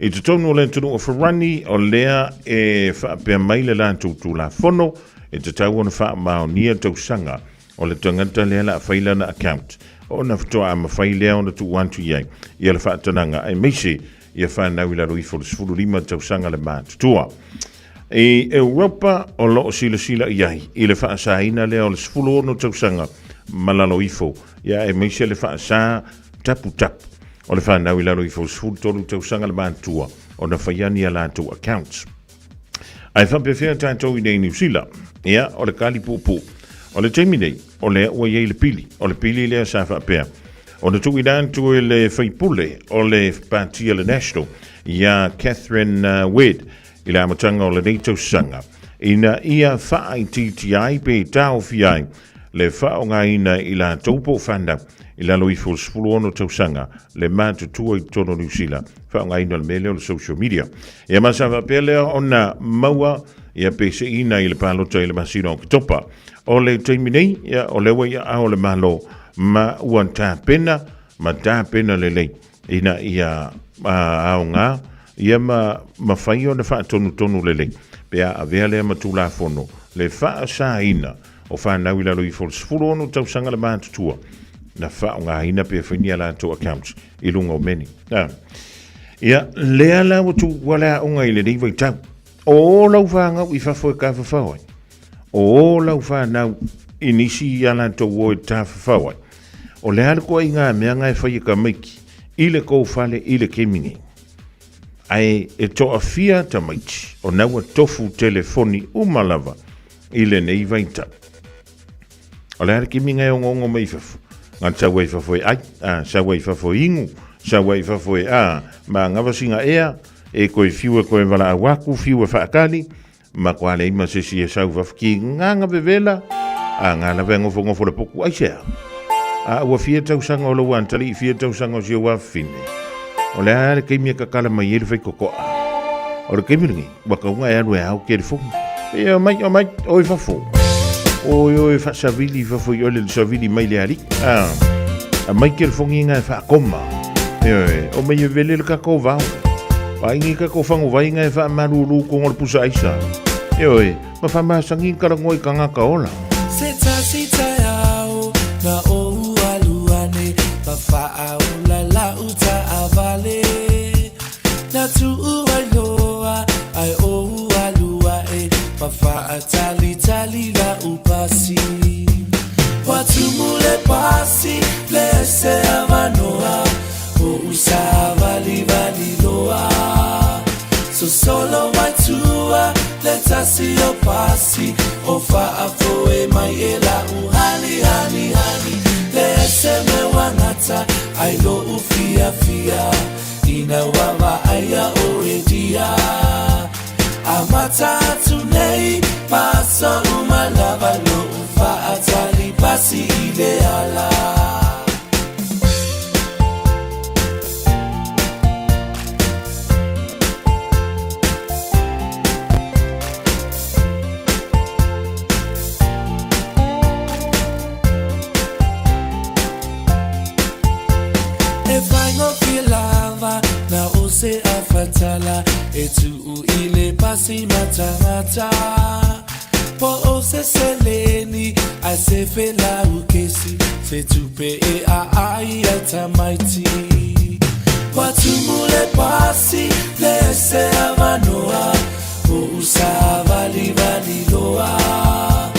I te tonu o le tunu o Ferrani o lea e whapea mai le la antu tu la fono. E te tau ona wha mao nia tau sanga o le tangata lea la whaila na account. O na fitoa ama whailea o na tu wantu iai. Ia le whaatananga ai meisi ia whanau i la rui folu sfuru lima tau sanga le mātutua. E Europa o loo sila iai. I le whaasaina lea o le sfuru ono tau sanga malalo ifo. Ia e meisi le whaasa tapu. O le whanau i la rui folu sfuru tolu tau sanga le mātua. O na whaiani a la tu accounts. Ai whapewhea tātou i nei New Zealand. Ia, o le kali pūpū. O le teimi nei, o le ua iei le pili. O le pili lea sa whapea. O le tui nāntu e le whaipule o le pātia le National. Ia Catherine Wedd i le amatanga o le neitau sanga. Ina ia whaai TTI pe tau fiai. Le whaonga ina i la taupo whanda. I la loi ful spulu ono tau sanga. Le mātu tua i tono New Zealand. Whaonga ina le mele o le social media. Ia masa whapea ona maua. Ia pese ina i le palota i le masino o kitopa. O le teiminei, ia o le wai a o le malo. Ma uan tā pena, ma tā pena le lei. Ina ia ao ngā. Ia ma whai o le wha tonu le lei. Pea a vea lea ma tūla fono. Le wha sa ina. O whanau i lalo i fol sfuru ono tau sanga le mātutua. Na wha o ngā ina pia whainia la to accounts. I lunga o meni. Ia lea la o tu wala o ngai le nei vai tau. O lau whangau i whafo e ka whawhawai. O lau whanau i nisi i ala tau o e tā whawhawai. O le hale koa i ngā mea ngai whai e ka maiki. I le kou whale i le kemingi. Ai e toa fia ta maiti. O naua tofu telefoni umalava. I le nei vai tau. O le hale keminga e ongo mai whafu. Ngā tau e whafo e ai. Sau e whafo ingu. Sau e whafo e ma ngawasinga ea. E koe fiua koe wala a waku, fiua whaakali, ma koa le ima se si e sau wafki nganga bevela, a ngā la vengo ngofo le poku aisea. A ua fia tau sanga o lau antali, fia tau sanga o si o wafine. O le aale keimia kakala mai ele fai kokoa. O le keimiringi, waka unga e anu e hau kere fongi. E o mai, oi fafo. Oi whaasavili, fafo i ole le savili mai le ari. A mai kere fongi ngā e whaakoma. O mai e vele le kakao vau. Aingi ka ko fango vai ngai fa marulu ko ngol pusa isa. Oi, ma fa ma sangi ka ngoi ka nga ka ola. Sita yao na o aluane pa fa aula la uta avale. Na tu ualoa ai o alua e pa fa tali la upasi. Watu mule pasi le se amanoa o usava li loa. So solo my tua, let us see your passy. Ofa afoe my ela uhani, hani. Lese me wanata, I lo ufia. Ina wama aya oedia. Amata tunei, paso umalava lo ufa atali pasi ideala. Se afatala etu ile pasi mata po o se seleni a se fela ukesi se tupe e ai atamaiti watu mule pasi le se avanoa o usava li loa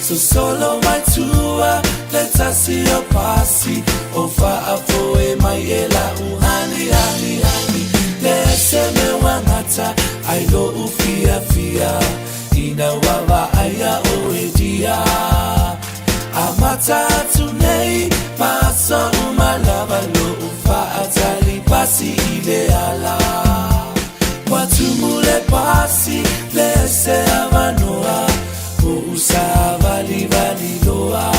so solo my tua let's Leta siyo pasi Ofa afoe mayela uhani hani hani Leseme wangata Ailo ufia fia Ina wawa aya oedia Amata tunei Paso umalava lo ufa atali Pasi ile ala Watumule pasi Lese avanoa Usa vali vali loa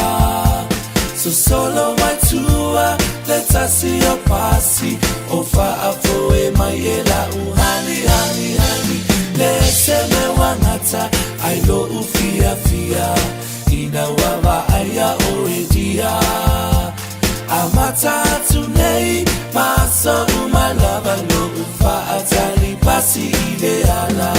So solo waitua Leta siyo pasi Ofa afoe mayela uhani hani hani Lese me wangata Ailo ufia fia Ina wawa aya oedia Amata tunei Maso umalava lo ufa atali Pasi ile ala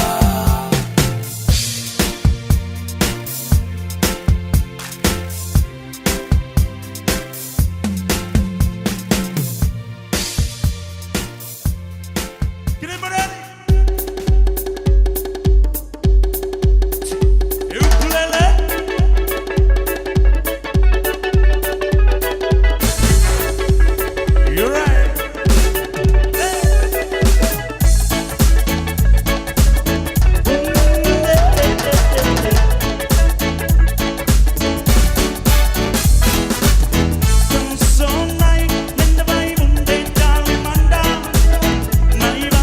Naiva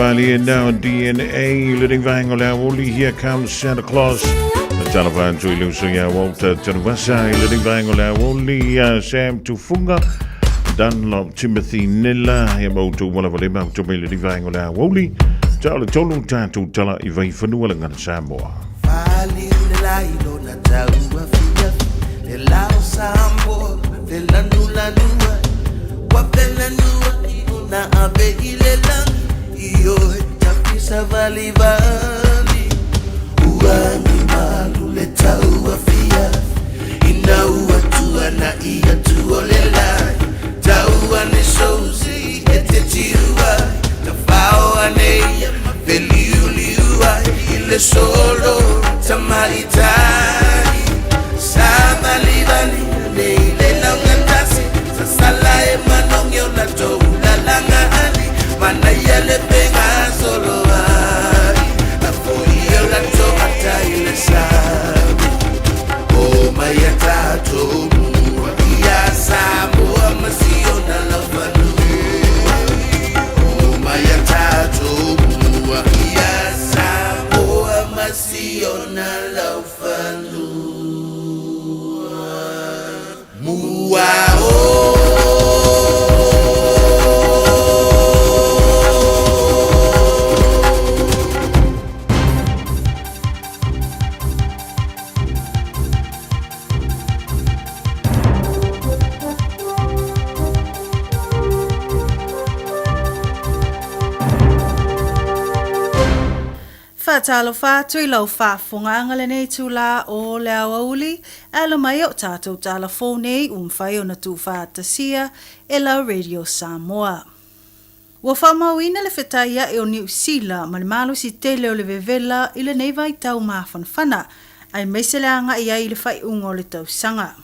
Bali and now DNA, living vang on our Wooly, here comes Santa Claus. The telephone to Lucia Walter to the west side, living vang on our Wooly, Sam Tufunga, Dunlop, Timothy Nilla, about to one of them out to be living vang on our Wooly. Tell the total time to tell her if I for New England Samoa. Na abegile lang iyo tapisa vali vali uani malule taua fia ina uatua na ia tuolela taua ne souzi ete tiua na fao ane veliuliua ile solo tamaitai sabali vali ne ile laungatasi sasala e manongyo na tou mana yale pega solo ai la folia la tomata ile sabe o maya tato ya samo amasiona la fanu o maya tato ya samo amasiona la fanu muao Talo fa tui lau fa funga ngale nei tula o le awauli alo mai o tātou telefone whai o na tu fa tasia e lau Radio Samoa. Wa fa mawina le whetaia e o New Zealand ma le malo si tele o le vevela i le nei vai tau mawhanwhana ai meisele anga i ai le whai ungo le tau sanga.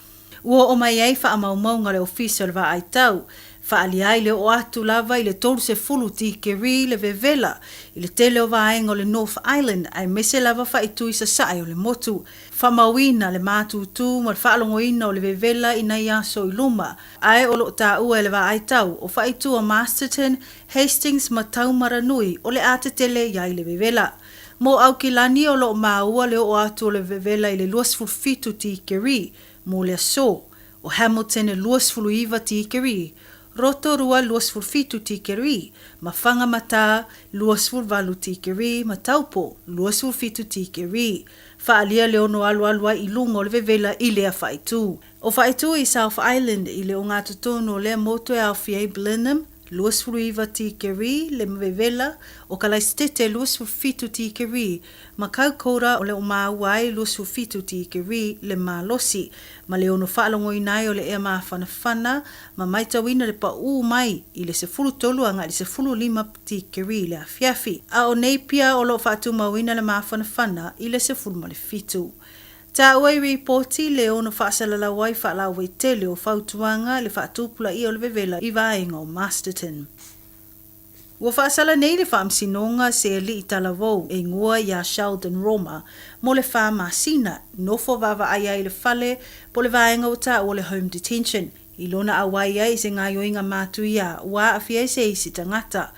Ua o mai ai wha amaumau ngale official va ai tau fa aliai le o atu lava i le tolu se fulu ti keri le vevela i le tele o vaenga o le North Island ai mese lava fa itu i sasai o le motu fa mawina le matutu ma le whaalongoina o le vevela i nei aso i luma ai o lo ta ua le va ai tau o fa itu a Masterton, Hastings ma Taumaranui o le ate tele iai le vevela. Mo au ki lani o lo maua le o atu o le vevela i le luasfulfitu ti keri mo le aso o Hamilton e luasfuluiva ti keri. Roto rua luasfulfitu tikeri, mawhanga mata luasfulvalu tikeri, mataupo luasfulfitu tikeri. Whaalia leono alua i lungo le vevela i lea whaitu. O whaitu i South Island i le o ngā tutono le moto e Alfie Blenheim, luasfuluiva tikeri le vevela, o kalaistete luasfulfitu tikeri, ma kaukora o le o mawai luasfulfitu tikeri le malosi, ma le ono whaalongo i nai o le ea mawhanawhana, ma maitawina le pa mai i le sefulu tolu anga i le sefulu lima tikeri le afiafi. A o neipia o lo whaatu mawina le mawhanawhana i le sefulu ma le fitu. Ta ua reporti le ono whaasala wai whaalawai tele o whautuanga le whaatupula i o le vevela i vaenga o Masterton. Ua whaasala nei le whaamsinonga se li i talavou e ngua ia Sheldon Roma mo le whaamasina nofo vava ai ai le whale po le vaenga o ta o le home detention. I lona awai ai se ngā yoinga mātu ia wa awhia se isi tangata.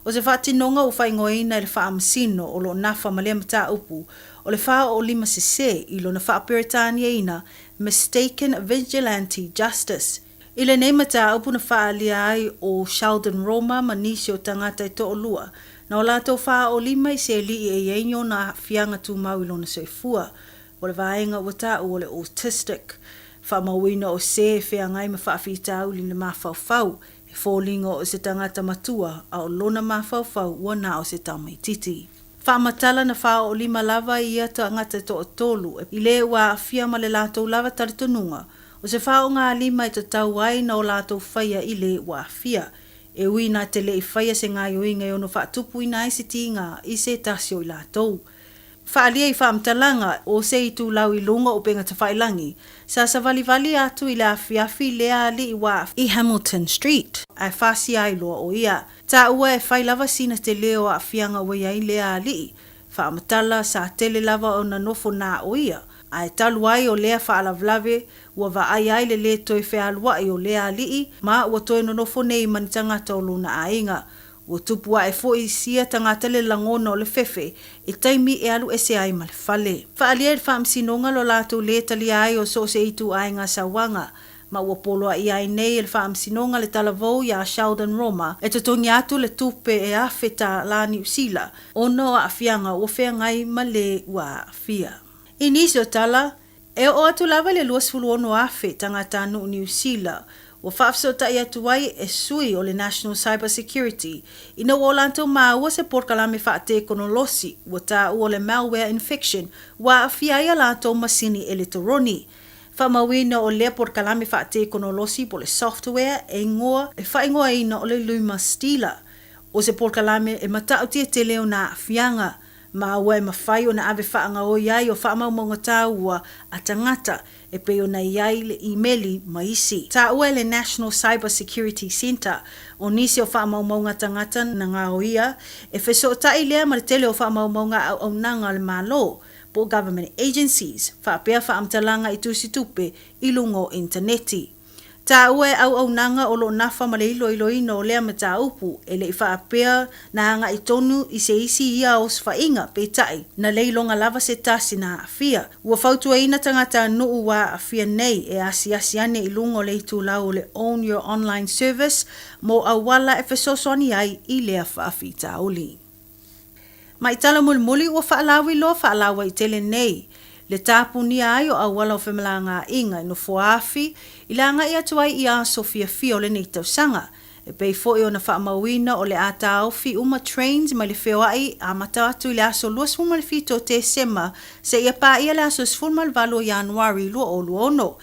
O se whaatinonga o whaingoina le whaamasino o lo nafa malea mata upu o le wha o lima se i lona wha Peritania ina mistaken vigilante justice. I le nei mata upu na wha alia ai o Sheldon Roma ma nisi o tangata i to o lua. Na o lato wha o lima i se li i e eino na whianga tu mau i lona soifua. O le vaenga o ta o le autistic. Wha mawina o se whea ngai ma wha whitau li le mawhauwhau. E fōlingo o se tangata matua a o lona mawhauwhau wana o se tamaititi. Whaamatala na wha o lima lava i ata ngata to o tolu. I le wa awhia ma le lato lava taritonunga. O se wha o ngā lima i to tau ai na o lato whaia i le wa awhia. E ui nā te le i whaia se ngā yoinga i ono whaatupu i nā isi tinga i se tasio i latou. Whaalia i whaamtalanga o se i tū lau i lunga o penga ta whailangi. Sa vali atu i le awhiawhi lea li i wa i Hamilton Street. Ai whasi ai loa o ia. Ta ua e whai lava sina te leo a whianga o ia i lea li. Whaamatala sa tele lava o na nofo nā o ia. Ai talu ai o lea whaalavlave ua wa ai le le toi whealua i o lea li ma ua toi no nofo nei manitanga tau luna ainga. Ua tupua e foi sia tangata le langona o le fefe, e taimi e alu ese ai ma le fale. Whaalia e whaamsinonga lo lato le tali ai o so se itu ai ngā sawanga, ma ua poloa i ai nei e le whaamsinonga le talavou ia Sheldon Roma, e totongi atu le tupe e awheta la New Zealand, ono a awhianga o whea ngai ma le ua awhia. I nisi o tala, e o atu lava le luasfulu ono awhe tangata anu New Zealand, ua whaafsota i atu wai e sui o le National Cyber Security, ina ua lanto maa ua se porkalame whaate konolosi, ua ta ua le malware infection, ua awhia ia lanto masini eletoroni. Whamawina o lea porkalame whaate konolosi po le software e ngoa e whaingoa ina o le Luma Stila. O se porkalame e matauti e te leo na awhianga, ma ua e mawhai o na ave whaanga o iai o whaamaunga tā ua a tangata e peo na iai le emaili maisi. Tā ua le National Cyber Security Center o nisi o whaamaunga tangata na ngā o ia e wheso tai lea ma le tele o whaamaunga au nanga le malo po government agencies whaapea whaamtalanga i tusi tupe i lungo interneti. Tā ua au nanga o lo nafa ma le ilo ino o lea ma tā upu e le i whaapea na hanga i tonu i se isi ia o swainga pe tai na leilonga lava se tasi na awhia. Ua whautua ina tangata nuu wa awhia nei e asi ane i lungo le itu lau le Own Your Online Service mo awala e whesoswani ai i lea whaafi tā uli. Ma i tala mulimuli ua whaalawi lo whaalawa i tele nei. Le tāpuni ai o awala o whemalanga inga no foafi, i langa i atuai i a Sofia Fio le nei tausanga. E pei fo i o na whaamawina o le ata au fi uma trains mai le whioai a matatu i le aso luas fuma le fito te sema se ia pa ia le aso sfulma le valo Januari lua o luono.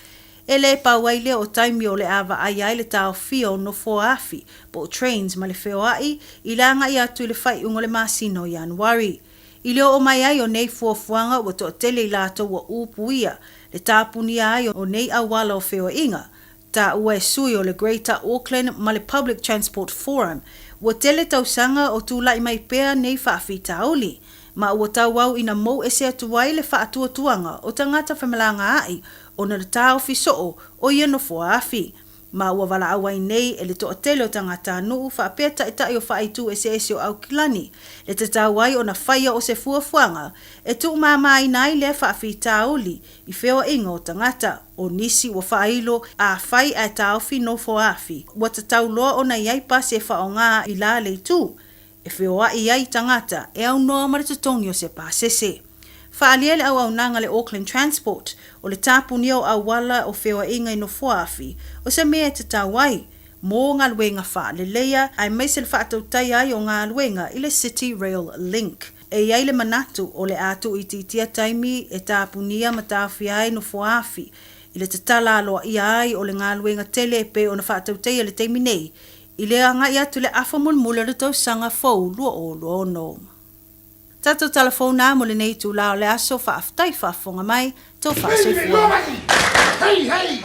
E le pauaile o taimi o le awa ai le tau fio no foafi po trains mai le whioai i langa i atu i le whai ungo le masino Januari. I leo o mai ai o nei fuafuanga ua to tele i lato ua upuia, le tāpuni ai o nei awala o wheo inga. Ta ua e sui o le Greater Auckland ma le Public Transport Forum, ua tele tausanga o tūlai mai pēr nei whaafi tauli, ma ua tau au ina mou e se atuai le whaatuatuanga o tangata whamalanga ai o na le tāo fisoo o ia no fuafi. Ma ua wala awai nei e le toa tele o tangata nuu whaapea tai o whaaitu e se o au kilani. Le te tauai o na whaia o se fuafuanga e tu mamai nai le whaafi tauli i whewa inga o tangata o nisi ua whaailo a whai a tauwhi no foafi. Ua te tauloa o na iai pase whaonga i la le tu e whewa iai tangata e au noa maritatongi o se pasese. Whaalia le au nanga le Auckland Transport o le tāpuni o awala o whewa inga i no foafi o se mea te tawai mō ngā luenga wha le leia ai meisel whaatau tai ai o ngā luenga i le City Rail Link. E iai le manatu o le atu i titia taimi e tāpunia ma tāwhi ai no foafi i le te tala aloa i ai o le ngā luenga tele e pe o na whaatau tai le taimi nei i le anga i atu le afa mulmula le tau sanga fau lua o lua no. Tato telefona mo le nei tu lao le aso whaaftai whaafonga mai, tau whaasofua. Hey, hey!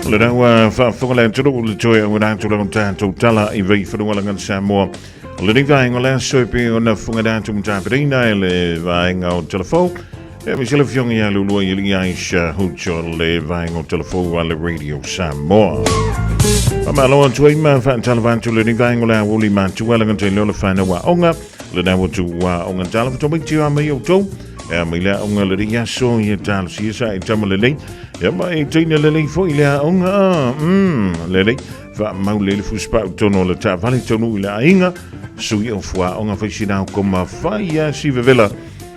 Le dawa whaafonga turu le toi o ngā tūra o tātou tala i vei whanungalangan Samoa. Le ni vaenga le soipi o na whunga tātou mtāperina e le vaenga o telefou. E mi sila fionga ia lulua i li aisha hucho le vaenga o telefou a le Radio Samoa. Pamaloa tuai ma whaantalavantu le ni vaenga le awuli ma tualangan te leo le whanawa onga. Le dawa tu wa onga tala whatomik tiu a mai o tau. E a mila onga le ria so i talo siesa i tamalelei. Ja, maar ik denk dat ik voor jullie onga, lele, van maulele voetspel tonen le ta, van ik tonen le inga, zo je voor onga van je nou kom maar via si we willen,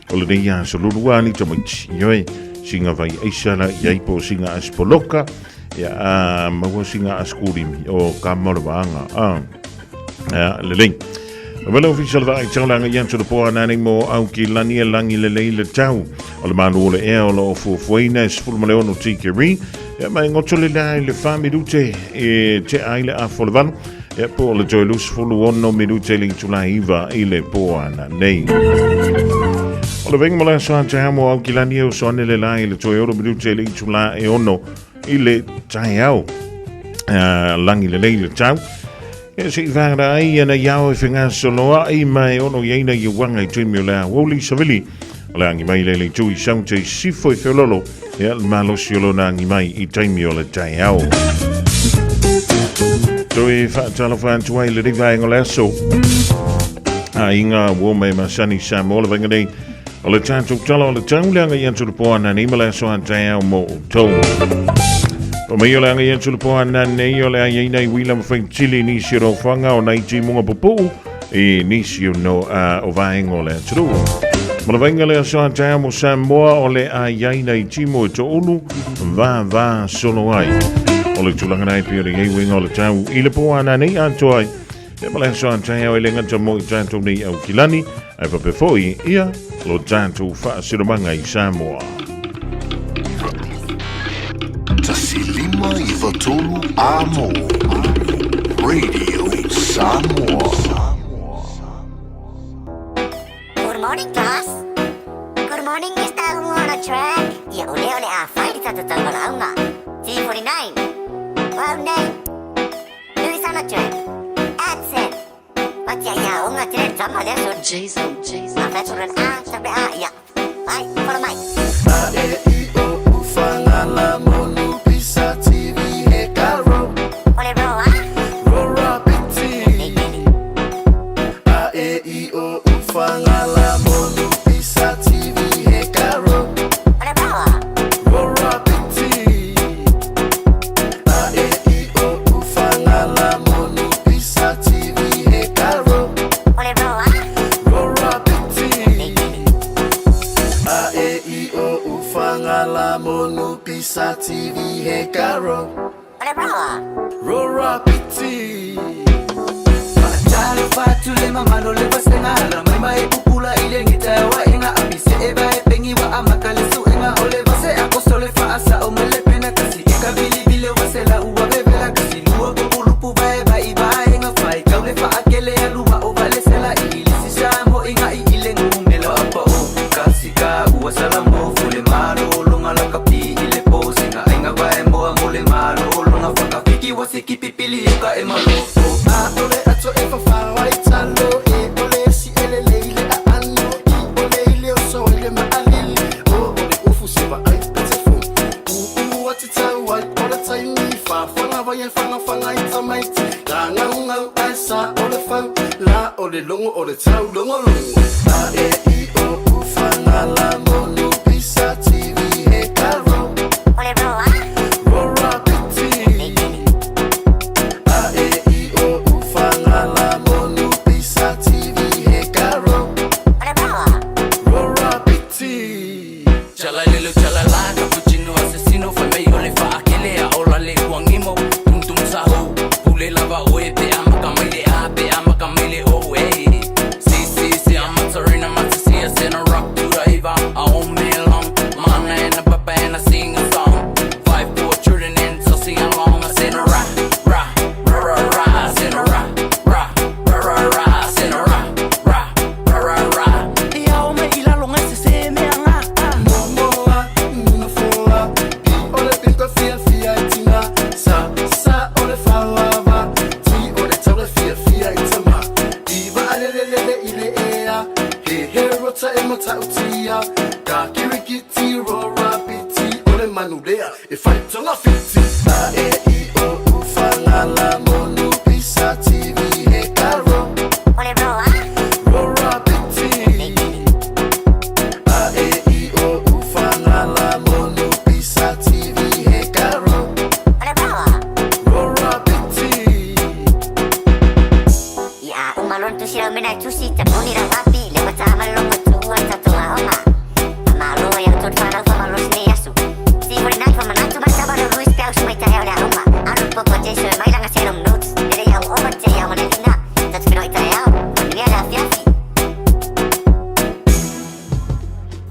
alle de ja zo luwa niet om iets, jij singa van je isala, jij po singa as poloka, ja, maar we singa as kurim, o kamerwanga, ja, lele. Wel officieel waar ik zo lang Jens de Poa naning mo auki lani langi le tau. Allemaal ole eolo voor foines voor maleon of tikeri. Ja, maar ngotole le fami dute te aile afolvan. Ja, po le joylus voor onno minute ling tula hiva ile Poa na nei. O le venga mala soa tae mo au kilani o soane le lai le toi oro bidu te le itula e ono i le tae au langi le leile tau. E si vanga ai ana iao e whinga soloa i mai ono ieina i wanga i tuimi o lea Woli Savili. O lea ngi mai le tui saung te sifo i whiololo e al malosi o lona ngi mai i tuimi o le tae au. Toi whaatalo whaantuai le riva e ngole aso. A inga wome masani sa mo le venga nei. O le tātou tala o le tauleanga i antu le poana ni mala so an tae au mo tau. O mei o le anga i antu le poana nei o le ai nei wila mawhain tili nisi o whanga o nei ti munga pupu i nisi o no o vaenga o le aturu. Mo le venga le so an tae au mo Samoa o le ai nei ti mo e to ulu va solo ai. O le tulanga nei pia i winga o le tau i le poana nei antu ai. E mala so an tae au e le ngata mo i tātou nei au kilani ai pa pefoi ia lo tātou whaasiromanga i Samoa. Tasilima i Watolu Amo Radio Samoa. Good morning, class. Good morning, Mr. On a track. Ya ole ole a fight ta ta ta aunga. T49. Well name. Luis on a track. Accent. What ya onga tren tama de so Jason. Veteran A, sabi A, ya. Ay, follow my. A, E, I, O, U, Fangala, Monu, Pisa, TV, Hekaro. Ole bro, ah? Rora, Piti. A, E, I, O, U, Fangala, Monu, Pisa, TV, Hekaro. Ole bro, ah? Rora, Piti. A, E, I, O, U, Fangala, Monu, Pisa, TV, Hekaro. Ole bro, ah? Fangala monu pisa TV hekaro. Ole bro. Rora piti. Jalo fatu le mama no le basenga la mama e pupula ile ngita wa inga abise eba e pengi wa amakale su inga ole base akosole fa asa o mele pena kasi ikabili bile wasela uwa bebela kasi luo bulupu bae ba iba inga fai kaule fa akele ya luma o vale sela ili sisamo inga ile ngumelo apa o kasi ka uwa salamo fule malo wasiki pipili yuka e malofo a ole ato e fafa waitalo e ole si ele leile a ano i ole ile o so ile ma alili o ole ufu seba ai petefo u watita wa ole taimi fa fanga vayen fanga ita maiti la nga asa ole fan la ole longo ole tau longo a e I o u fanga la monu pisa TV hekaro ole bro ah rora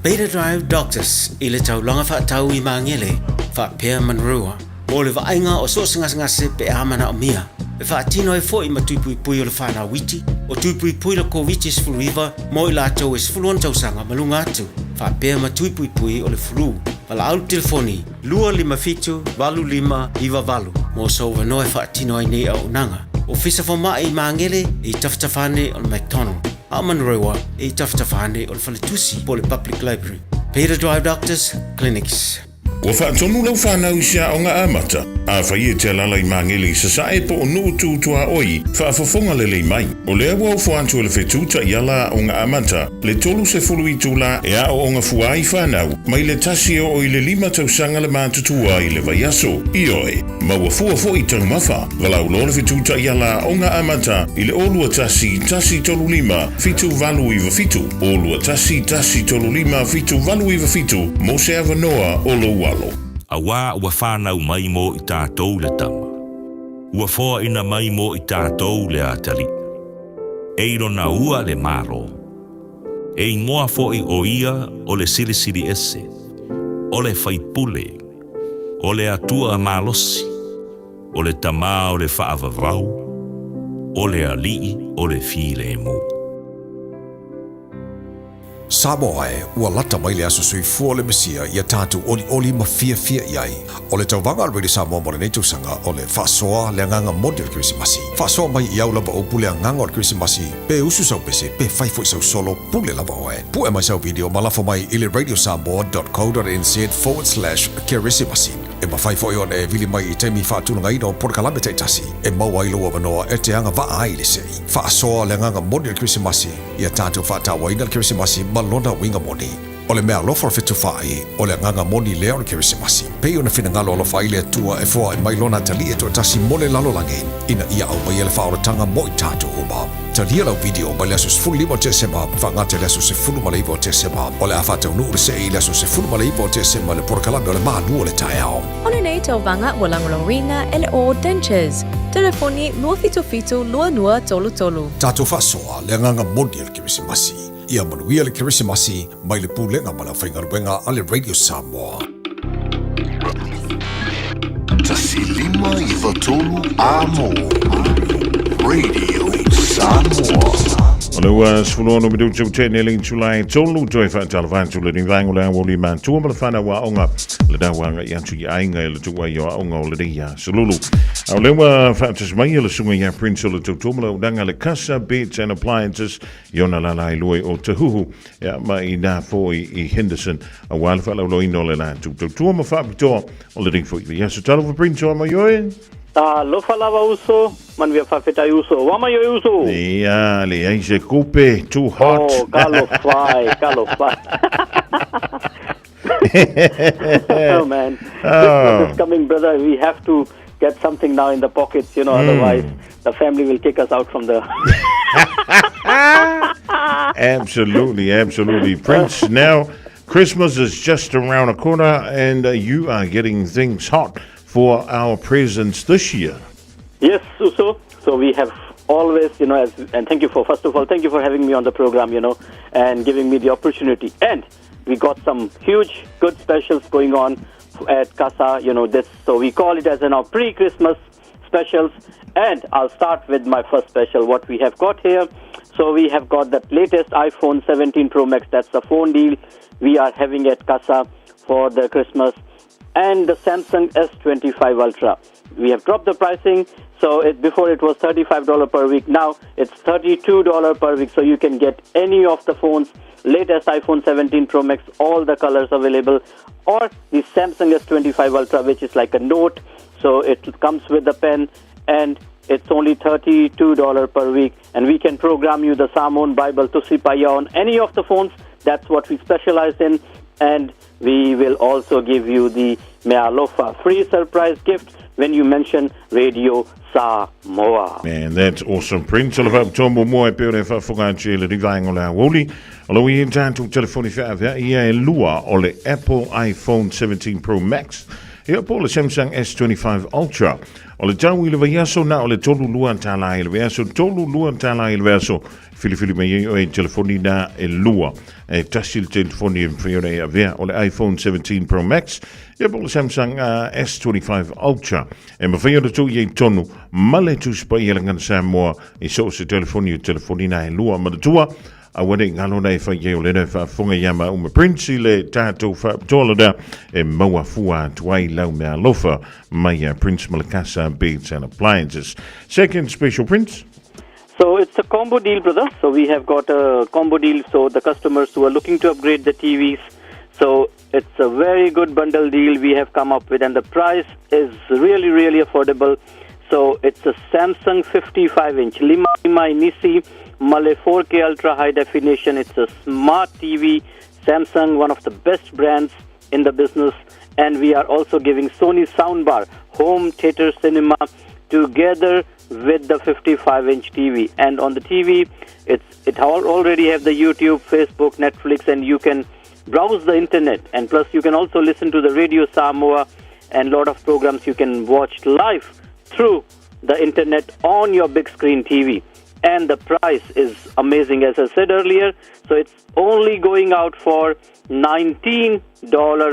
Beta Drive Doctors ile tau longa fa tau I mangele fa pia manrua o le vainga o so singa singa se pe amana o mia e fa tino e foi matui pui pui o le fa na witi o tuipui pui la COVID fuluiva mo i lātou e sfuluan tausanga malunga atu. Whapea ma tuipui pui o le fulu. Pala au telefoni 255 iwa valu. Mo sa ua noe whaatino ai nei au nanga. O fisa whama i maangele i taftafane o le McDonald. A manrewa i taftafane o le Whaletusi po le Public Library. Peter Drive Doctors Clinics. Ua whaatonu lau whanau sia o ngā amata. A whaia te lalai mangeli sa sae po o nuu tūtua oi. Whaafafonga lelei mai. O lea wau whantua le whetūta i ala o ngā amata. Le tolu se fulu i tūla e a o ngā fuai whanau. Mai le tasi o i le 5 tausanga le mātutua i le vaiaso. I oe. Maua fua i tanu mawha. Walau lo le whetūta i ala o ngā amata. I le olua tasi tolu 5. Fitu valu iwa fitu. Olua tasi tolu 5. Fitu valu iwa fitu. Mo se avanoa o lo walo. Awa ua whanau mai mo i tātou le tama. Ua fōa ina mai mo i tātou le atari. Eiro na ua le maro. E ingoa fō i o ia o le sirisiri ese. O le whaipule. O le atua malosi. O le tama o le whaavavau. O le alii o le file mu. Samoa e, ua lata mai le aso sui fua le mesia ia tātou oli ma fia iai. O le tauvanga al Radio Samoa mo le nei tausanga o le whaasoa le anganga modi o le Krisimasi. Whaasoa mai i au lava o pule anganga o le Krisimasi, pe usu sau pese, pe whaifo i sau solo pule lava o e. Pu e mai sau video malafo mai i le radiosamoa.co.nz/Kirisimasi. E ma whaifo i on e vili mai i teimi whaatunanga ino por kalame te tasi. E maua ilo wa manoa e te anga waa ai le sei. Whaasoa le anganga modi o le Krisimasi, ia tātou whaatawa ina le Krisimasi malona winga moni. O le mea lofa fetu whai, o le nganga moni lea o le Kirisimasi. Pei o na whina ngalo lo whai le tua e fua e mailona tali e to tasi mole lalo lange. Ina ia au mai ele whaoratanga mo i tātou uma. Talia lau video mai leso se fulu lima te sema, whangate leso se fulu maleivo te sema. O le awhatau nuu le sei leso se fulu maleivo te sema le porkalame o le maa nua le tae ao. Ona nei tauvanga ua Langolorina e le All Dentures. Telefoni 252 Tātou whasoa le nganga moni le Kirisimasi. Ia manuia le Kirisimasi mai le pūlenga mana whaingaruenga a le Radio Samoa. Tasi 5 amo. Radio Samoa. O le ua sfuluonu midu tau tēne ling tulai tolu toi whaatalawantu le ningwangu le awoli man tua ma le whana wa onga le dawanga i antu i ainga i le tua i o onga o le reia salulu. Au le ua whaatas mai le sunga ia Prince o le tautomala o danga le Casa Beds and Appliances i ona lalai loi o Tahuhu ia ma i nā fōi i Henderson a wale whalau lo ino le la tautua ma whaapitoa o le ringfo i le ia so talo for Prince o ma yoe. Lo falava uso, man via fafetai uso. Wama yo uso. Ia, le ai se kupe, too hot. Oh, kalo fai. Oh man, Christmas is coming, brother. We have to get something now in the pockets, otherwise the family will kick us out from the... Absolutely. Prince, now Christmas is just around the corner and you are getting things hot for our presents this year. Yes, Uso. So we have always, and thank you for having me on the program, and giving me the opportunity. And we got some huge, good specials going on at Casa, so we call it as our pre-Christmas specials. And I'll start with my first special, what we have got here. So we have got the latest iPhone 17 Pro Max. That's the phone deal we are having at Casa for the Christmas. And the Samsung S25 Ultra. We have dropped the pricing, so before it was $35 per week. Now it's $32 per week, so you can get any of the phones, latest iPhone 17 Pro Max, all the colors available, or the Samsung S25 Ultra, which is like a Note, so it comes with the pen, and it's only $32 per week, and we can program you the Samoan Bible to Sipaya on any of the phones. That's what we specialize in, and we will also give you the Mea Lofa free surprise gift when you mention Radio Samoa. Man, that's awesome. Prince, all about Tombo Moe, Pere Fafogachi, le Divang Ola Woli. Alo i tanto telefoni whaavea, ia e lua o le Apple iPhone 17 Pro Max. Ia po le Samsung S25 Ultra. O le tau i le vaiaso na o le tolu lua tala i le vaiaso, tolu lua tala i le vaiaso, filifili mai o e telefoni na e lua, e tasi le telefoni e mwhiore e avea o le iPhone 17 Pro Max, e po le Samsung S25 Ultra, e mwhiore tu i e tonu, male tu spai e langana Samoa, e so se telefoni na e lua, ma tua, a wade ngalo nei fa ye le fa fonga yama uma prince le tato fa tolada e maua fua tuai lau me alofa mai Prince Malakasa Beats and Appliances. Second special Prince. So it's a combo deal, brother. So we have got a combo deal. So the customers who are looking to upgrade the TVs, so it's a very good bundle deal we have come up with, and the price is really, really affordable. So it's a Samsung 55-inch Lima Inisi Male 4K Ultra High Definition. It's a smart TV. Samsung, one of the best brands in the business, and we are also giving Sony Soundbar Home Theater Cinema together with the 55-inch TV. And on the TV, it already have the YouTube, Facebook, Netflix, and you can browse the internet. And plus, you can also listen to the Radio Samoa and lot of programs you can watch live through the internet on your big screen TV. And the price is amazing, as I said earlier. So it's only going out for $19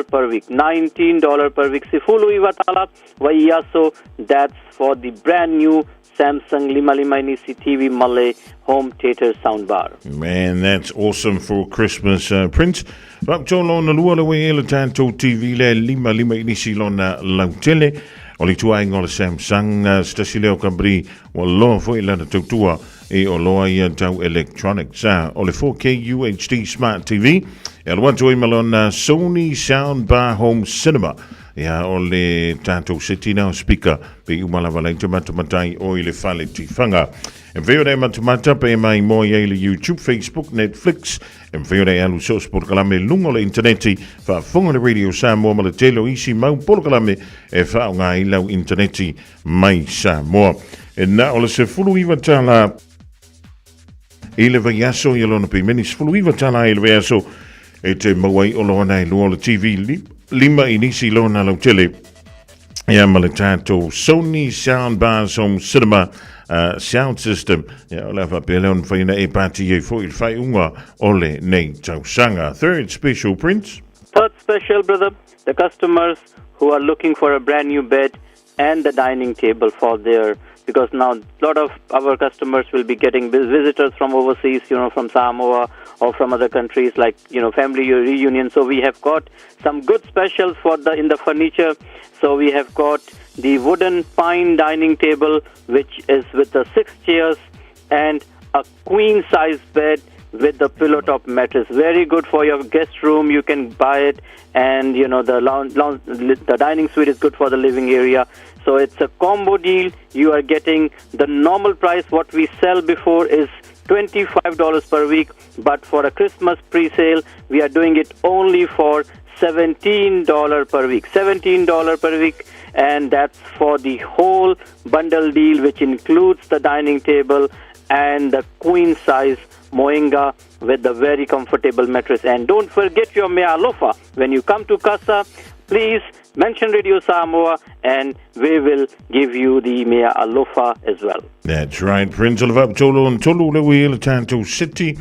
per week. $19 per week. Sifulu iwatala waiyaso. That's for the brand new Samsung Lima Inisi TV Malay home theater soundbar. Man, that's awesome for Christmas, Prince. Raptolo na lua le ele tanto TV le Lima Inisi lona lautele. O le tuai ngole Samsung stasi leo kabri o loa fo ilana tautua e o loa ia tau electronics o le 4K UHD Smart TV e alwa toi malona Sony Soundbar Home Cinema ia o le tatou setina o speaker pe umala valai tomatomatai o i le fale tifanga e veo dei matamata pe mai mo ia le YouTube, Facebook, Netflix e veo dei alu sos por kalame lungo le interneti fa fonga le Radio Samoa ma le telo isi mau por kalame e fa nga i lau interneti mai Samoa e na o le se fulu iwa tala i le vaiaso i alona pe meni se fulu iwa tala i le vaiaso e te mawai o loana i lua le TV Lima Inisi lona lau tele ia ma le tatou Sony Soundbar Home Cinema sound system ia o le fa pele on faina e pati e fo il fai unga ole nei tausanga. Third special Prince. Third special, brother, the customers who are looking for a brand new bed and the dining table for their, because now a lot of our customers will be getting visitors from overseas, from Samoa or from other countries, like, family reunion. So we have got some good specials in the furniture. So we have got the wooden pine dining table, which is with the 6 chairs and a queen size bed with the pillow top mattress. Very good for your guest room. You can buy it, and the dining suite is good for the living area. So it's a combo deal. You are getting the normal price. What we sell before is $25 per week, but for a Christmas pre-sale, we are doing it only for $17 per week. $17 per week, and that's for the whole bundle deal, which includes the dining table and the queen size Moinga with the very comfortable mattress. And don't forget your mea alofa. When you come to Casa, please mention Radio Samoa and we will give you the mea alofa as well. That's right, Prince Olivap Tolo and Tolu Lewil Tanto City.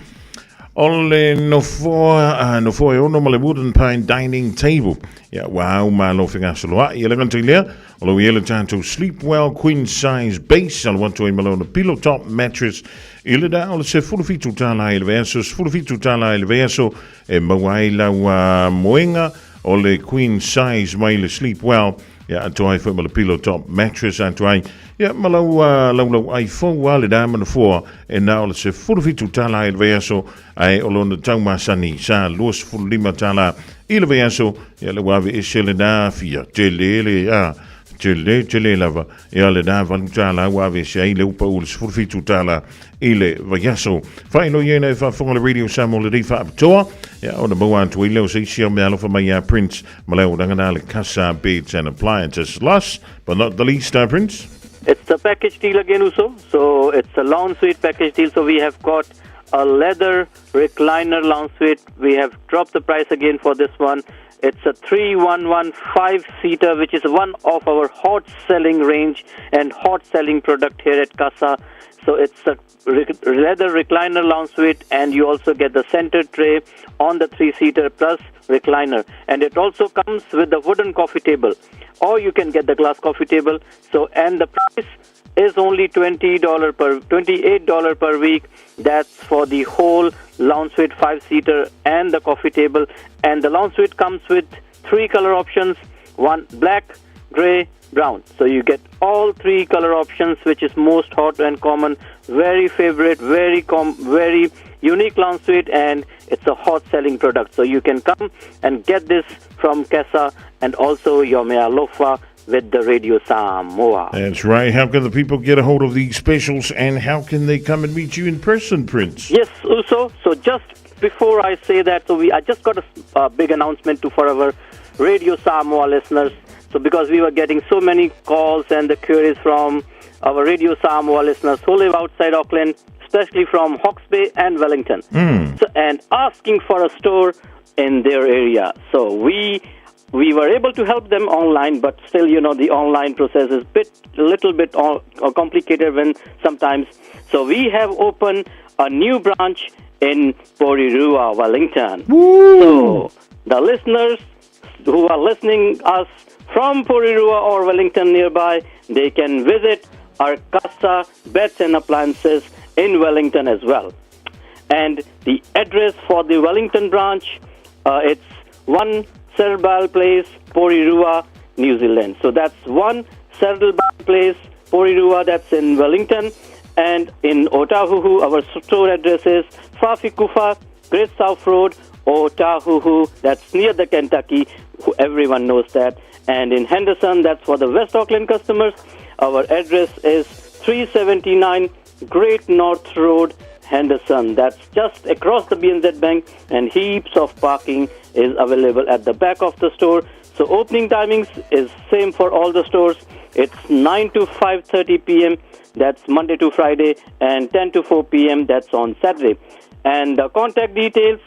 Ole no for ono male wooden pine dining table. Yeah, wow, my laughing asaloa. Yellow Tilia, although yellow tanto sleep well, queen size base. I'll want to malone a pillow top mattress. Ilida, all se full feet to tala elversos, full feet to tala elverso, e mawaila moenga, ole queen size mile sleep well. Yeah, to I for my pillow top mattress and to I. Yeah, malo I phone while it am on the floor, and now let's say full of it to tala el verso. I alone the tongue masani, sa los full lima tala il verso. Yeah, the wavi is shelena fia, Chile lava, e alle da valutala, wavi say leopolds full fit to tala ile verso. Finally, you know, from the Radio Samoa the Defa Toa, yeah, on the Moan to Ilo, say she for my Prince Maleo Danganale Casa Beats and Appliances. Last but not the least, Prince. It's a package deal again, Uso. So it's a lounge suite package deal. So we have got a leather recliner lounge suite. We have dropped the price again for this one. It's a 3115-seater, which is one of our hot-selling range and hot-selling product here at Casa. So it's a leather recliner lounge suite, and you also get the center tray on the 3-seater plus recliner. And it also comes with the wooden coffee table, or you can get the glass coffee table. So, and the price is only $28 per week. That's for the whole lounge suite 5-seater and the coffee table. And the lounge suite comes with 3 color options: one black, gray, brown. So you get all 3 color options, which is most hot and common. Very favorite, very unique lounge suite, and it's a hot selling product. So you can come and get this from Casa, and also your mea lofa with the Radio Samoa. That's right. How can the people get a hold of these specials, and how can they come and meet you in person, Prince? Yes, Uso. So just before I say that, I just got a big announcement for our Radio Samoa listeners. So because we were getting so many calls and the queries from our Radio Samoa listeners who live outside Auckland, especially from Hawke's Bay and Wellington, and asking for a store in their area. So we were able to help them online, but still, the online process is a little bit complicated sometimes. So we have opened a new branch in Porirua, Wellington. Woo! So the listeners who are listening us from Porirua or Wellington nearby, they can visit our Casa Beds and Appliances in Wellington as well. And the address for the Wellington branch, it's 1 Cerbal Place, Porirua, New Zealand. So that's 1 Cerbal Place, Porirua, that's in Wellington. And in Otahuhu, our store address is Fafikufa, Great South Road, Otahuhu, that's near the Kentucky. Everyone knows that. And in Henderson, that's for the West Auckland customers. Our address is 379 Great North Road, Henderson. That's just across the BNZ Bank, and heaps of parking is available at the back of the store. So opening timings is same for all the stores. It's 9 to 5:30 p.m. That's Monday to Friday, and 10 to 4 p.m. that's on Saturday. And the contact details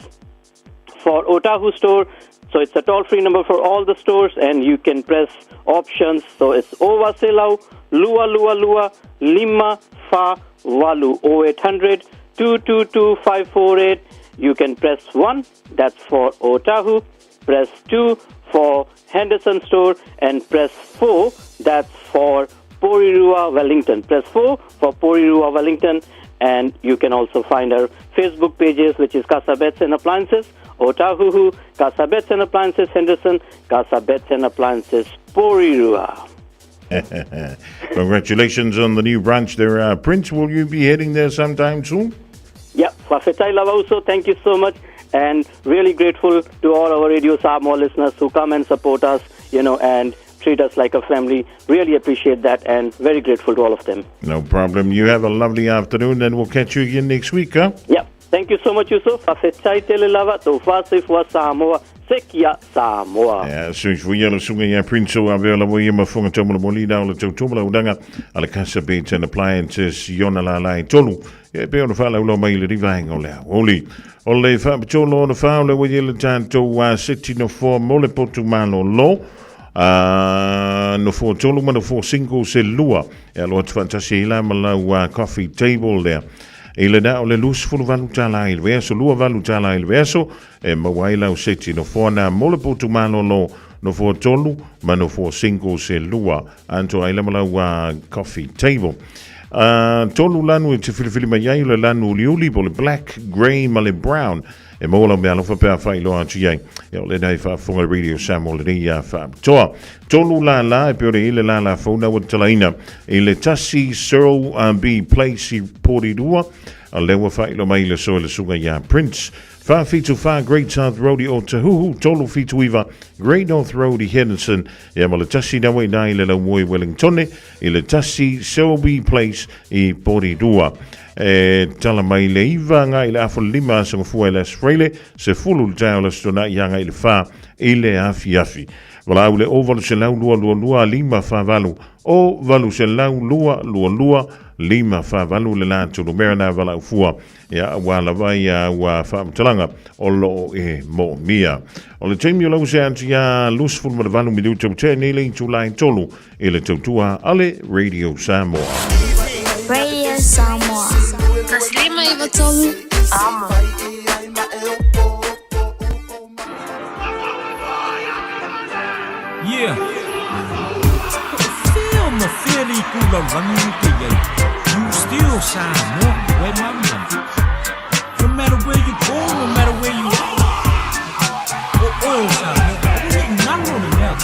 for Otahu store. So it's a toll-free number for all the stores, and you can press options. So it's Owa Selau, Lua Lua Lua, Lima Fa Walu, 0800 222 548. You can press 1, that's for Otahu, press 2 for Henderson store, and press 4, that's for Porirua, Wellington. Press 4 for Porirua, Wellington, and you can also find our Facebook pages, which is Casa Beds and Appliances, Otahuhu, Casa Beds and Appliances, Henderson, Casa Beds and Appliances, Porirua. Congratulations on the new branch there, Prince. Will you be heading there sometime soon? Yeah, Wafetai Lavauso, thank you so much, and really grateful to all our Radio Samoa listeners who come and support us, and treat us like a family. Really appreciate that, and very grateful to all of them. No problem. You have a lovely afternoon, and we'll catch you again next week, huh? Yeah. Thank you so much, Yusuf. Wafetai Telelava, Tofasif wa Samoa, Sekia Samoa. Ja, soos voor julle songe ja Prince so avela wo jy mafunga tomolo molina o le tomolo udanga ala Casa Beds and Appliances yona la lai tolu. Ja pe ona fala ulo mai le rivainga o le oli. O le fa tolo ona fa le wo ye le tanto wa city no for mole potumano lo. No for tolu ma no for single se lua. Ja lo fantasia ma la coffee table there. Ele da o le lus fulu valutala il verso lua valutala il verso e mawaila o seti no fona mole potumano lo no for tolu ma no for single se lua anto ai lamala wa coffee table tolu lanu e te filifili mai le lanu liuli po le black, grey ma le brown e mola me alo fa pe fa ilo atu ye e le dai fa fonga Radio Samoa le ia fa toa tolu la e pe ile la fona o talaina e le tasi Cyril B place Porirua a lewa fa ilo mai le so le sunga ya Prince fa fitu fa Great South Road o Tahuhu tolu fitu iva Great North Road i Henderson e ma le tasi na we na ile la moi Wellington e le tasi Cyril B place i Porirua tala mai le iva nga ile afo lima sa fuele Australia se fulu taula stona yanga ile fa ile afi Wala ule o valu se lau lua lima whavalu. O valu se lau lua lima whavalu le la tulu mera na vala ufua. Ia wala vai wa whamtalanga o lo e mo mia. O le teimi o lau se anti a lusful ma le valu miliu tau te nile tulai tolu e le tautua ale Radio Samoa. Radio Samoa. Taslima Ivatolu. Amo. Yeah. Feel my feeling cool running to you. You still shine more where my money. No matter where you go, no matter where you are. Oh, shine more. I didn't none on it now.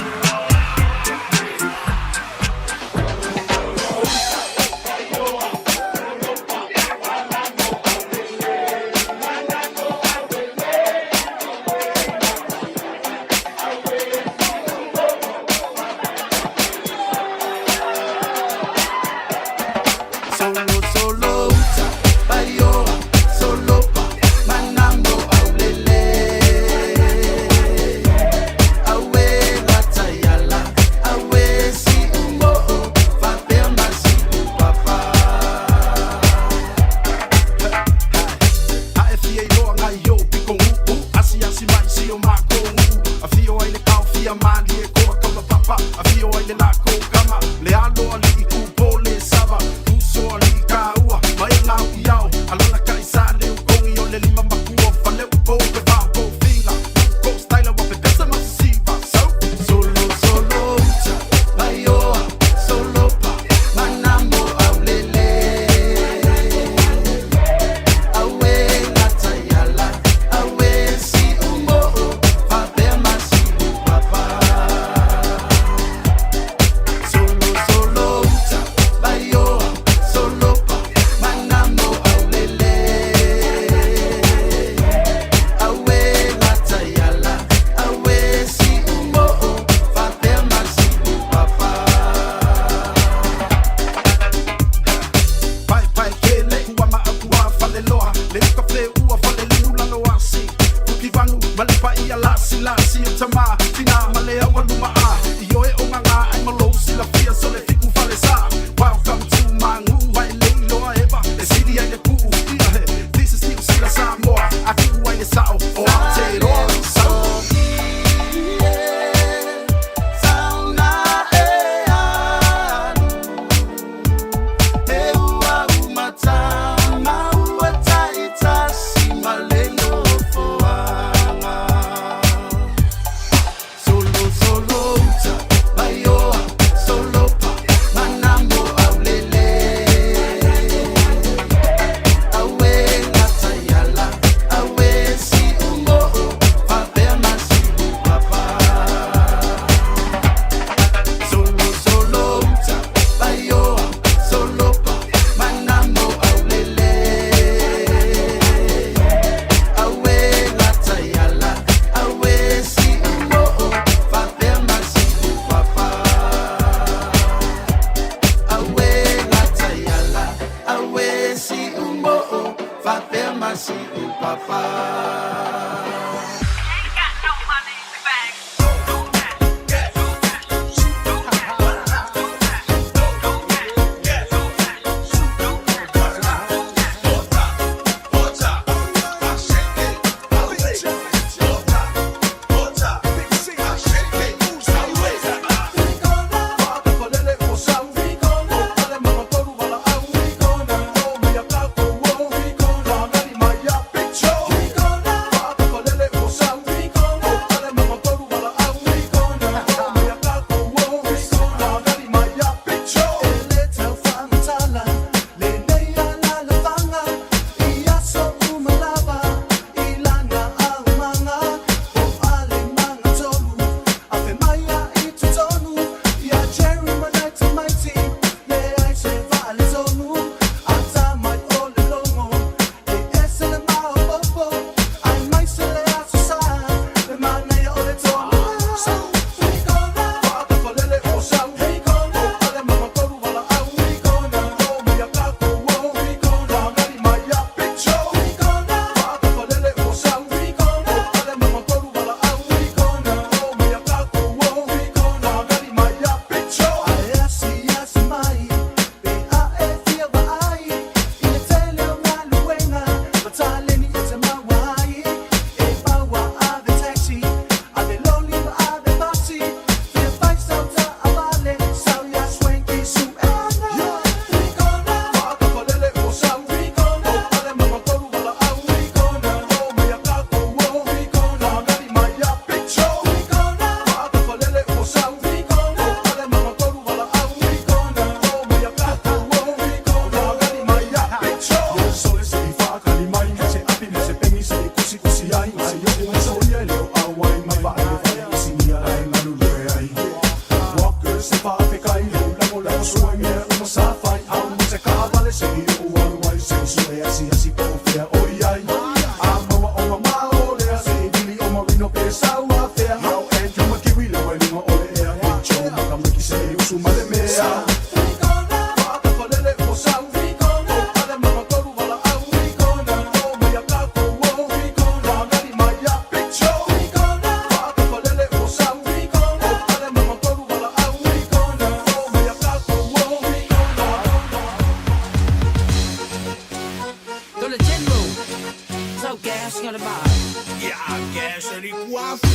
Ya, que se licuazo.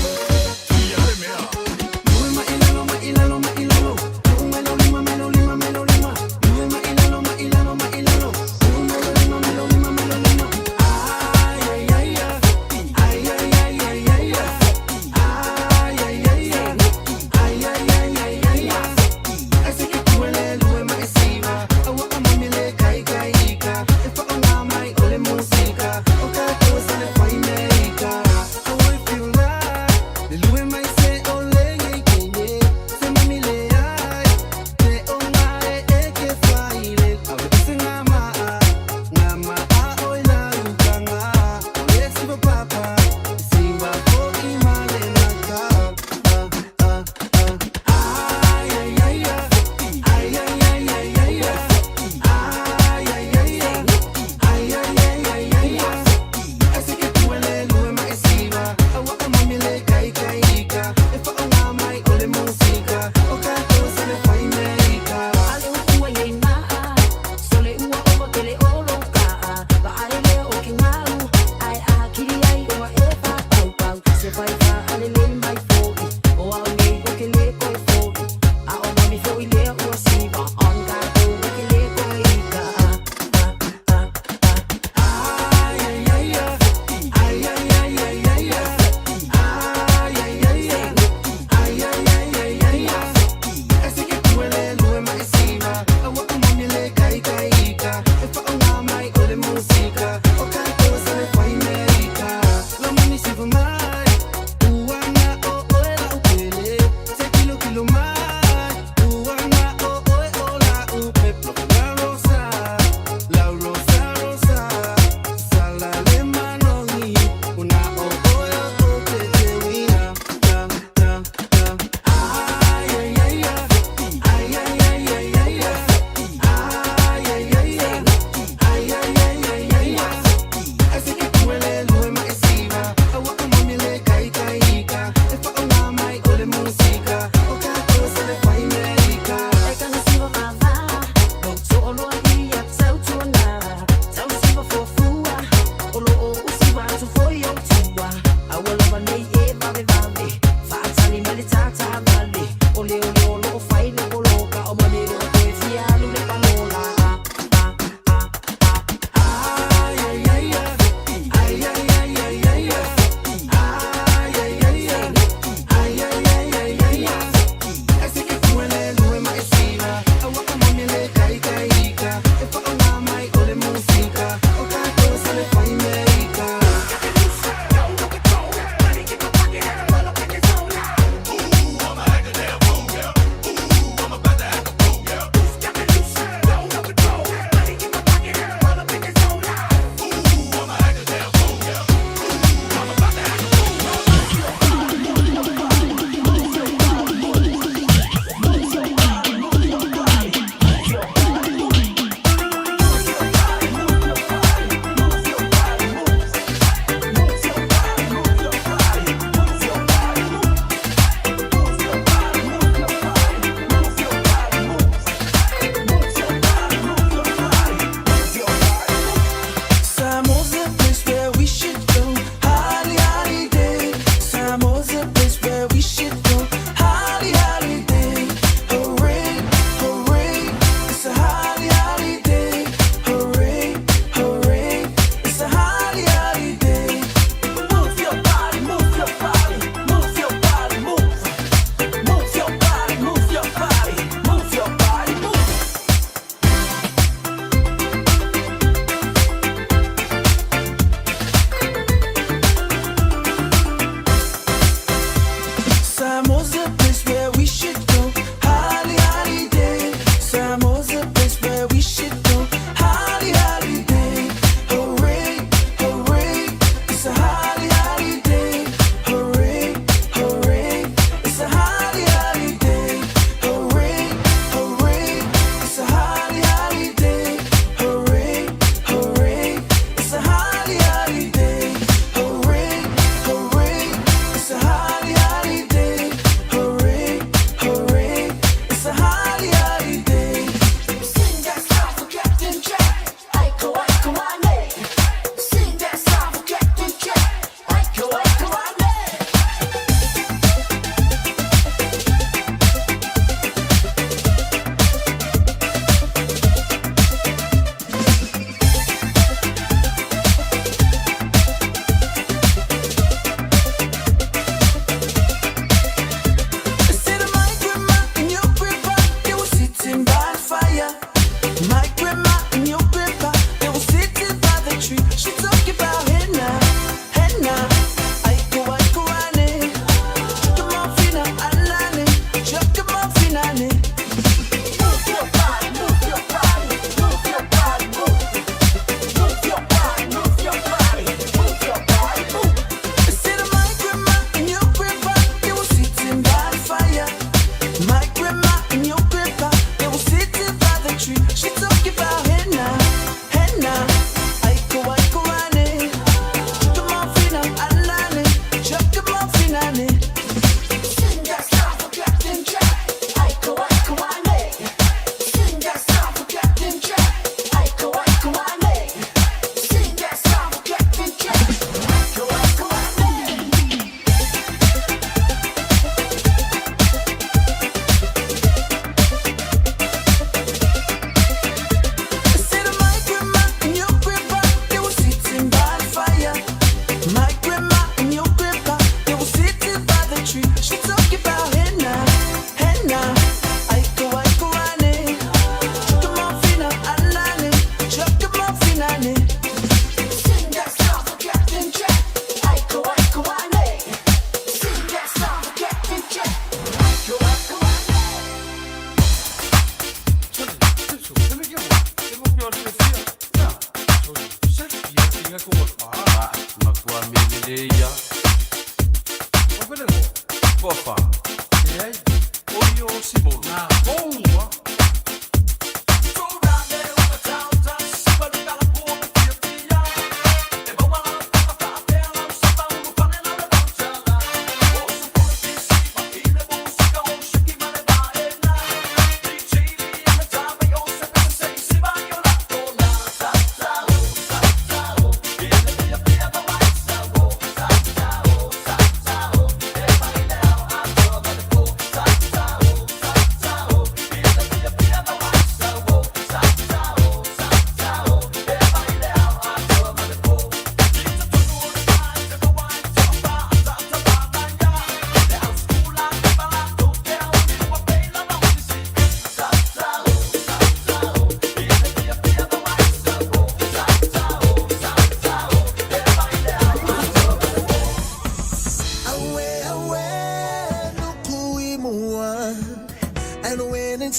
Y ya de mea.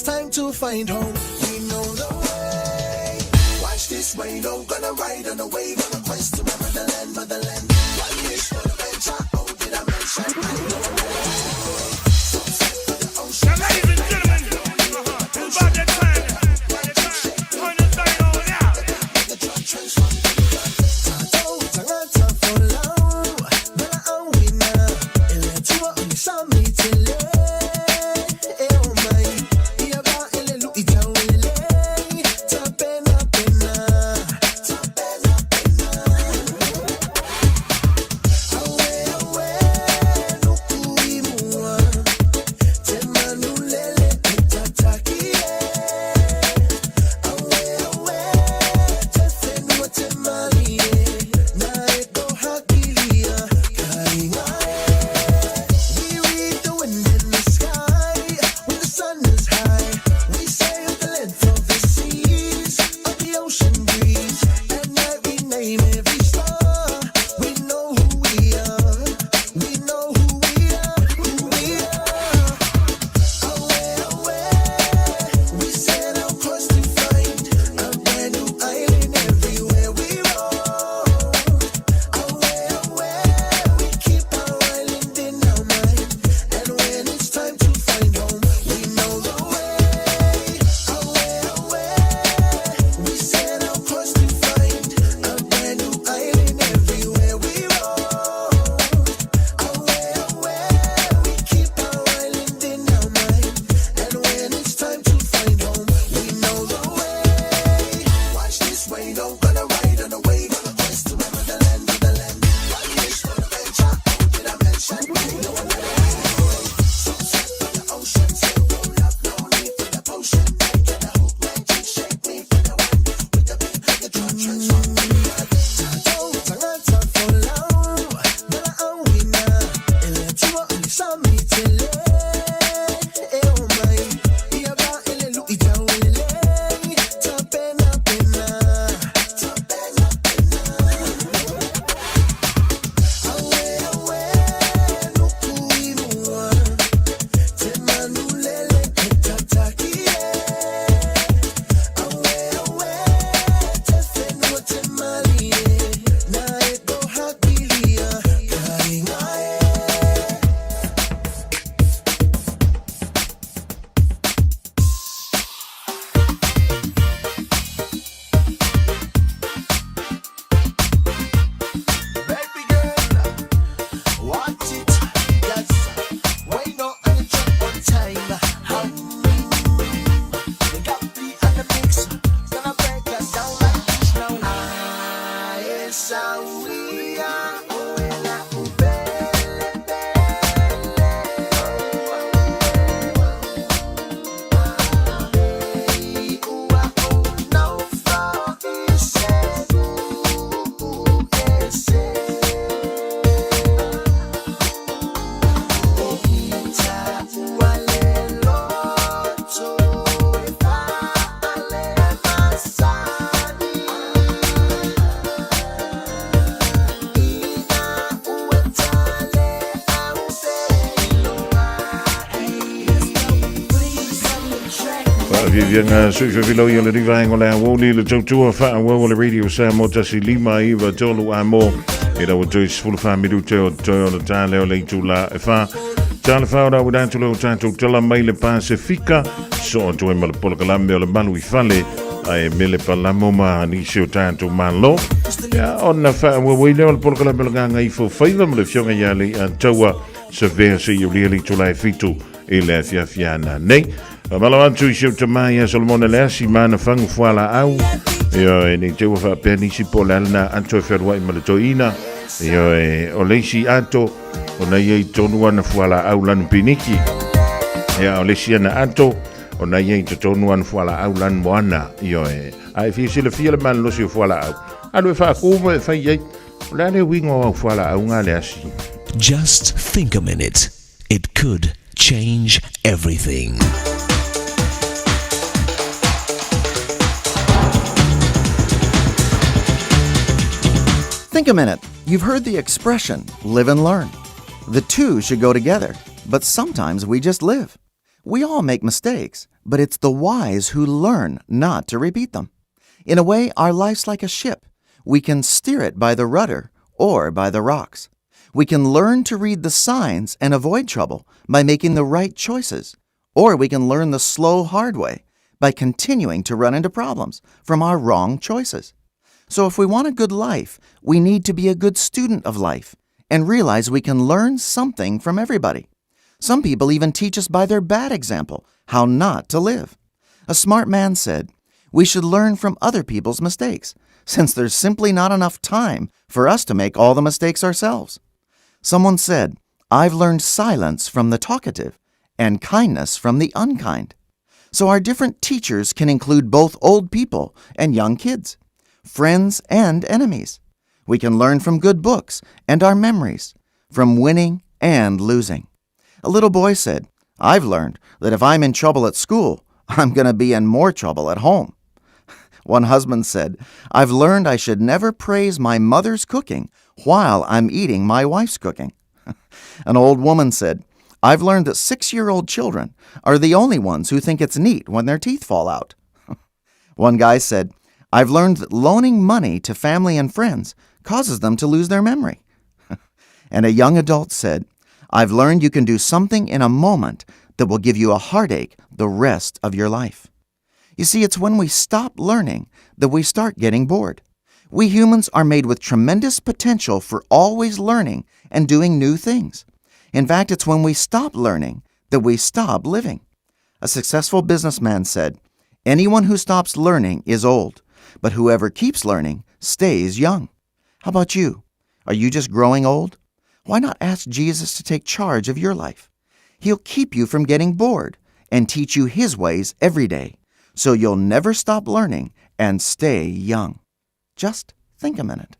time to find home. We know the way. Watch this way, no gonna ride on the wave on a quest to my motherland, motherland. One wish for the venture, oh did I mention? I know I'm ready. Sunset to the ocean. Now, ladies and gentlemen, it's about that time. Turn this thing on now. The drug transform. Tangata for long, but I'm winner. Ele tua unisami tele. Oh my, iaba ele lu itawele. Tapena pena, tapena pena. Awe awe, nukuimua. Temanulele itatakie. Awe awe, tefenua temalie. Naeko hakilia kaingae. We read the wind in the sky when the sun is high. We sail the length of the seas of the ocean breeze, and every name, every star. We know who we are. We know who we are. Who we are. Away, away. We set our course to find a brand new island everywhere we roam. Away, away. We keep our island in our mind, and when it's time to find home, we know the way. Away, away. We set our course to find a brand new island everywhere we roam. Away, away. We keep our island in our mind, and when it's time to find home, we know the way. Watch this way, no gonna ride on the wave on a quest to my motherland, motherland. One wish for the venture, oh did I mention? I know I'm ready. Sunset for the ocean, still roll up, no need for the potion. Make it a hook, magic, shake me for the one with the beat, the drug transform. Tangata for long, but I'm winner. Ele tua unisami tele. Oh my, iaba ele lu itawele. Tapena pena, tapena pena. Awe awe, nukuimua. Temanulele itatakie. Awe awe, tefenua temalie. Naeko hakilia kaingae. Baby girl, watch it, yes. Wait on the track on time. We got the other mix, gonna break us down like this now. Esa uia, oela ubele bele. Ua o não for esse, esse. Ita uale loto e fale masani. Vivianga suifa vilo i le riva ngola woli le tautua fa wa le radio sa mo tasi lima i va tolu amo ira wa jois full family to le tale o le tula fa tale fa ora wa tulu tanto tala mai le Pacifica so to mal pol kalambe o le malu i fale ai mele palamo ma ni sio tanto malo ya onna fa wa le pol kalambe nga i fo faiva mo le fionga ya le taua se verse i really to life fitu e le fiafiana nei Malawantu sio tamaya Solomon Lesi mana fangu fuala au yo ni te wa penisi polana anto ferwa i malatoina yo o leisi ato ona ye tonu ana fuala au lan piniki ya o leisi ana ato ona ye tonu ana fuala au lan moana yo ai fi sile fiele man lo sio fuala au alo fa kuma fa ye la le wingo fuala au ngale asi. Just think a minute. It could change everything. Think a minute. You've heard the expression, live and learn. The two should go together, but sometimes we just live. We all make mistakes, but it's the wise who learn not to repeat them. In a way, our life's like a ship. We can steer it by the rudder or by the rocks. We can learn to read the signs and avoid trouble by making the right choices, or we can learn the slow, hard way by continuing to run into problems from our wrong choices. So if we want a good life, we need to be a good student of life and realize we can learn something from everybody. Some people even teach us by their bad example how not to live. A smart man said, "We should learn from other people's mistakes, since there's simply not enough time for us to make all the mistakes ourselves." Someone said, "I've learned silence from the talkative and kindness from the unkind." So our different teachers can include both old people and young kids, friends and enemies. We can learn from good books and our memories, from winning and losing. A little boy said, "I've learned that if I'm in trouble at school, I'm going to be in more trouble at home." One husband said, "I've learned I should never praise my mother's cooking while I'm eating my wife's cooking." An old woman said, "I've learned that 6-year-old children are the only ones who think it's neat when their teeth fall out." One guy said, "I've learned that loaning money to family and friends causes them to lose their memory." And a young adult said, "I've learned you can do something in a moment that will give you a heartache the rest of your life." You see, it's when we stop learning that we start getting bored. We humans are made with tremendous potential for always learning and doing new things. In fact, it's when we stop learning that we stop living. A successful businessman said, "Anyone who stops learning is old, but whoever keeps learning stays young." How about you? Are you just growing old? Why not ask Jesus to take charge of your life? He'll keep you from getting bored and teach you His ways every day, so you'll never stop learning and stay young. Just think a minute.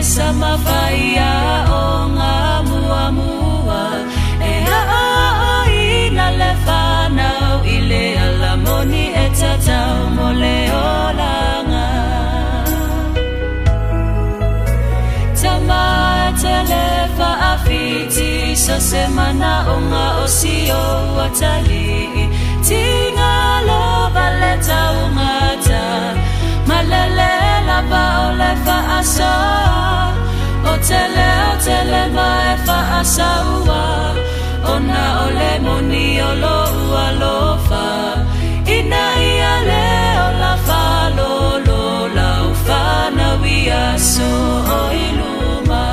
Sama faya o nga mua e a ina le fana ile alamoni etata mole olanga tama telefa afiti so semana o nga osio watali tinga lo valeta ungata malele la ba ole fa asa Otele mai fa asaua Ona ole moni olo ualofa Ina ia leo la fa lolo La ufana wia so oiluma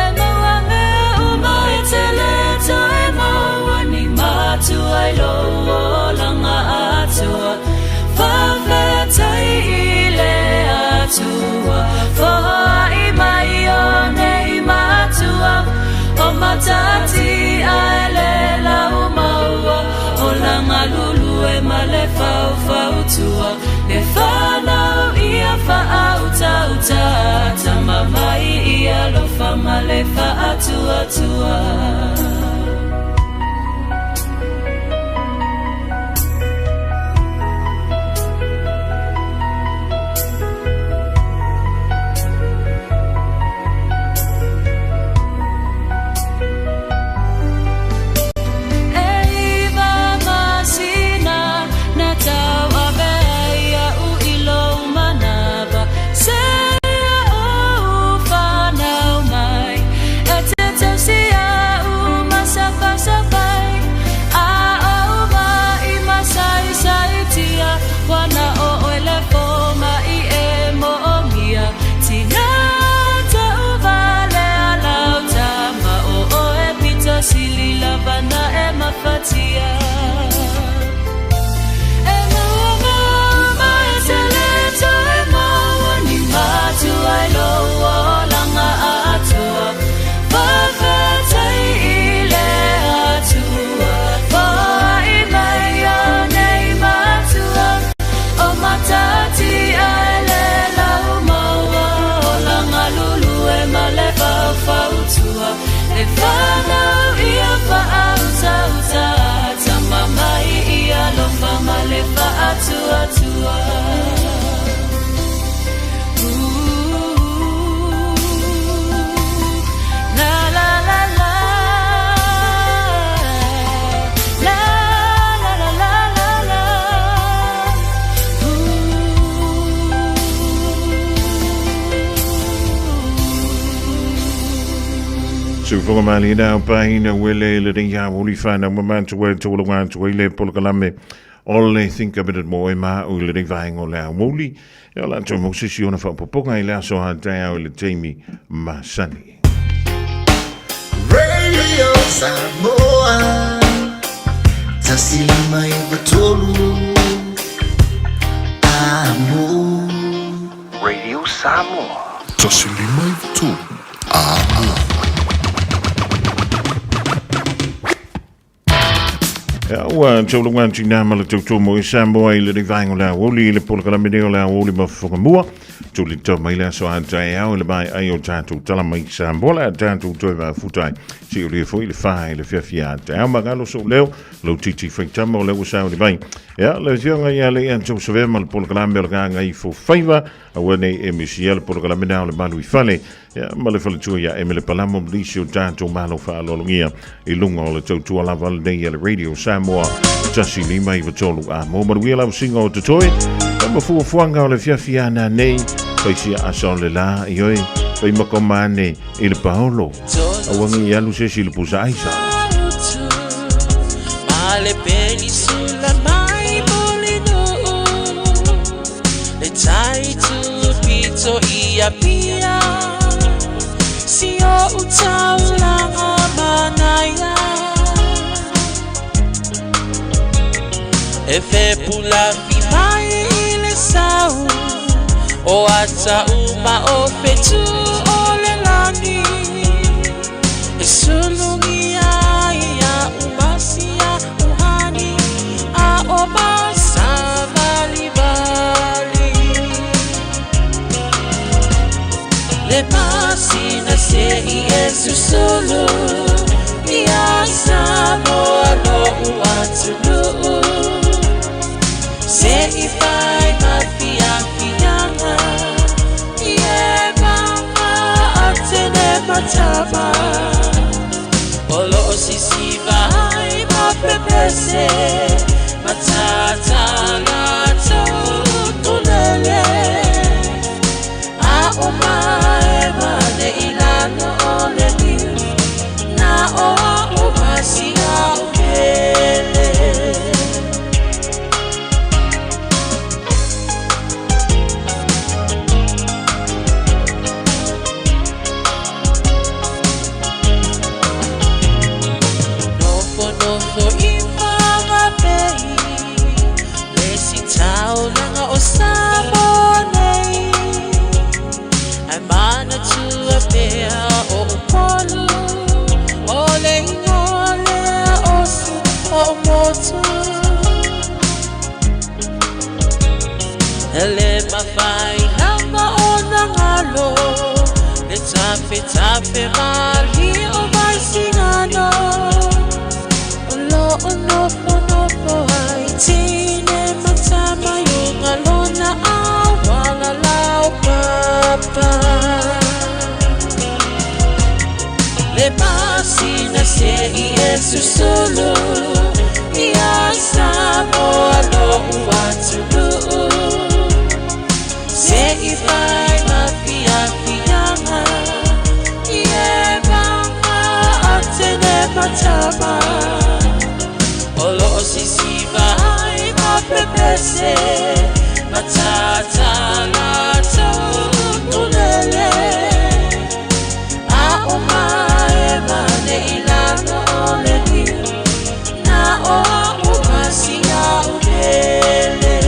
Ema wame uma etele to ema wani matu ailo Langa atua Fa vetai ile atua Matati alela umaua Olanga lulu e male fau fautua E whanau ia whaauta uta Tamamai ia lofa male whaatua tua Uma So fonga mali na pai na wele le ringa wuli fana mamantu we to lo wan to ile polkalame ole think a bit more ma o le ring vaing o le wuli ya la to mo sisi ona fa poponga ile so ha dai o le Jamie Masani Radio Samoa Tasili mai batolu Amo Radio Samoa Tasili mai batolu Amo Ua tau lungan tina mala tau tau mo i Samoa i le rivaingo la woli le polakala meneo la woli ma whakamua tau li tau mai la so a tai au le mai ai o tātou tala mai Samoa la tātou toi wa futai si o le foi le whae le whiawhia tai au magalo so leo lau titi whaitama o leo sao le mai le zionga ia le an tau sawe ma le polakala mea le kanga i fo whaiva a wane e misia le polakala meneo le malu i whale ma le whaletua ia e me le palamo mlisi o tātou malo whaalolongia i lunga o le tau tua lava le nei le Radio Samoa tasi lima i watolu a mo maruia lau singa o tatoi ma fuafuanga o le fiafia na nei paisia asa o le la i oi pai makomane i le paolo a wangi i alu sesi le pusa aisa ma le penisula mai molino le tai tu pito ia pia si o utaulanga manaya e fe pula fi mai le sau o ata uma o fetu o le lani e sulungia ia umasia uhani a o basa vali vali le pasina se i esu solo ia Samoa no uatulu se i fai mafia fianga ie mama atene matama olo sisi vai mapepese matata lato tulele a omae mane ilano ole niu na o masia upele o Samoa ai mana tua pea o polu o le ingole o su o motu ele mawhai nama o nangalo le tape mali o mai singano o lo o nofo ai tine matama yunga lona au wala lau papa le pasina se i esu solo ia Samoa no uatulu se i fai mafia fianga ie mama atene matama olo sisi vai mapepese matata lato tulele a omae mane ilano ole niu na o umasia upele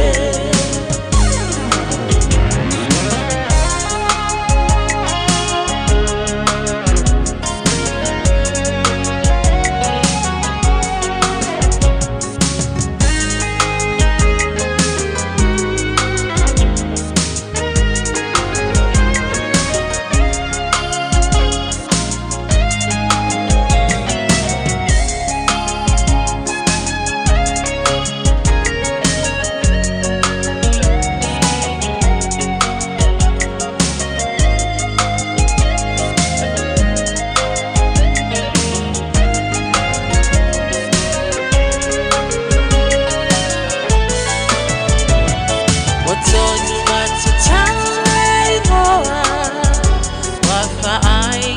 I